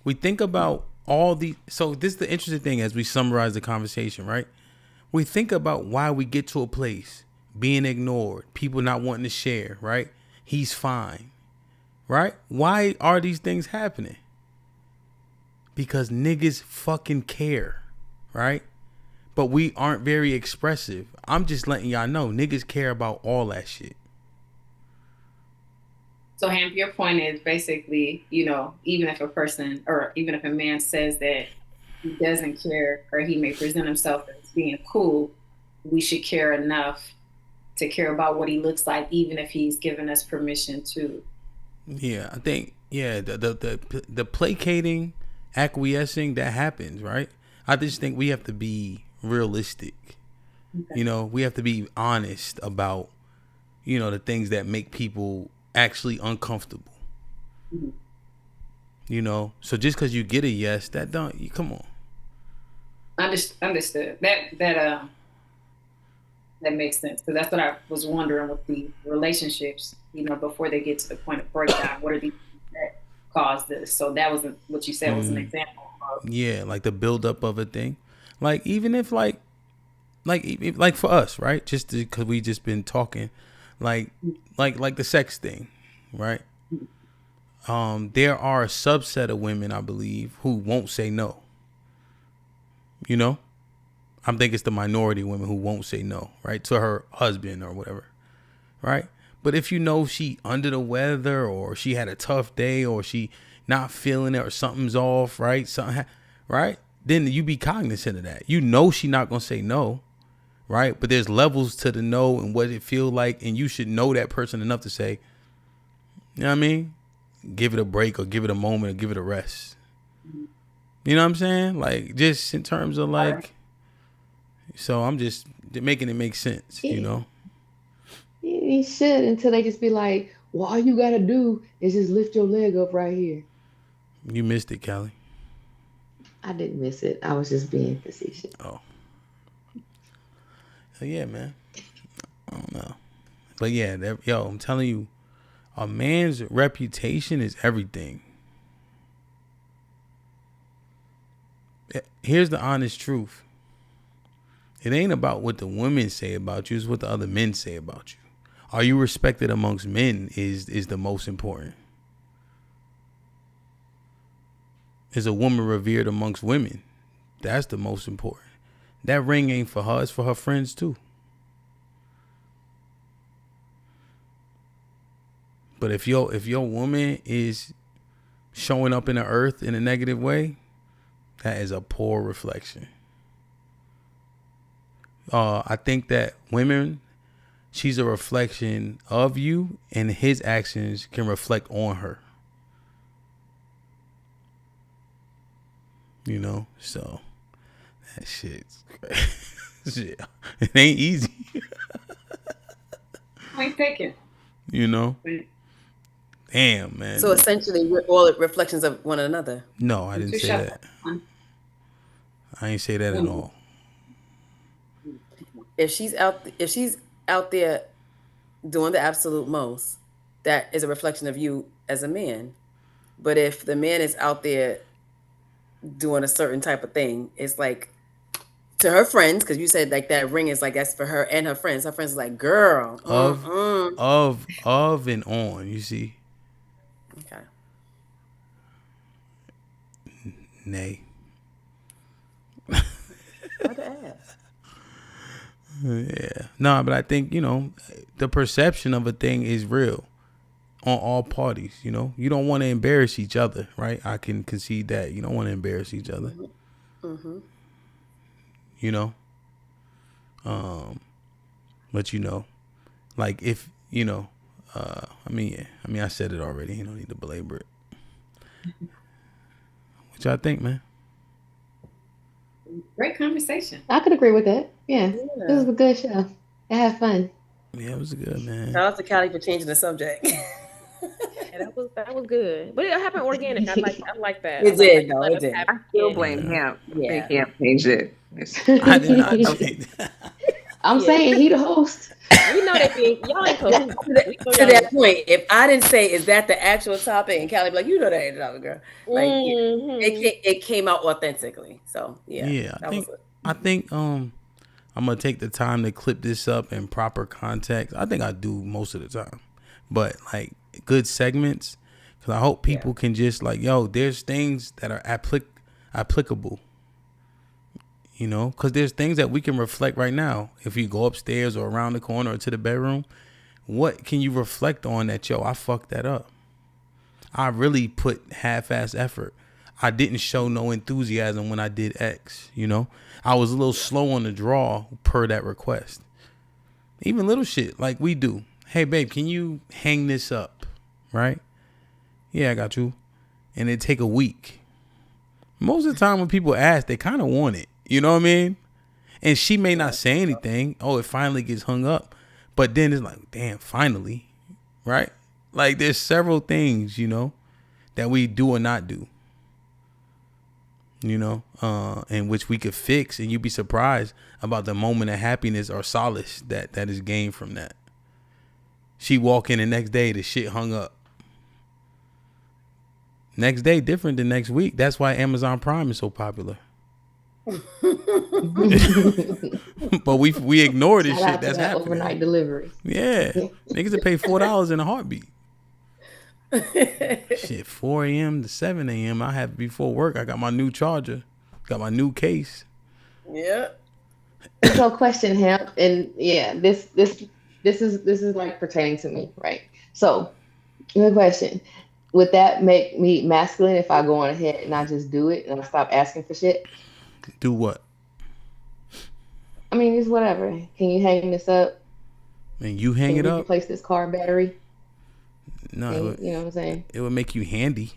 G: We think about all the. So this is the interesting thing as we summarize the conversation, right? We think about why we get to a place being ignored, people not wanting to share, right? He's fine, right? Why are these things happening? Because niggas fucking care, right? But we aren't very expressive. I'm just letting y'all know, niggas care about all that shit.
J: So, Hamp, your point is basically, even if a person or even if a man says that he doesn't care or he may present himself as being cool, we should care enough to care about what he looks like, even if he's given us permission to.
G: Yeah, I think, the placating, acquiescing, that happens, right? I just think we have to be realistic. Okay. We have to be honest about, the things that make people actually uncomfortable. Mm-hmm. So just because you get a yes, that don't, come on.
J: Understood. That makes sense, because that's what I was wondering with the relationships, before they get to the point of breakdown. What are the things that cause this? So that was what you said was an example of. Yeah,
G: like the buildup of a thing. Like even if like for us, right? Just because we just been talking, like the sex thing, right? There are a subset of women, I believe, who won't say no. I think it's the minority of women who won't say no, right, to her husband or whatever, right? But if she under the weather or she had a tough day or she not feeling it or something's off, right? Right? Then you be cognizant of that. She not gonna say no, right? But there's levels to the no and what it feel like, and you should know that person enough to say, you know what I mean? Give it a break or give it a moment or give it a rest. You know what I'm saying? Like just in terms of like. So I'm just making it make sense,
K: He should, until they just be like, well, all you gotta do is just lift your leg up right here.
G: You missed it, Callie.
K: I didn't miss it. I was just being facetious.
G: Oh. So yeah, man. I don't know. But yeah, I'm telling you, a man's reputation is everything. Here's the honest truth. It ain't about what the women say about you, it's what the other men say about you. Are you respected amongst men is the most important. is a woman revered amongst women. That's the most important. That ring ain't for her, it's for her friends too. But if your woman is showing up in the earth in a negative way, that is a poor reflection. I think that women, she's a reflection of you, and his actions can reflect on her. You know, so that shit's shit. It ain't easy.
J: I ain't taking.
G: You know. Damn, man.
H: So essentially, we're all reflections of one another.
G: No, I didn't say that. I ain't say that at all.
H: If she's out there doing the absolute most, that is a reflection of you as a man. But if the man is out there doing a certain type of thing, it's like to her friends, because you said like that ring is like that's for her and her friends. Her friends is like, girl,
G: of and on. You see.
H: Okay.
G: Nay.
H: What to ask?
G: Yeah. No, but I think, the perception of a thing is real on all parties, You don't want to embarrass each other, right? I can concede that. You don't want to embarrass each other.
H: Mm-hmm.
G: But like if, I said it already. You don't need to belabor it. What y'all think, man?
J: Great conversation.
K: I could agree with that. Yeah. This was a good show. I had fun.
G: Yeah, it was good, man.
H: Shout out to Callie for changing the subject.
I: Yeah, that was good, but it happened organic. I like that.
H: It did, though. It did.
L: I still blame him.
H: Yeah.
L: They can't change it.
G: I did not change that.
K: I'm saying he the host.
I: We know that y'all ain't close.
H: To that point, if I didn't say, is that the actual topic? And Callie be like, that ain't the topic, girl. Like, it came out authentically. So, yeah.
G: Yeah, I think I'm going to take the time to clip this up in proper context. I think I do most of the time. But, like, good segments, because I hope people can just, like, there's things that are applicable. Because there's things that we can reflect right now. If you go upstairs or around the corner or to the bedroom, what can you reflect on that, I fucked that up. I really put half-ass effort. I didn't show no enthusiasm when I did X, I was a little slow on the draw per that request. Even little shit like we do. Hey, babe, can you hang this up? Right? Yeah, I got you. And it take a week. Most of the time when people ask, they kind of want it. You know what I mean? And she may not say anything. Oh, it finally gets hung up. But then it's like, damn, finally. Right? Like there's several things, that we do or not do. In which we could fix, and you'd be surprised about the moment of happiness or solace that is gained from that. She walk in the next day, the shit hung up. Next day different than next week. That's why Amazon Prime is so popular. But we ignore this shit that's happening.
K: Overnight delivery.
G: Yeah. Niggas that pay $4 in a heartbeat. Shit, 4 a.m. to 7 a.m. I have before work. I got my new charger. Got my new case.
H: Yeah.
K: So question, Hamp, and this is like pertaining to me, right? So good question. Would that make me masculine if I go on ahead and I just do it and I stop asking for shit?
G: Do what?
K: I mean, it's whatever. Can you hang this up?
G: And you hang it up?
K: Replace this car battery?
G: No.
K: You know what I'm saying?
G: It would make you handy.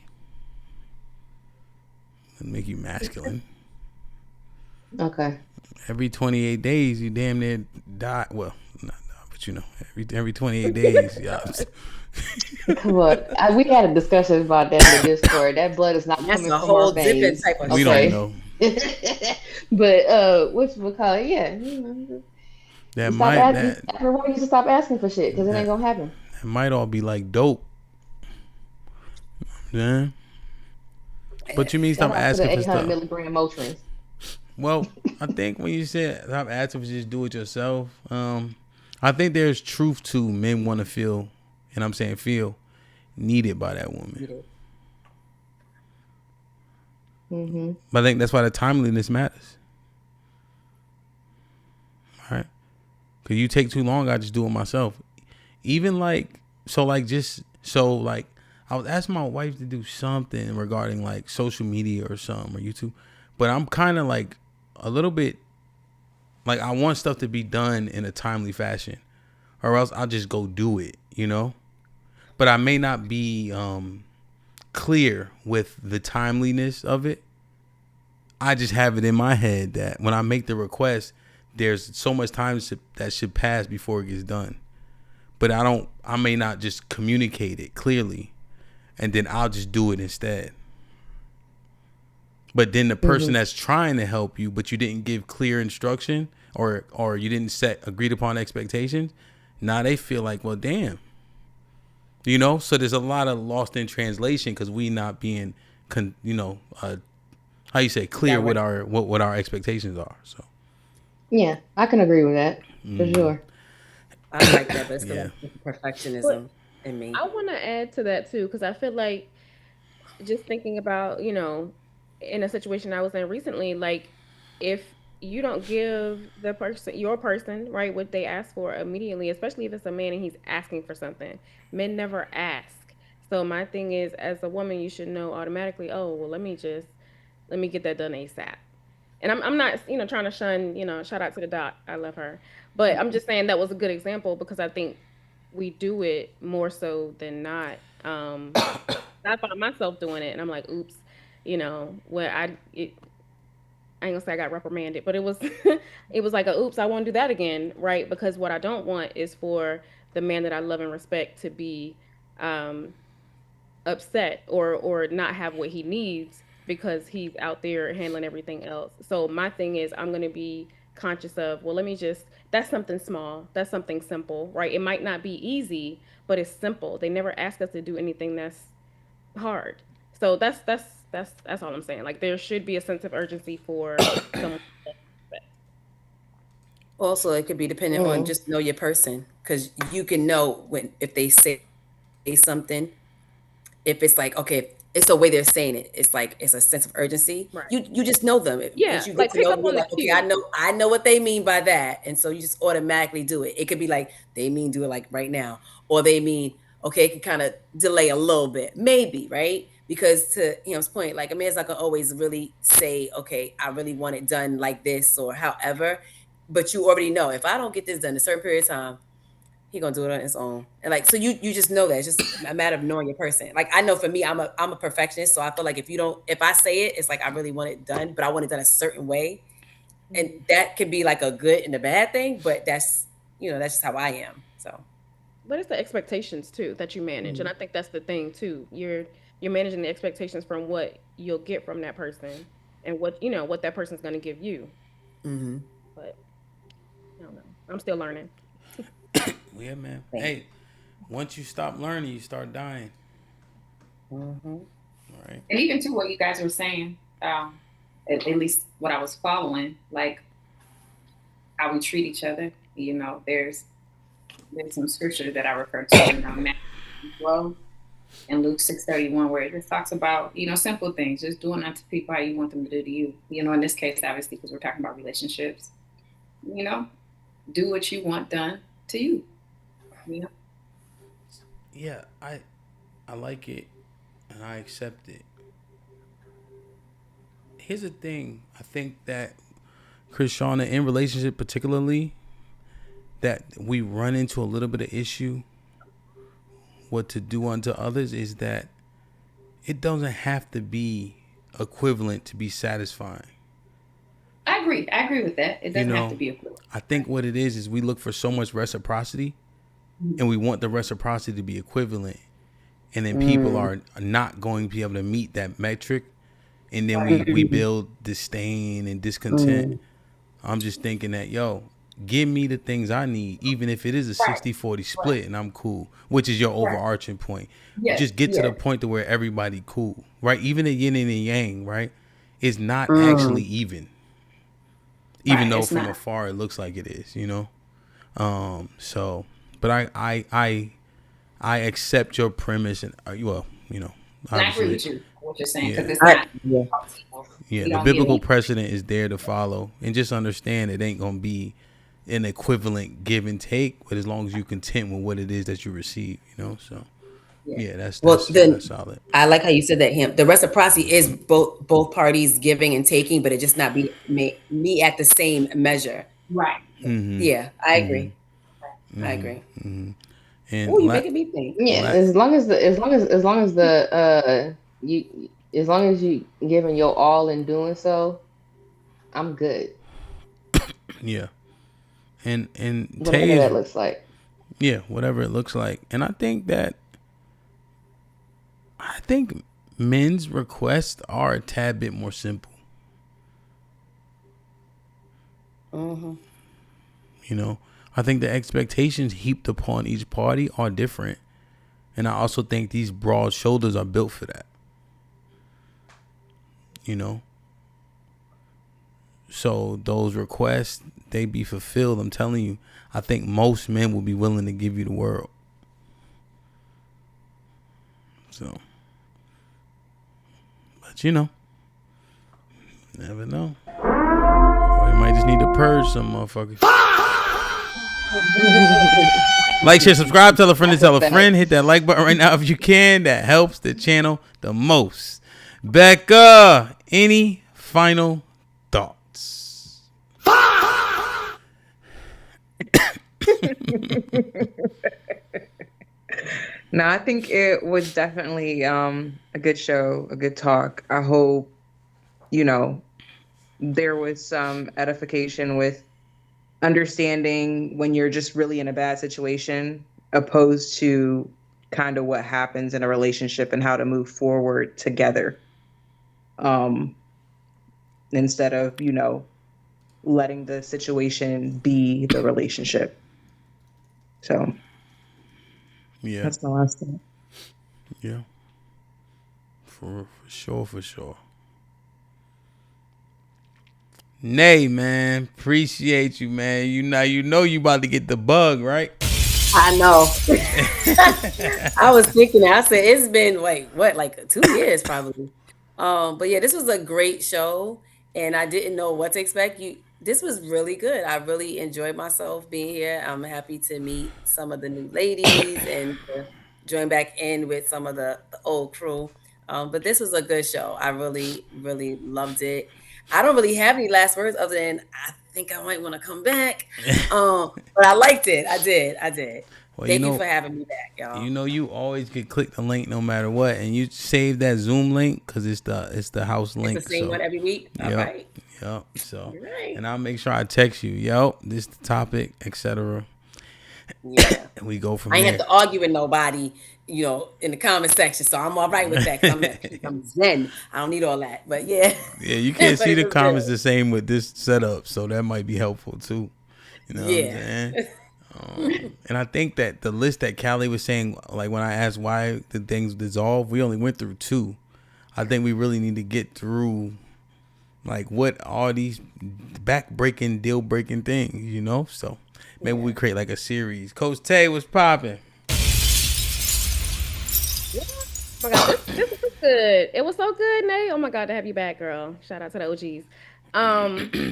G: It would make you masculine.
K: Okay.
G: Every 28 days, you damn near die. Well, not die, but every 28 days, yeah.
K: Come on. We had a discussion about that in the Discord. That blood is not coming from our veins.
H: Type of
G: we don't know.
K: But what you call it? Yeah. Everyone needs to stop asking for shit because it ain't gonna happen.
G: It might all be like dope. Yeah. But you mean stop asking for stuff?
K: 800 milligram Motrins.
G: Well, I think when you said stop asking for just do it yourself, I think there's truth to men want to feel, and I'm saying feel, needed by that woman.
K: Mm-hmm.
G: But I think that's why the timeliness matters. All right. Because you take too long, I just do it myself. Even like, I was asking my wife to do something regarding like social media or something or YouTube. But I'm kind of like a little bit, like I want stuff to be done in a timely fashion. Or else I'll just go do it, you know? But I may not be clear with the timeliness of it. I just have it in my head that when I make the request, there's so much time that should pass before it gets done. But I may not just communicate it clearly, and then I'll just do it instead. But then the person that's trying to help you, but you didn't give clear instruction or you didn't set agreed upon expectations, now they feel like, well, damn. You know, so there's a lot of lost in translation because we not being, how you say, clear with what our expectations are. So
K: yeah, I can agree with that for sure.
H: I like that, but it's the perfectionism in me.
I: I want to add to that too, because I feel like just thinking about, in a situation I was in recently, like if you don't give your person, right, what they ask for immediately, especially if it's a man and he's asking for something. Men never ask. So my thing is, as a woman, you should know automatically, oh, well, let me get that done ASAP. And I'm not, trying to shun, shout out to the doc. I love her. But I'm just saying that was a good example because I think we do it more so than not. I find myself doing it and I'm like, oops, where I ain't gonna say I got reprimanded, but it was it was like oops, I won't do that again, right? Because what I don't want is for the man that I love and respect to be upset or not have what he needs because he's out there handling everything else. So my thing is I'm gonna be conscious of, well, that's something small, that's something simple, right? It might not be easy, but it's simple. They never ask us to do anything that's hard. So that's all I'm saying. Like there should be a sense of urgency for someone.
H: Also, it could be dependent on just know your person, because you can know if they say something, if it's like, okay, it's the way they're saying it. It's like it's a sense of urgency.
I: Right.
H: You just know them.
I: Yeah,
H: You
I: like
H: get to
I: pick
H: know
I: up
H: them,
I: on the
H: like, okay,
I: cue.
H: I know what they mean by that, and so you just automatically do it. It could be like they mean do it like right now, or they mean okay, it can kind of delay a little bit, maybe, right? Because to him's point, like a man's not gonna always really say, okay, I really want it done like this or however, but you already know if I don't get this done in a certain period of time, he gonna do it on his own. And like, so you just know that. It's just a matter of knowing your person. Like I know for me, I'm a perfectionist. So I feel like if I say it, it's like I really want it done, but I want it done a certain way. And that can be like a good and a bad thing, but that's just how I am. So
I: But it's the expectations too that you manage. And I think that's the thing too. You're managing the expectations from what you'll get from that person and what that person's gonna give you. But I don't know. I'm still learning.
G: Yeah, man. Hey, once you stop learning, you start dying. All right.
J: And even to what you guys were saying, at least what I was following, like how we treat each other. There's some scripture that I refer to in Matthew 12 and Luke 6:31, where it just talks about, simple things, just doing unto people how you want them to do to you. In this case, obviously, because we're talking about relationships, do what you want done to you.
G: Yeah, I like it and I accept it. Here's the thing. I think that Krishana, in relationship particularly, that we run into a little bit of issue what to do unto others is that it doesn't have to be equivalent to be satisfying.
J: I agree with that. It doesn't have to be equivalent.
G: I think what it is we look for so much reciprocity and we want the reciprocity to be equivalent. And then people are not going to be able to meet that metric. And then we build disdain and discontent. I'm just thinking that, give me the things I need, even if it is a 60-40 split and I'm cool, which is your overarching point. Just get to the point to where everybody cool, right? Even the yin and the yang, right? Is not actually even though from afar it looks like it is, but I accept your premise and
J: I agree with you. what you're saying because it's
H: I-
J: not.
G: Yeah,
J: We
G: the
J: don't
G: biblical
J: get it.
G: precedent is there to follow, and just understand it ain't gonna be an equivalent give and take, but as long as you're content with what it is that you receive, you know. So yeah, that's
H: then
G: solid.
H: I like how you said that. Him, the reciprocity is both parties giving and taking, but it just not be me at the same measure.
J: Right.
H: Yeah, I agree. I agree.
G: And
H: Oh, you making me think.
K: Yeah, as long as you giving your all in doing so, I'm good.
G: yeah, and Tay
K: Whatever
G: is
K: that looks like.
G: yeah, whatever it looks like, and I think men's requests are a tad bit more simple. You know, I think the expectations heaped upon each party are different. And I also think these broad shoulders are built for that. You know? So those requests, they be fulfilled. I'm telling you, I think most men will be willing to give you the world. So, but you know, never know. Or you might just need to purge some motherfuckers. Like, share, subscribe, tell a friend to tell a friend. Hit that like button right now if you can. That helps the channel the most. Becca, any final thoughts?
L: No, I think it was definitely a good show, a good talk. I hope, there was some edification with understanding when you're just really in a bad situation, opposed to kind of what happens in a relationship and how to move forward together. Instead of, letting the situation be the relationship. So
G: Yeah.
L: that's the last thing.
G: Yeah. For sure. Nay, man. Appreciate you, man. You know you about to get the bug, right?
H: I know. I was thinking that. I said it's been like 2 years probably. But yeah, this was a great show, and I didn't know what to expect. This was really good. I really enjoyed myself being here. I'm happy to meet some of the new ladies and to join back in with some of the old crew. But this was a good show. I really, really loved it. I don't really have any last words other than I think I might want to come back. But I liked it. I did.
G: Well,
H: Thank you for having me back, y'all.
G: You know you always can click the link no matter what, and you save that Zoom link because it's the house link.
H: It's the same one every week. All right.
G: Yep. So,
H: right.
G: and I'll make sure I text you. Yo, this the topic, etc.
H: Yeah.
G: And we go from
H: I ain't
G: there.
H: have to argue with nobody, in the comment section, so I'm all right with that. 'Cause I'm zen. I don't need all that. But yeah.
G: Yeah, you can't
H: But
G: see
H: it
G: the
H: was
G: comments
H: good.
G: the same with this setup, so that might be helpful too. You know what I'm saying? And I think that the list that Callie was saying, like when I asked why the things dissolve, we only went through 2. I think we really need to get through like what are these back-breaking, deal-breaking things, So maybe we create like a series. Coach Tay was popping.
I: Oh my God, this was good. It was so good, Nate. Oh my God, to have you back, girl. Shout out to the OGs.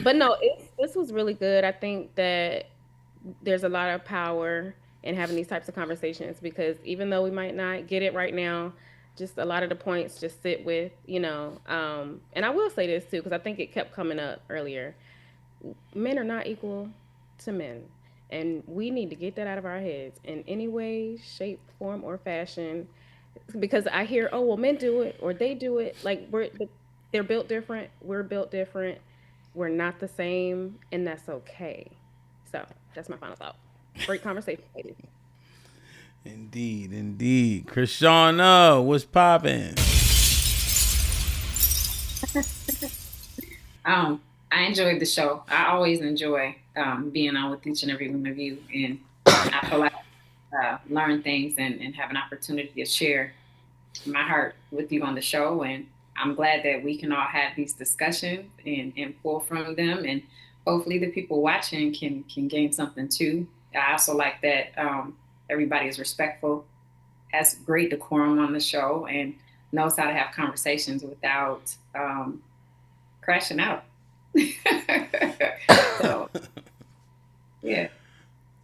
I: But no, this was really good. I think that there's a lot of power in having these types of conversations because even though we might not get it right now, just a lot of the points just sit with, and I will say this too, because I think it kept coming up earlier. Men are not equal to men. And we need to get that out of our heads in any way, shape, form, or fashion. Because I hear, oh, well, men do it or they do it. Like they're built different. We're built different. We're not the same, and that's okay. So that's my final thought. Great conversation, ladies.
G: Indeed. Krishana, what's popping?
J: I enjoyed the show. I always enjoy being on with each and every one of you, and I feel like learn things and have an opportunity to share my heart with you on the show. And I'm glad that we can all have these discussions and pull from them, and hopefully the people watching can gain something too. I also like that everybody is respectful, has great decorum on the show, and knows how to have conversations without crashing out. So, yeah.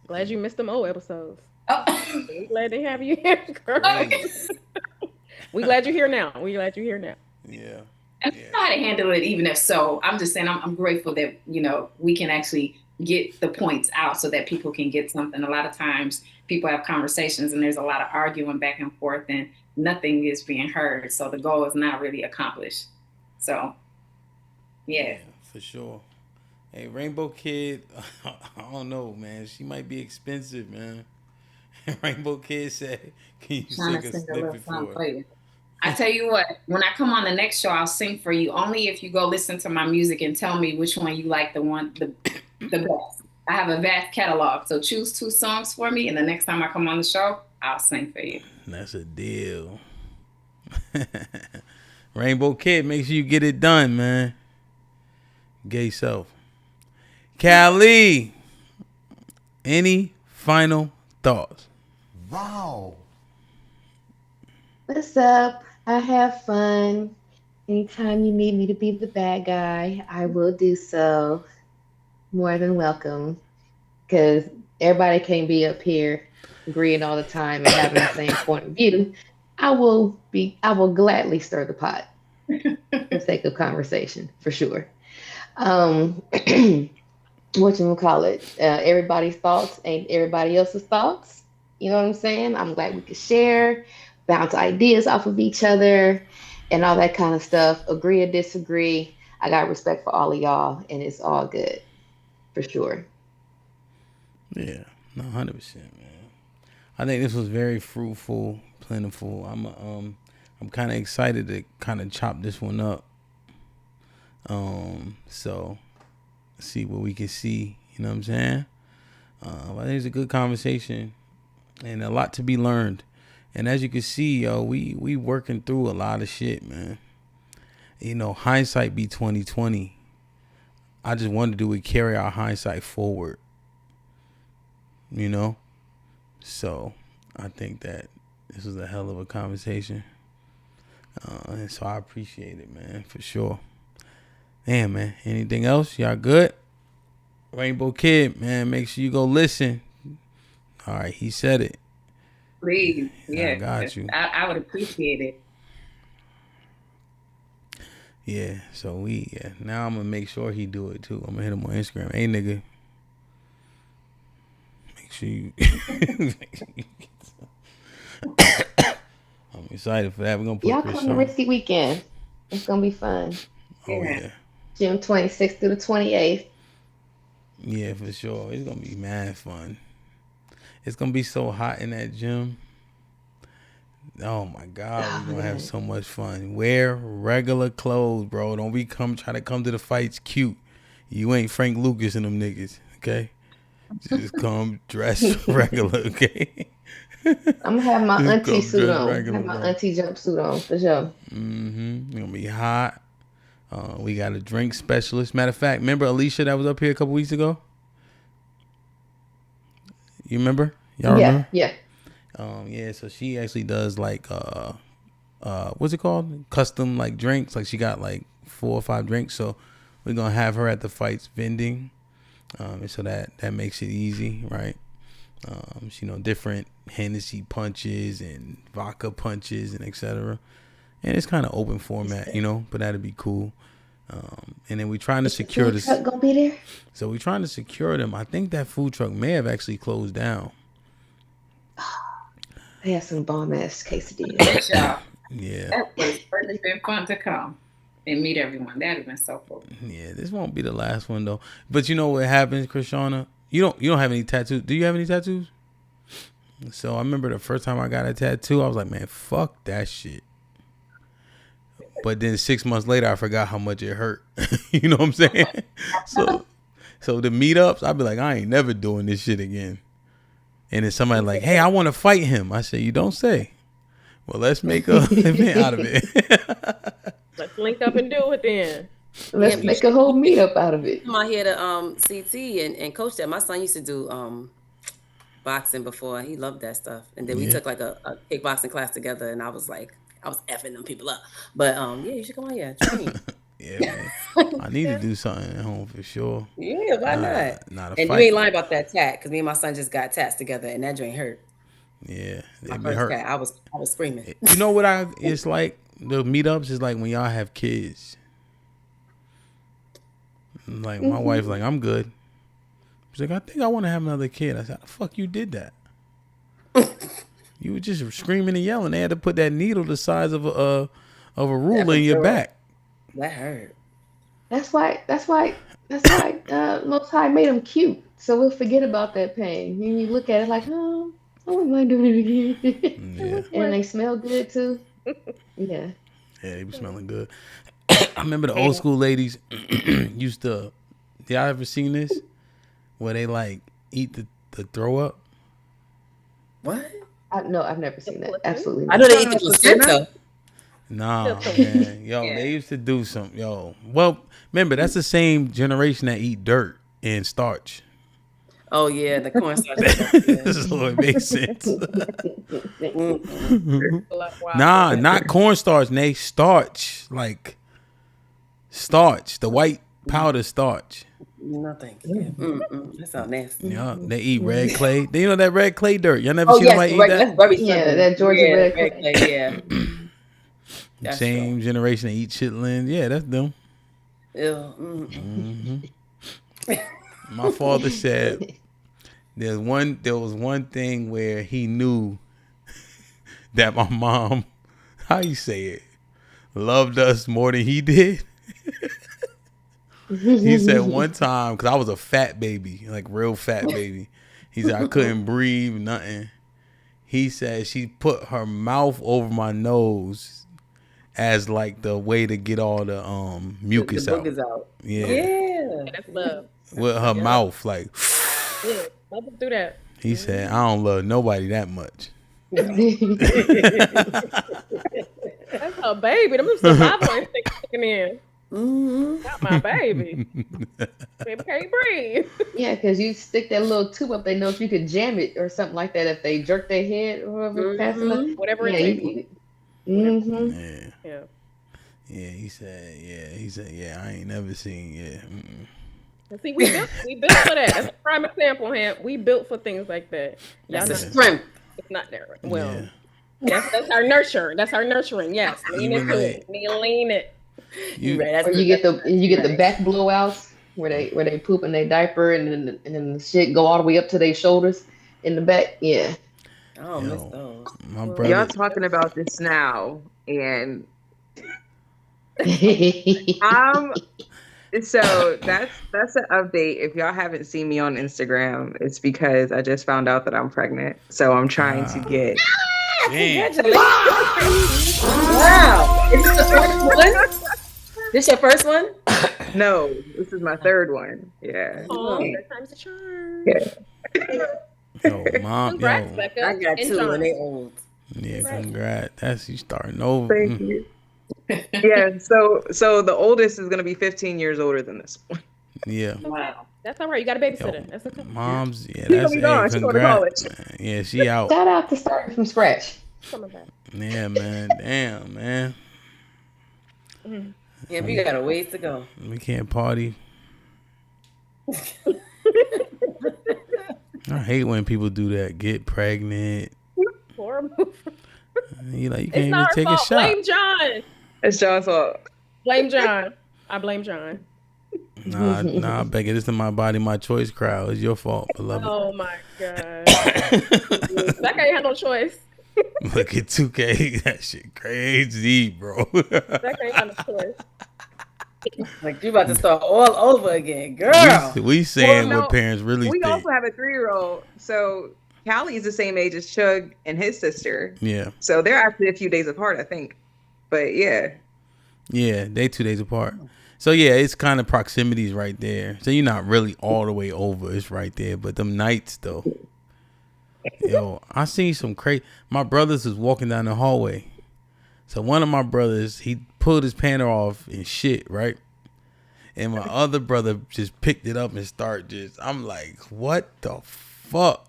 I: Glad you missed them old episodes.
J: Oh.
I: We're glad to have you here, girl. We glad you're here now. We glad you're here now.
G: Yeah.
J: And I know how to handle it, even if so. I'm just saying I'm grateful that, we can actually get the points out so that people can get something. A lot of times people have conversations and there's a lot of arguing back and forth and nothing is being heard. So the goal is not really accomplished. So, yeah.
G: For sure. Hey, Rainbow Kid, I don't know, man. She might be expensive, man. Rainbow Kid said, can you sing a snippet for her?
J: I tell you what, when I come on the next show, I'll sing for you. Only if you go listen to my music and tell me which one you like the best. I have a vast catalog, so choose 2 songs for me, and the next time I come on the show, I'll sing for you.
G: That's a deal. Rainbow Kid, make sure you get it done, man. Gay self. Callie, any final thoughts?
K: Wow. What's up? I have fun. Anytime you need me to be the bad guy, I will do so. More than welcome. Because everybody can't be up here agreeing all the time and having the same point of view. I will gladly stir the pot for the sake of conversation, for sure. Whatchamacallit? Everybody's thoughts ain't everybody else's thoughts. You know what I'm saying? I'm glad we could share, bounce ideas off of each other, and all that kind of stuff. Agree or disagree. I got respect for all of y'all, and it's all good, for sure.
G: Yeah, no, 100%, man. I think this was very fruitful, plentiful. I'm kind of excited to kind of chop this one up. So see what we can see. You know what I'm saying? I think it's a good conversation and a lot to be learned. And as you can see, we working through a lot of shit, man. Hindsight be 20/20. I just wanted to carry our hindsight forward. So I think that this was a hell of a conversation. And so I appreciate it, man, for sure. Damn, man. Anything else? Y'all good? Rainbow Kid, man, make sure you go listen. All right, he said it.
J: Please, yeah.
G: I got you.
J: I would appreciate it.
G: Yeah, so now I'm gonna make sure he do it too. I'm gonna hit him on Instagram. Hey, nigga, make sure you. I'm excited for that. We're gonna put
K: y'all come to Risky Weekend. It's gonna be fun.
G: Oh yeah.
K: June 26th through the 28th.
G: Yeah, for sure. It's gonna be mad fun. It's gonna be so hot in that gym. Oh my God, we're gonna have so much fun. Wear regular clothes, bro. Don't try to come to the fights cute. You ain't Frank Lucas and them niggas, okay? Just come dressed regular, okay?
K: I'm gonna have my auntie suit on. Have my auntie jumpsuit on for sure.
G: It's gonna be hot. We got a drink specialist. Matter of fact, remember Alicia that was up here a couple weeks ago? You remember? Y'all remember?
K: Yeah.
G: Yeah, so she actually does like what's it called? Custom like drinks. Like she got like 4 or 5 drinks. So we're gonna have her at the fights vending. And so that makes it easy, right? Different Hennessy punches and vodka punches and etc. And it's kind of open format, but that'd be cool. And then we're trying to secure this.
K: Food truck gonna be there?
G: So we're trying to secure them. I think that food truck may have actually closed down.
K: They had some bomb ass quesadillas.
J: Good job.
G: Yeah.
J: That was really been fun to come and meet everyone. That'd have been so cool.
G: Yeah, this won't be the last one though. But you know what happens, Krishana? You don't have any tattoos. Do you have any tattoos? So I remember the first time I got a tattoo, I was like, man, fuck that shit. But then 6 months later, I forgot how much it hurt. You know what I'm saying? So the meetups, I'd be like, I ain't never doing this shit again. And then somebody like, hey, I want to fight him. I say, you don't say. Well, let's make a event out of it.
I: Let's link up and do it then.
K: Let's make a whole meetup out of it.
H: I'm out here to CT and coach that. My son used to do boxing before. He loved that stuff. And then we took like a kickboxing class together. And I was like, I was effing them people up. But yeah, you should come on here. Train.
G: Yeah, man. I need to do something at home for sure.
H: Yeah, why not?
G: Not a
H: And
G: fight.
H: you ain't lying about that tat, because me and my son just got tats together, and that joint hurt.
G: Yeah,
H: My
G: they be
H: first
G: hurt.
H: tat, I was screaming.
G: You know what it's like? The meetups is like when y'all have kids. Like my wife, like, I'm good. She's like, I think I want to have another kid. I said, how the fuck you did that? You were just screaming and yelling. They had to put that needle the size of a ruler in your back.
H: That hurt.
K: That's why Most High made them cute, so we'll forget about that pain. You look at it like, oh, I wouldn't mind doing it again.
G: Yeah.
K: And they smell good too. Yeah.
G: Yeah, they be smelling good. I remember the old school ladies used to. Did y'all ever seen this? Where they like eat the throw up?
H: What?
K: No, I've never seen that. Absolutely.
H: I know they eat the placenta.
G: Nah, man. Yo, they used to do some. Yo, well, remember, that's the same generation that eat dirt and starch.
H: Oh, yeah, the cornstarch.
G: So it makes sense. Nah, not cornstarch. They starch. Like, starch. The white powder starch.
H: No, thank you. That sounds nasty.
G: Yeah, they eat red clay. You know that red clay dirt? Y'all never seen anybody eat that?
H: That's very simple.
K: Yeah, that Georgia red clay.
H: Yeah. That's
G: same generation that eat chitlins. Yeah, that's them.
H: Ew.
G: My father said there was one thing where he knew that my mom, how you say it, loved us more than he did. He said one time, because I was a fat baby, like real fat baby. He said I couldn't breathe, nothing. He said she put her mouth over my nose as like the way to get all the mucus
H: the
G: out.
H: out.
G: Yeah.
I: That's love.
G: With her mouth, like.
I: Yeah, let them do that.
G: He said, I don't love nobody that much.
I: That's her baby. Them survival instincts kicking in. Not my baby. Baby can't breathe.
K: Yeah, because you stick that little tube up their nose, you could jam it or something like that if they jerk their head or whatever fast enough.
I: Whatever it takes.
G: Yeah. Yeah, he said, yeah, I ain't never seen,
I: See, we built for that. That's a prime example, Ham. We built for things like that.
H: That's a strength.
I: It's not there. Well, that's our nurture. That's our nurturing. Yes, lean into it. Lean it.
K: You get the back blowouts where they poop in their diaper and then the shit go all the way up to their shoulders in the back. Yeah.
H: Oh, miss those.
G: My brother.
L: Y'all talking about this now, and so that's an update. If y'all haven't seen me on Instagram, it's because I just found out that I'm pregnant. So I'm trying to get.
H: Congratulations! Wow, is this the first one? This your first one?
L: No, this is my third one. Yeah.
I: Oh, third time's a charm.
L: Yeah.
G: Yo, mom,
I: Congrats, Becca.
H: I got two and they old.
G: Yeah, congrats. That's you starting over.
L: Thank you. Yeah, so the oldest is gonna be 15 years older than this one.
G: Yeah.
H: Wow.
I: That's all right. You got a babysitter. That's okay.
G: Mom's, yeah,
L: She's
G: that's
L: gonna be gone. She's going to college.
G: Man. Yeah, she out.
K: Shout out to starting from scratch.
G: Yeah, man. Damn, man.
H: Yeah, we got a ways to go.
G: We can't party. I hate when people do that. Get pregnant.
I: Horrible.
G: You like you
I: It's
G: can't even
I: not our
G: take
I: fault.
G: a shot.
I: Blame John.
L: It's John's fault.
I: Blame John. I blame John.
G: Nah, Becky, this is my body, my choice crowd. It's your fault, beloved.
I: Oh my god. That guy ain't had no choice.
G: Look at 2K. That shit crazy, bro.
I: That guy ain't had no choice.
H: Like you about to start all over again, girl.
G: We saying what parents really
L: we
G: think.
L: also have a 3-year-old. So Callie is the same age as Chug and his sister.
G: Yeah.
L: So they're actually a few days apart, I think. But yeah.
G: Yeah, they 2 days apart. So yeah, it's kind of proximities right there. So you're not really all the way over. It's right there. But them nights though. Yo, I seen some crazy. My brothers was walking down the hallway. So one of my brothers, he pulled his pants off and shit, right? And my other brother just picked it up and started I'm like, what the fuck?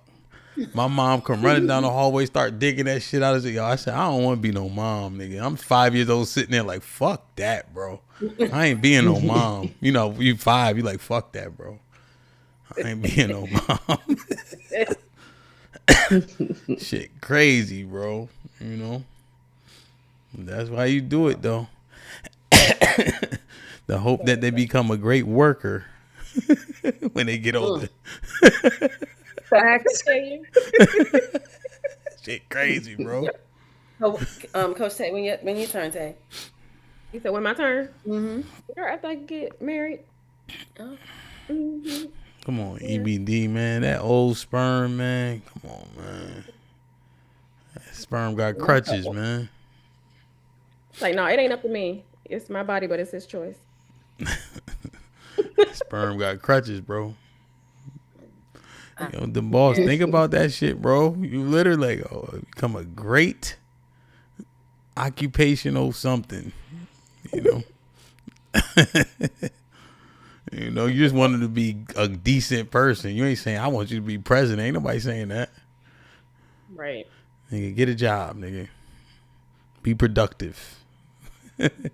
G: My mom come running down the hallway, start digging that shit out. I said, I don't want to be no mom, nigga. I'm 5 years old sitting there like, fuck that, bro. I ain't being no mom. You know, you 5, you like, fuck that, bro. I ain't being no mom. Shit crazy, bro. You know? That's why you do it, though. The hope that they become a great worker when they get older.
L: Facts.
G: Shit crazy, bro.
H: Coach Tay, when you turn, Tay?
I: You said when my turn?
H: Mm-hmm.
I: Sure, after I get married.
H: Oh.
I: Mm-hmm.
G: Come on, EBD, man. That old sperm, man. Come on, man. That sperm got crutches, man.
I: Like, no, it ain't up to me. It's my body, but it's his choice.
G: Sperm got crutches, bro. Yo, the boss, think about that shit, bro. You literally like, become a great occupational something, you know. You know, you just wanted to be a decent person. You ain't saying I want you to be president. Ain't nobody saying that.
I: Right.
G: Nigga, get a job, nigga. Be productive.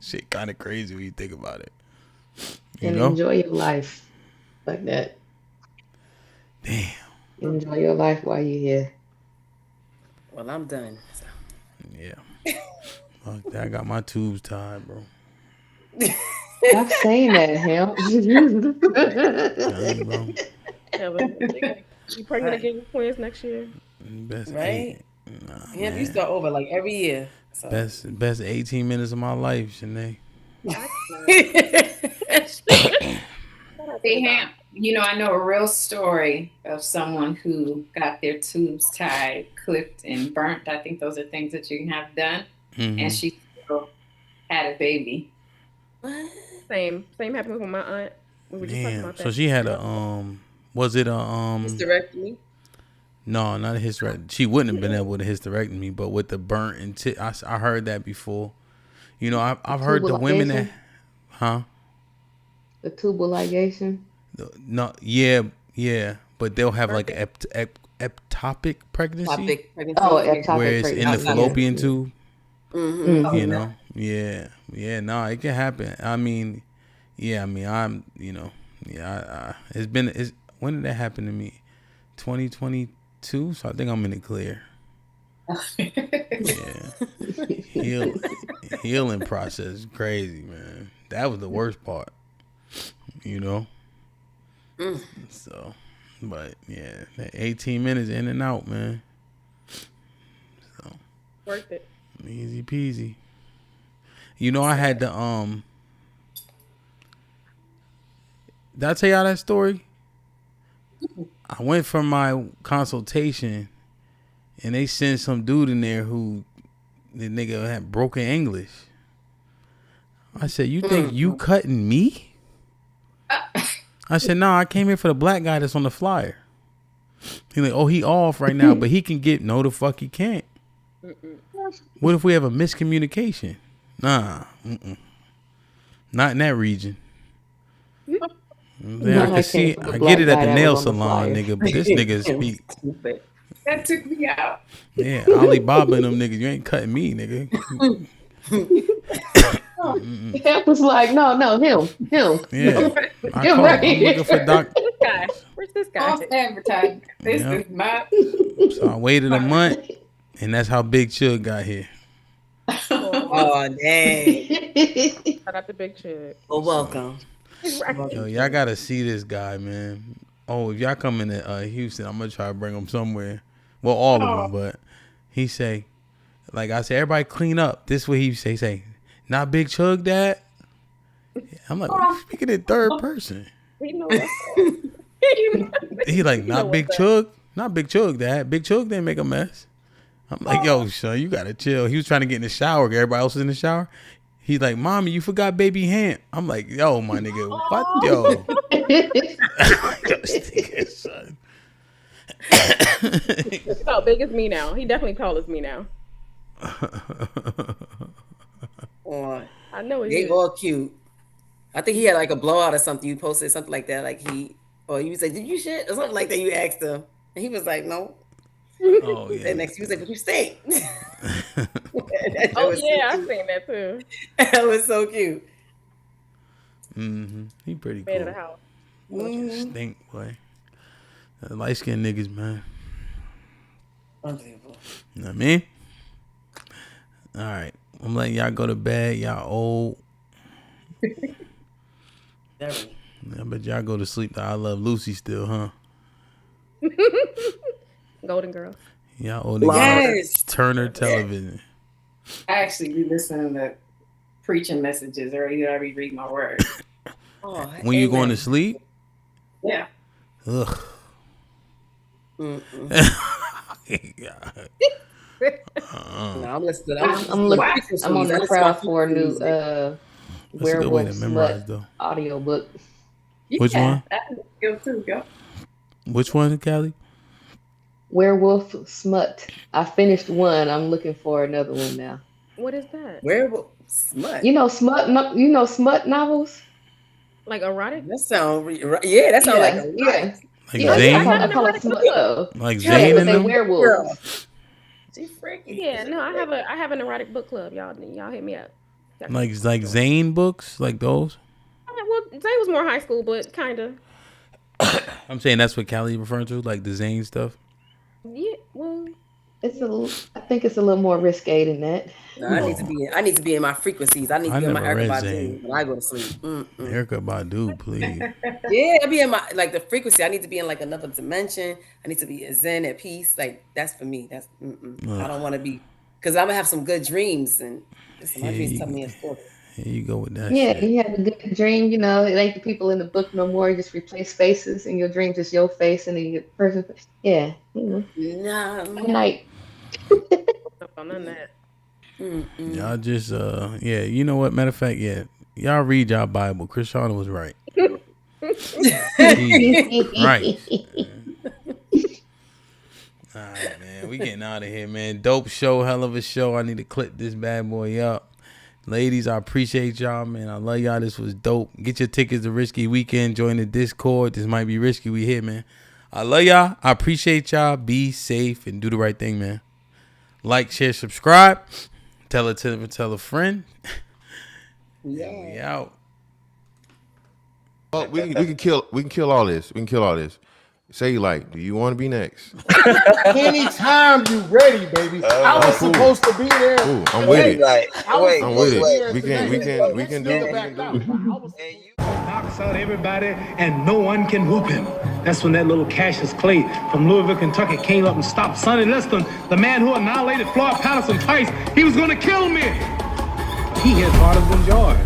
G: Shit kind of crazy when you think about it. You know?
K: Enjoy your life like that.
G: Damn.
K: Enjoy your life while you're here.
H: Well, I'm done. So.
G: Yeah. Fuck that. I got my tubes tied, bro.
K: Stop saying that, Hemp.
G: Done, bro.
I: You pregnant again, twins next year?
G: Best
H: Right?
G: Yeah,
H: you start over like every year. So.
G: Best 18 minutes of my life, Shanae.
J: Hey, Hamp, you know, I know a real story of someone who got their tubes tied, clipped, and burnt. I think those are things that you can have done.
G: Mm-hmm.
J: And she still had a baby.
I: Same happened with my aunt. We were just talking about that.
G: So she had a was it a
H: hysterectomy?
G: No, not a hysterectomy. She wouldn't have been able to hysterectomy, but with the burnt and I heard that before. You know, I've heard the women that,
K: the tubal ligation.
G: No, yeah, but they'll have like an ectopic pregnancy.
K: Oh, ectopic
G: where it's in the fallopian tube.
H: Mm-hmm.
G: You know, yeah, no, it can happen. I mean, I'm, you know, it's when did that happen to me? 2022, so I think I'm in the clear. Yeah, healing process is crazy, man. That was the worst part, you know. So, but yeah, that 18 minutes in and out, man. So
I: worth it.
G: Easy peasy. You know, I had to did I tell y'all that story? I went for my consultation and they sent some dude in there who the nigga had broken English. I said, "You think you cutting me?" I said, "No, I came here for the black guy that's on the flyer." He's like, "Oh, he off right now, but he can get." No, the fuck he can't. What if we have a miscommunication? Nah, not in that region. I can see. I get it at the nail salon, nigga, but this nigga speak.
J: That took me out.
G: Yeah, Alibaba and them niggas, you ain't cutting me, nigga.
K: That was like, no, him.
G: Yeah, I'm looking for Doc.
I: Where's this guy?
J: False advertising. This is my.
G: So I waited a month, and that's how Big Chug got here.
H: Oh, dang.
I: Shout out to Big Chug.
H: Well, welcome.
G: Yo, y'all gotta see this guy, man. Oh, if y'all come into Houston, I'm gonna try to bring him somewhere. Well, all of them, but he say, like I said, everybody clean up. This is what he say, not Big Chug, Dad. I'm like, speaking in third person. He like, not Big Chug, Dad. Big Chug didn't make a mess. I'm like, yo, son, you gotta chill. He was trying to get in the shower. Everybody else was in the shower. He's like, Mommy, you forgot baby Hamp. I'm like, yo, my nigga, what, yo? Son.
I: He's about big as me now. He definitely tall as me now. I know he
H: They
I: is.
H: all cute. I think he had like a blowout or something. You posted something like that, like you said, did you shit or something like that? You asked him, and he was like, no.
G: Oh yeah.
H: And next he was like, "But you stink."
I: Oh yeah, I seen that too.
H: That was so cute.
G: He pretty
I: Man of
G: cool.
I: the house.
G: Stink boy. Light skinned niggas, man.
H: Unbelievable.
G: You know what I mean? All right. I'm letting y'all go to bed. Y'all old. I bet y'all go to sleep. I Love Lucy still, huh?
I: Golden Girls.
G: Y'all old
H: Yes.
G: niggas. Turner Television.
J: I actually be listening to preaching messages earlier. I be reading my word.
H: Oh,
G: When you going to sleep?
J: Yeah.
G: Ugh.
H: No, I'm listening.
K: I'm on the proud for a new werewolf smut audiobook.
G: Which one?
J: That's good too, yo.
G: Which one, Callie?
K: Werewolf smut. I finished one. I'm looking for another one now.
I: What is that?
H: Werewolf smut.
K: You know smut. You know smut novels.
I: Like erotic?
H: That sound like a
K: yeah.
G: Like
K: Yeah,
G: Zane?
K: I call it smut though.
G: Like Zane and
K: they
G: them?
K: werewolves.
H: She freaky.
I: Yeah, no, I have an erotic book club. Y'all hit me up.
G: Like Zane books? Like those?
I: Well, Zane was more high school, but kind of.
G: I'm saying that's what Callie referring to, like the Zane stuff.
I: Yeah, well,
K: I think it's a little more risque than that.
H: No, I need to be in my frequencies. I need to be in my
G: never read
H: Erykah
G: Zane.
H: Badu when I go to sleep.
G: Erykah Badu, please.
H: Yeah, I be in my the frequency. I need to be in like another dimension. I need to be zen at peace. Like that's for me. That's I don't want to be because I'm gonna have some good dreams and my dreams tell me a story.
G: Here you go with that.
K: Yeah,
G: shit.
K: you have a good dream. You know, it ain't the people in the book no more. You just replace faces, and your dreams is your face and then your person. Yeah, you know.
H: No.
K: Good night.
I: none of that.
G: Y'all just yeah, you know what? Matter of fact, yeah. Y'all read y'all Bible. Krishana was right. Right. All right, man. We getting out of here, man. Dope show, hell of a show. I need to clip this bad boy up. Ladies, I appreciate y'all, man. I love y'all. This was dope. Get your tickets to Risky Weekend. Join the Discord. This might be risky. We here, man. I love y'all. I appreciate y'all. Be safe and do the right thing, man. Like, share, subscribe. Tell a friend. Yeah, we out.
A: Oh, we can kill all this. We can kill all this. Say like, do you want to be next?
B: Anytime you ready, baby. I was supposed to be there.
A: Ooh, I'm with it. I'm with it.
B: Wait.
A: We can do it.
C: Knocks out everybody and no one can whoop him. That's when that little Cassius Clay from Louisville, Kentucky came up and stopped Sonny Liston, the man who annihilated Floyd Patterson twice. He was going to kill me. He hit harder than George.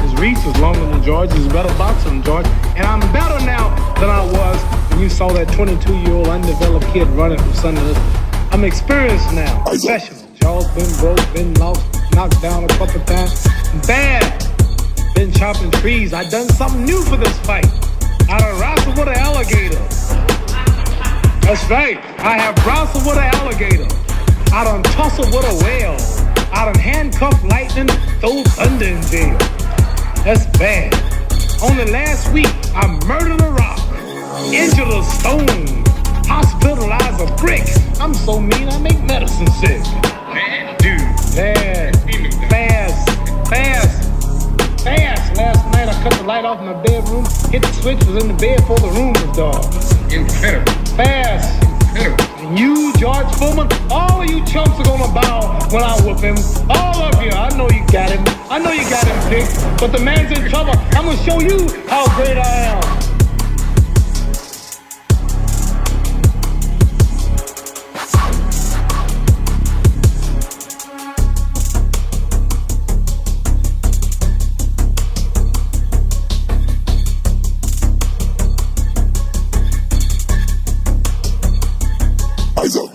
C: His reach was longer than George. He's a better boxer than George. And I'm better now than I was when you saw that 22-year-old undeveloped kid running from Sonny Liston. I'm experienced now, professional. Jaw's been broke, been lost, knocked down a couple times. Bad. Been chopping trees. I done something new for this fight. I done wrestled with an alligator. That's right. I have wrestled with an alligator. I done tussled with a whale. I done handcuffed lightning, throw thunder in jail. That's bad. Only last week, I murdered a rock, injured a stone, hospitalized a brick. I'm so mean, I make medicine sick. Man, dude. Fast. Last night, I cut the light off in my bedroom, hit the switch, was in the bed before the room was dark. Incredible. Fast. Incredible. And you, George Foreman, all of you chumps are gonna bow when I whoop him. All of you. I know you got him. I know you got him picked. But the man's in trouble. I'm gonna show you how great I am.
E: Eyes up.